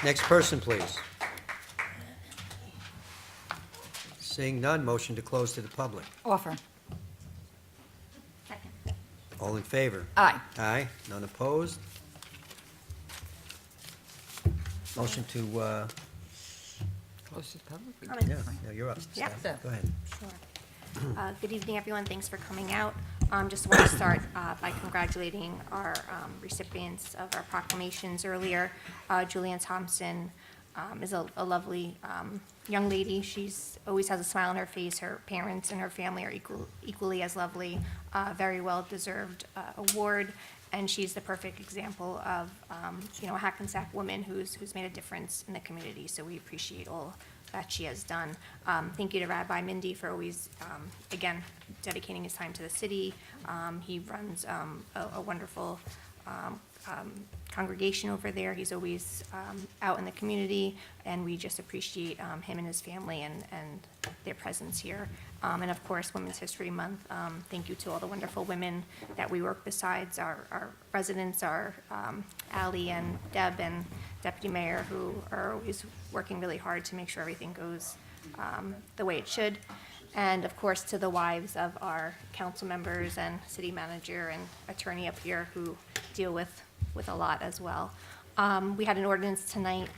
Next person, please. Seeing none, motion to close to the public. Offer. All in favor? Aye. Aye, none opposed? Motion to, Close to the public? yeah, you're up. Yeah. Steph. Go ahead. Sure. Good evening, everyone. Thanks for coming out. Just want to start by congratulating our recipients of our proclamations earlier. Julianne Thompson is a lovely young lady. She's always has a smile on her face. Her parents and her family are equally as lovely. Very well-deserved award, and she's the perfect example of a Hackensack woman who's made a difference in the community. So we appreciate all that she has done. Thank you to Rabbi Mindy for always, again, dedicating his time to the city. He runs a wonderful congregation over there. He's always out in the community, and we just appreciate him and his family and their presence here. And of course, Women's History Month. Thank you to all the wonderful women that we work besides our residents, our Ally and Deb and Deputy Mayor, who are always working really hard to make sure everything goes the way it should. And of course, to the wives of our council members and city manager and attorney up here who deal with a lot as well. We had an ordinance tonight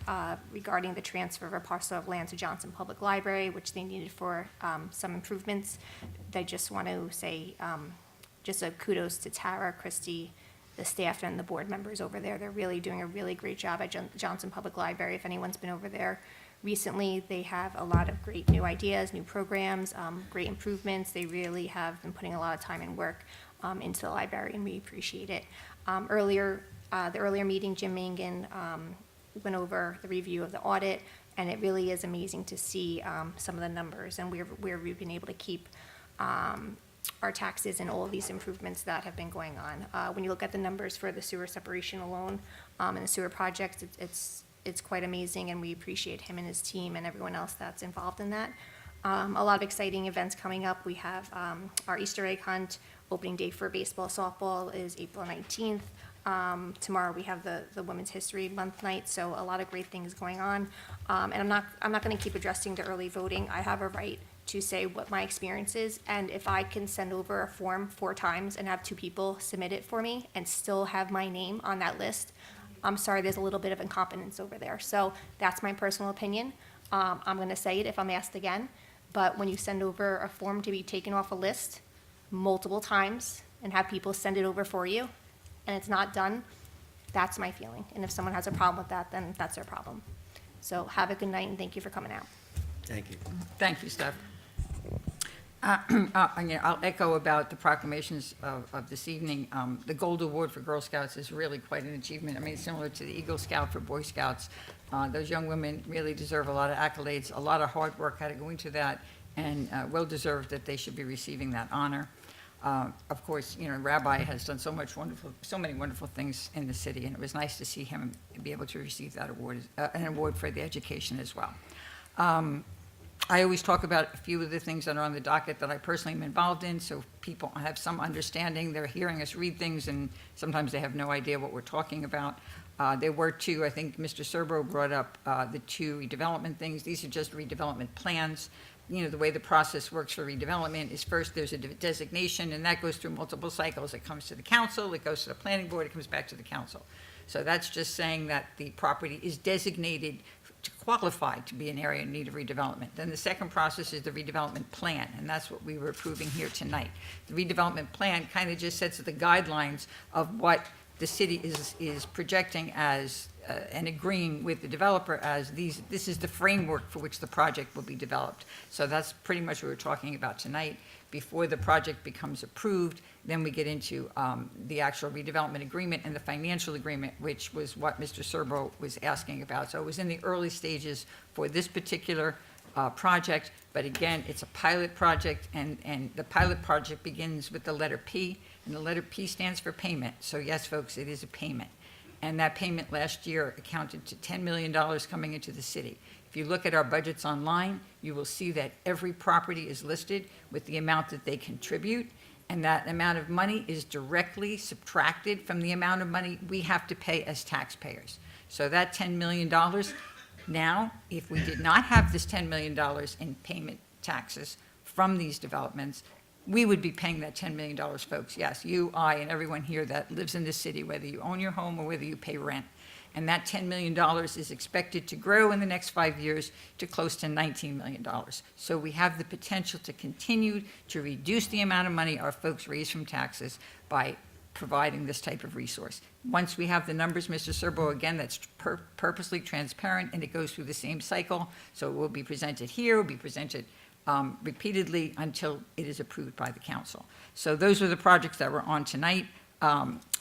regarding the transfer of a parcel of land to Johnson Public Library, which they needed for some improvements. I just want to say just a kudos to Tara, Christy, the staff, and the board members over there. They're really doing a really great job at Johnson Public Library. If anyone's been over there recently, they have a lot of great new ideas, new programs, great improvements. They really have been putting a lot of time and work into the library, and we appreciate it. The earlier meeting, Jim Mangan went over the review of the audit, and it really is amazing to see some of the numbers and where we've been able to keep our taxes and all of these improvements that have been going on. When you look at the numbers for the sewer separation alone and the sewer projects, it's quite amazing, and we appreciate him and his team and everyone else that's involved in that. A lot of exciting events coming up. We have our Easter egg hunt. Opening day for baseball, softball is April 19th. Tomorrow we have the Women's History Month night, so a lot of great things going on. And I'm not going to keep addressing the early voting. I have a right to say what my experience is, and if I can send over a form 4 times and have 2 people submit it for me and still have my name on that list, I'm sorry, there's a little bit of incompetence over there. So that's my personal opinion. I'm going to say it if I'm asked again. But when you send over a form to be taken off a list multiple times and have people send it over for you, and it's not done, that's my feeling. And if someone has a problem with that, then that's their problem. So have a good night, and thank you for coming out. Thank you. Thank you, Steph. I'll echo about the proclamations of this evening. The Gold Award for Girl Scouts is really quite an achievement. I mean, similar to the Eagle Scout for Boy Scouts. Those young women really deserve a lot of accolades. A lot of hard work had to go into that, and well deserved that they should be receiving that honor. Of course, you know, Rabbi has done so many wonderful things in the city, and it was nice to see him be able to receive that award, an award for the education as well. I always talk about a few of the things that are on the docket that I personally am involved in, so people have some understanding. They're hearing us read things, and sometimes they have no idea what we're talking about. There were two, I think Mr. Serbo brought up the two redevelopment things. These are just redevelopment plans. You know, the way the process works for redevelopment is first there's a designation, and that goes through multiple cycles. It comes to the council, it goes to the planning board, it comes back to the council. So that's just saying that the property is designated to qualify to be an area in need of redevelopment. Then the second process is the redevelopment plan, and that's what we were approving here tonight. The redevelopment plan kind of just sets the guidelines of what the city is projecting as and agreeing with the developer as this is the framework for which the project will be developed. So that's pretty much what we're talking about tonight. Before the project becomes approved, then we get into the actual redevelopment agreement and the financial agreement, which was what Mr. Serbo was asking about. So it was in the early stages for this particular project, but again, it's a pilot project, and the pilot project begins with the letter P, and the letter P stands for payment. So yes, folks, it is a payment. And that payment last year accounted to $10 million coming into the city. If you look at our budgets online, you will see that every property is listed with the amount that they contribute, and that amount of money is directly subtracted from the amount of money we have to pay as taxpayers. So that $10 million, now, if we did not have this $10 million in payment taxes from these developments, we would be paying that $10 million, folks. Yes, you, I, and everyone here that lives in this city, whether you own your home or whether you pay rent. And that $10 million is expected to grow in the next 5 years to close to $19 million. So we have the potential to continue to reduce the amount of money our folks raise from taxes by providing this type of resource. Once we have the numbers, Mr. Serbo, again, that's purposely transparent, and it goes through the same cycle. So it will be presented here, will be presented repeatedly until it is approved by the council. So those are the projects that were on tonight.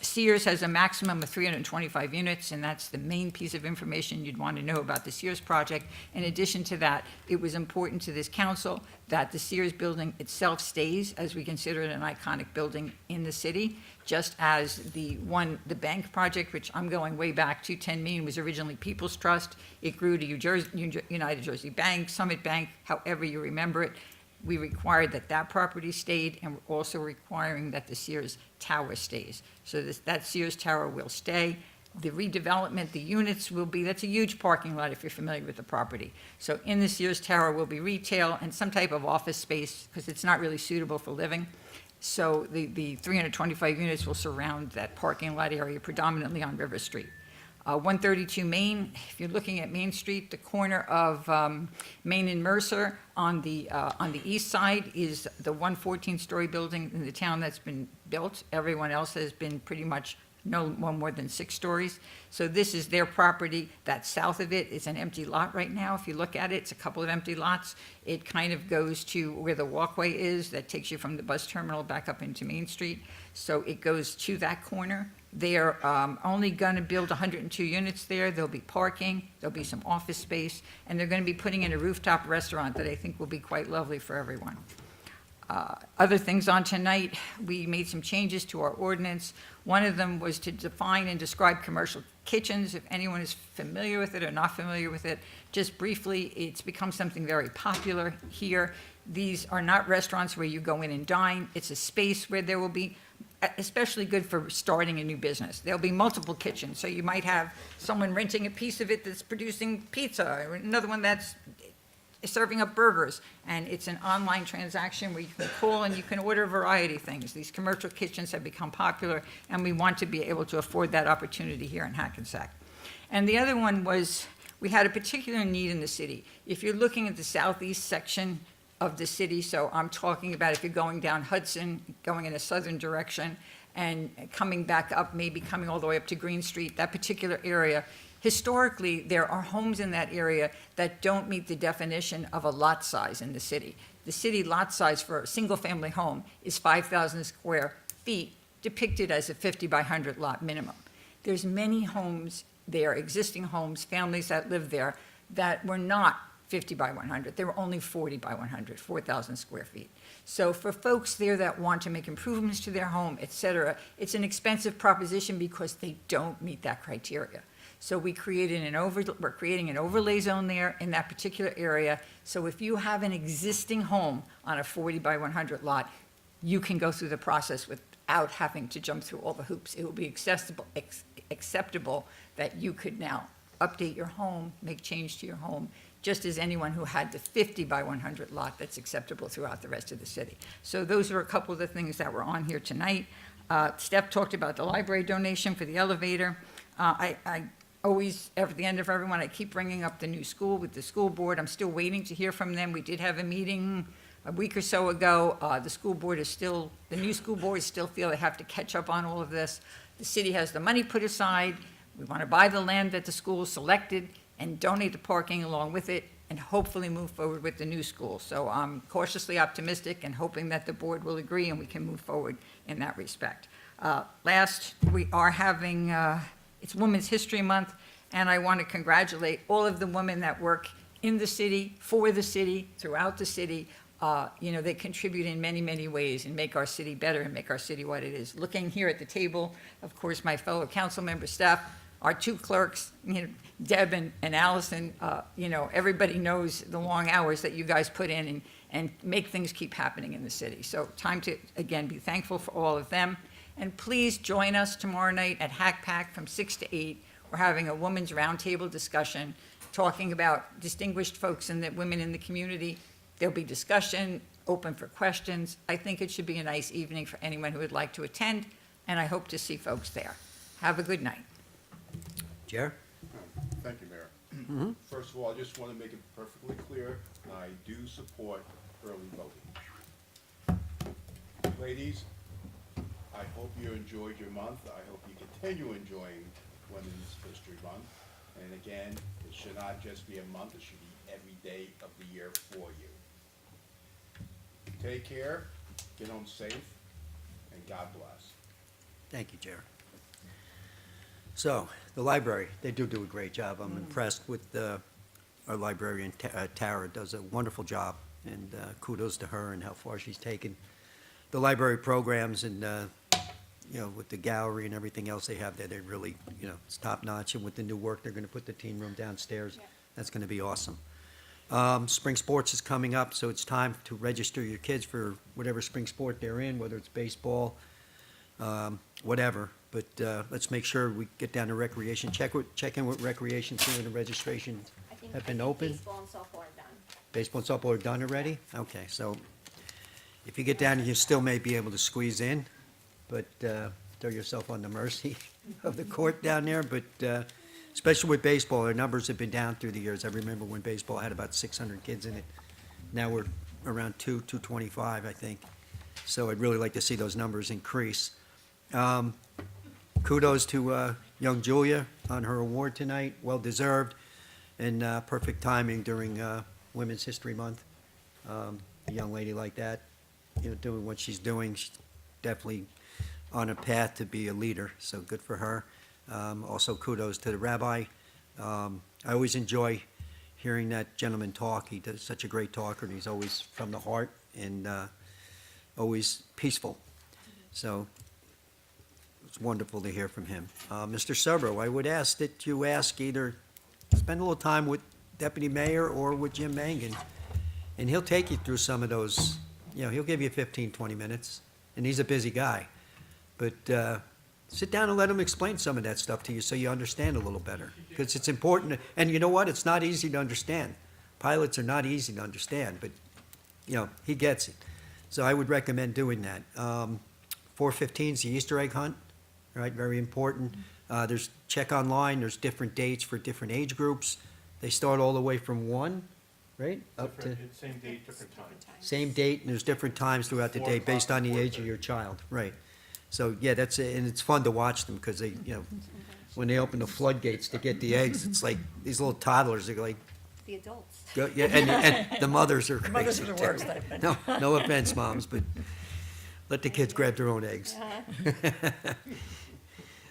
Sears has a maximum of 325 units, and that's the main piece of information you'd want to know about the Sears project. In addition to that, it was important to this council that the Sears building itself stays, as we consider it an iconic building in the city, just as the bank project, which I'm going way back to, 10 million, was originally People's Trust. It grew to United Jersey Bank, Summit Bank, however you remember it. We required that property stayed, and we're also requiring that the Sears Tower stays. So that Sears Tower will stay. The redevelopment, the units will be, that's a huge parking lot if you're familiar with the property. So in the Sears Tower will be retail and some type of office space, because it's not really suitable for living. So the 325 units will surround that parking lot area predominantly on River Street. 132 Main, if you're looking at Main Street, the corner of Main and Mercer on the east side is the 114-story building in the town that's been built. Everyone else has been pretty much no more than 6 stories. So this is their property. That south of it is an empty lot right now. If you look at it, it's a couple of empty lots. It kind of goes to where the walkway is that takes you from the bus terminal back up into Main Street. So it goes to that corner. They're only going to build 102 units there. There'll be parking, there'll be some office space, and they're going to be putting in a rooftop restaurant that I think will be quite lovely for everyone. Other things on tonight, we made some changes to our ordinance. One of them was to define and describe commercial kitchens. If anyone is familiar with it or not familiar with it, just briefly, it's become something very popular here. These are not restaurants where you go in and dine. It's a space where there will be, especially good for starting a new business. There'll be multiple kitchens, so you might have someone renting a piece of it that's producing pizza, or another one that's serving up burgers, and it's an online transaction where you can call and you can order a variety of things. These commercial kitchens have become popular, and we want to be able to afford that opportunity here in Hackensack. And the other one was, we had a particular need in the city. If you're looking at the southeast section of the city. So I'm talking about if you're going down Hudson, going in a southern direction, and coming back up, maybe coming all the way up to Green Street, that particular area. Historically, there are homes in that area that don't meet the definition of a lot size in the city. The city lot size for a single-family home is 5,000 square feet, depicted as a 50 by 100 lot minimum. There's many homes there, existing homes, families that live there, that were not 50 by 100. They were only 40 by 100, 4,000 square feet. So for folks there that want to make improvements to their home, et cetera, it's an expensive proposition because they don't meet that criteria. So we're creating an overlay zone there in that particular area. So if you have an existing home on a 40 by 100 lot, you can go through the process without having to jump through all the hoops. It will be acceptable that you could now update your home, make change to your home, just as anyone who had the 50 by 100 lot that's acceptable throughout the rest of the city. So those are a couple of the things that were on here tonight. Steph talked about the library donation for the elevator. I always, at the end of everyone, I keep bringing up the new school with the school board. I'm still waiting to hear from them. We did have a meeting a week or so ago. The school board is still, the new school boards still feel they have to catch up on all of this. The city has the money put aside. We want to buy the land that the school selected and donate the parking along with it, and hopefully move forward with the new school. So I'm cautiously optimistic and hoping that the board will agree and we can move forward in that respect. Last, we are having, it's Women's History Month, and I want to congratulate all of the women that work in the city, for the city, throughout the city. They contribute in many, many ways and make our city better and make our city what it is. Looking here at the table, of course, my fellow council member staff, our two clerks, Deb and Allison, everybody knows the long hours that you guys put in and make things keep happening in the city. So time to, again, be thankful for all of them. And please join us tomorrow night at Hackensack from 6 to 8. We're having a women's roundtable discussion, talking about distinguished folks and the women in the community. There'll be discussion, open for questions. I think it should be a nice evening for anyone who would like to attend, and I hope to see folks there. Have a good night. Jer? Thank you, Mayor. First of all, I just want to make it perfectly clear, I do support early voting. Ladies, I hope you enjoyed your month. I hope you continue enjoying Women's History Month. And again, it should not just be a month, it should be every day of the year for you. Take care, get home safe, and God bless. Thank you, Jer. So, the library, they do a great job. I'm impressed with our librarian, Tara, does a wonderful job, and kudos to her and how far she's taken the library programs, and, with the gallery and everything else they have there, they really, it's top-notch, and with the new work, they're going to put the teen room downstairs. That's going to be awesome. Spring sports is coming up, so it's time to register your kids for whatever spring sport they're in, whether it's baseball, whatever. But let's make sure we get down to recreation. Check in with recreation, see when the registrations have been open. Baseball and softball are done. Baseball and softball are done already? Okay, so if you get down, you still may be able to squeeze in, but throw yourself on the mercy of the court down there. But especially with baseball, our numbers have been down through the years. I remember when baseball had about 600 kids in it. Now we're around 225, I think. So I'd really like to see those numbers increase. Kudos to young Julia on her award tonight, well-deserved, and perfect timing during Women's History Month. A young lady like that, doing what she's doing, she's definitely on a path to be a leader, so good for her. Also kudos to the rabbi. I always enjoy hearing that gentleman talk. He does such a great talker, and he's always from the heart and always peaceful. So it's wonderful to hear from him. Mr. Subro, I would ask that you either spend a little time with Deputy Mayor or with Jim Mangan, and he'll take you through some of those, he'll give you 15, 20 minutes, and he's a busy guy. But sit down and let him explain some of that stuff to you so you understand a little better, because it's important. And you know what? It's not easy to understand. Pilots are not easy to understand, but, he gets it. So I would recommend doing that. 4:15 is the Easter egg hunt. Right, very important. Check online, there's different dates for different age groups. They start all the way from 1 right? Up to, Same date, different time. same date, and there's different times throughout the 4 day o'clock based on the and age of 4:30. your child, right? So, yeah, that's, and it's fun to watch them, because they, when they open the floodgates to get the eggs, it's like, these little toddlers, they're like, The adults. yeah, and the mothers are crazy. Mothers are the too. worst, I think. No, no offense, moms, but let the kids grab their own eggs.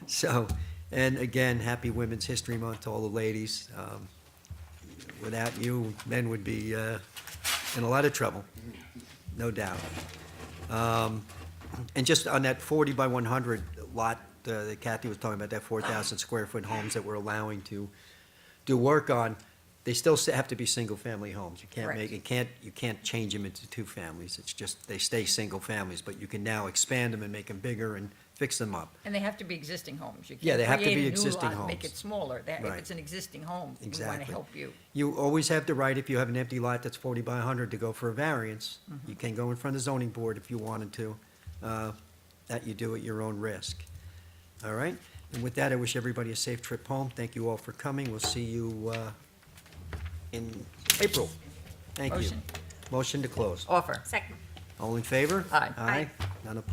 So, and again, happy Women's History Month to all the ladies. Without you, men would be in a lot of trouble, no doubt. And just on that 40 by 100 lot that Kathy was talking about, that 4,000 square foot homes that we're allowing to do work on, they still have to be single-family homes. You can't Correct. you can't change them into two families. It's just, they stay single families, but you can now expand them and make them bigger and fix them up. And they have to be existing homes. You Yeah, can't they have to create be a new existing lot and Make homes. it smaller. If Right. it's an existing home, we want Exactly. to help you. You always have the right, if you have an empty lot that's 40 by 100, to go for a variance. You can go in front of the zoning board if you wanted to. That you do at your own risk. All right? And with that, I wish everybody a safe trip home. Thank you all for coming. We'll see you in April. Thank you. Motion. Motion to close. Offer. Second. All in favor? Aye. Aye. None opposed?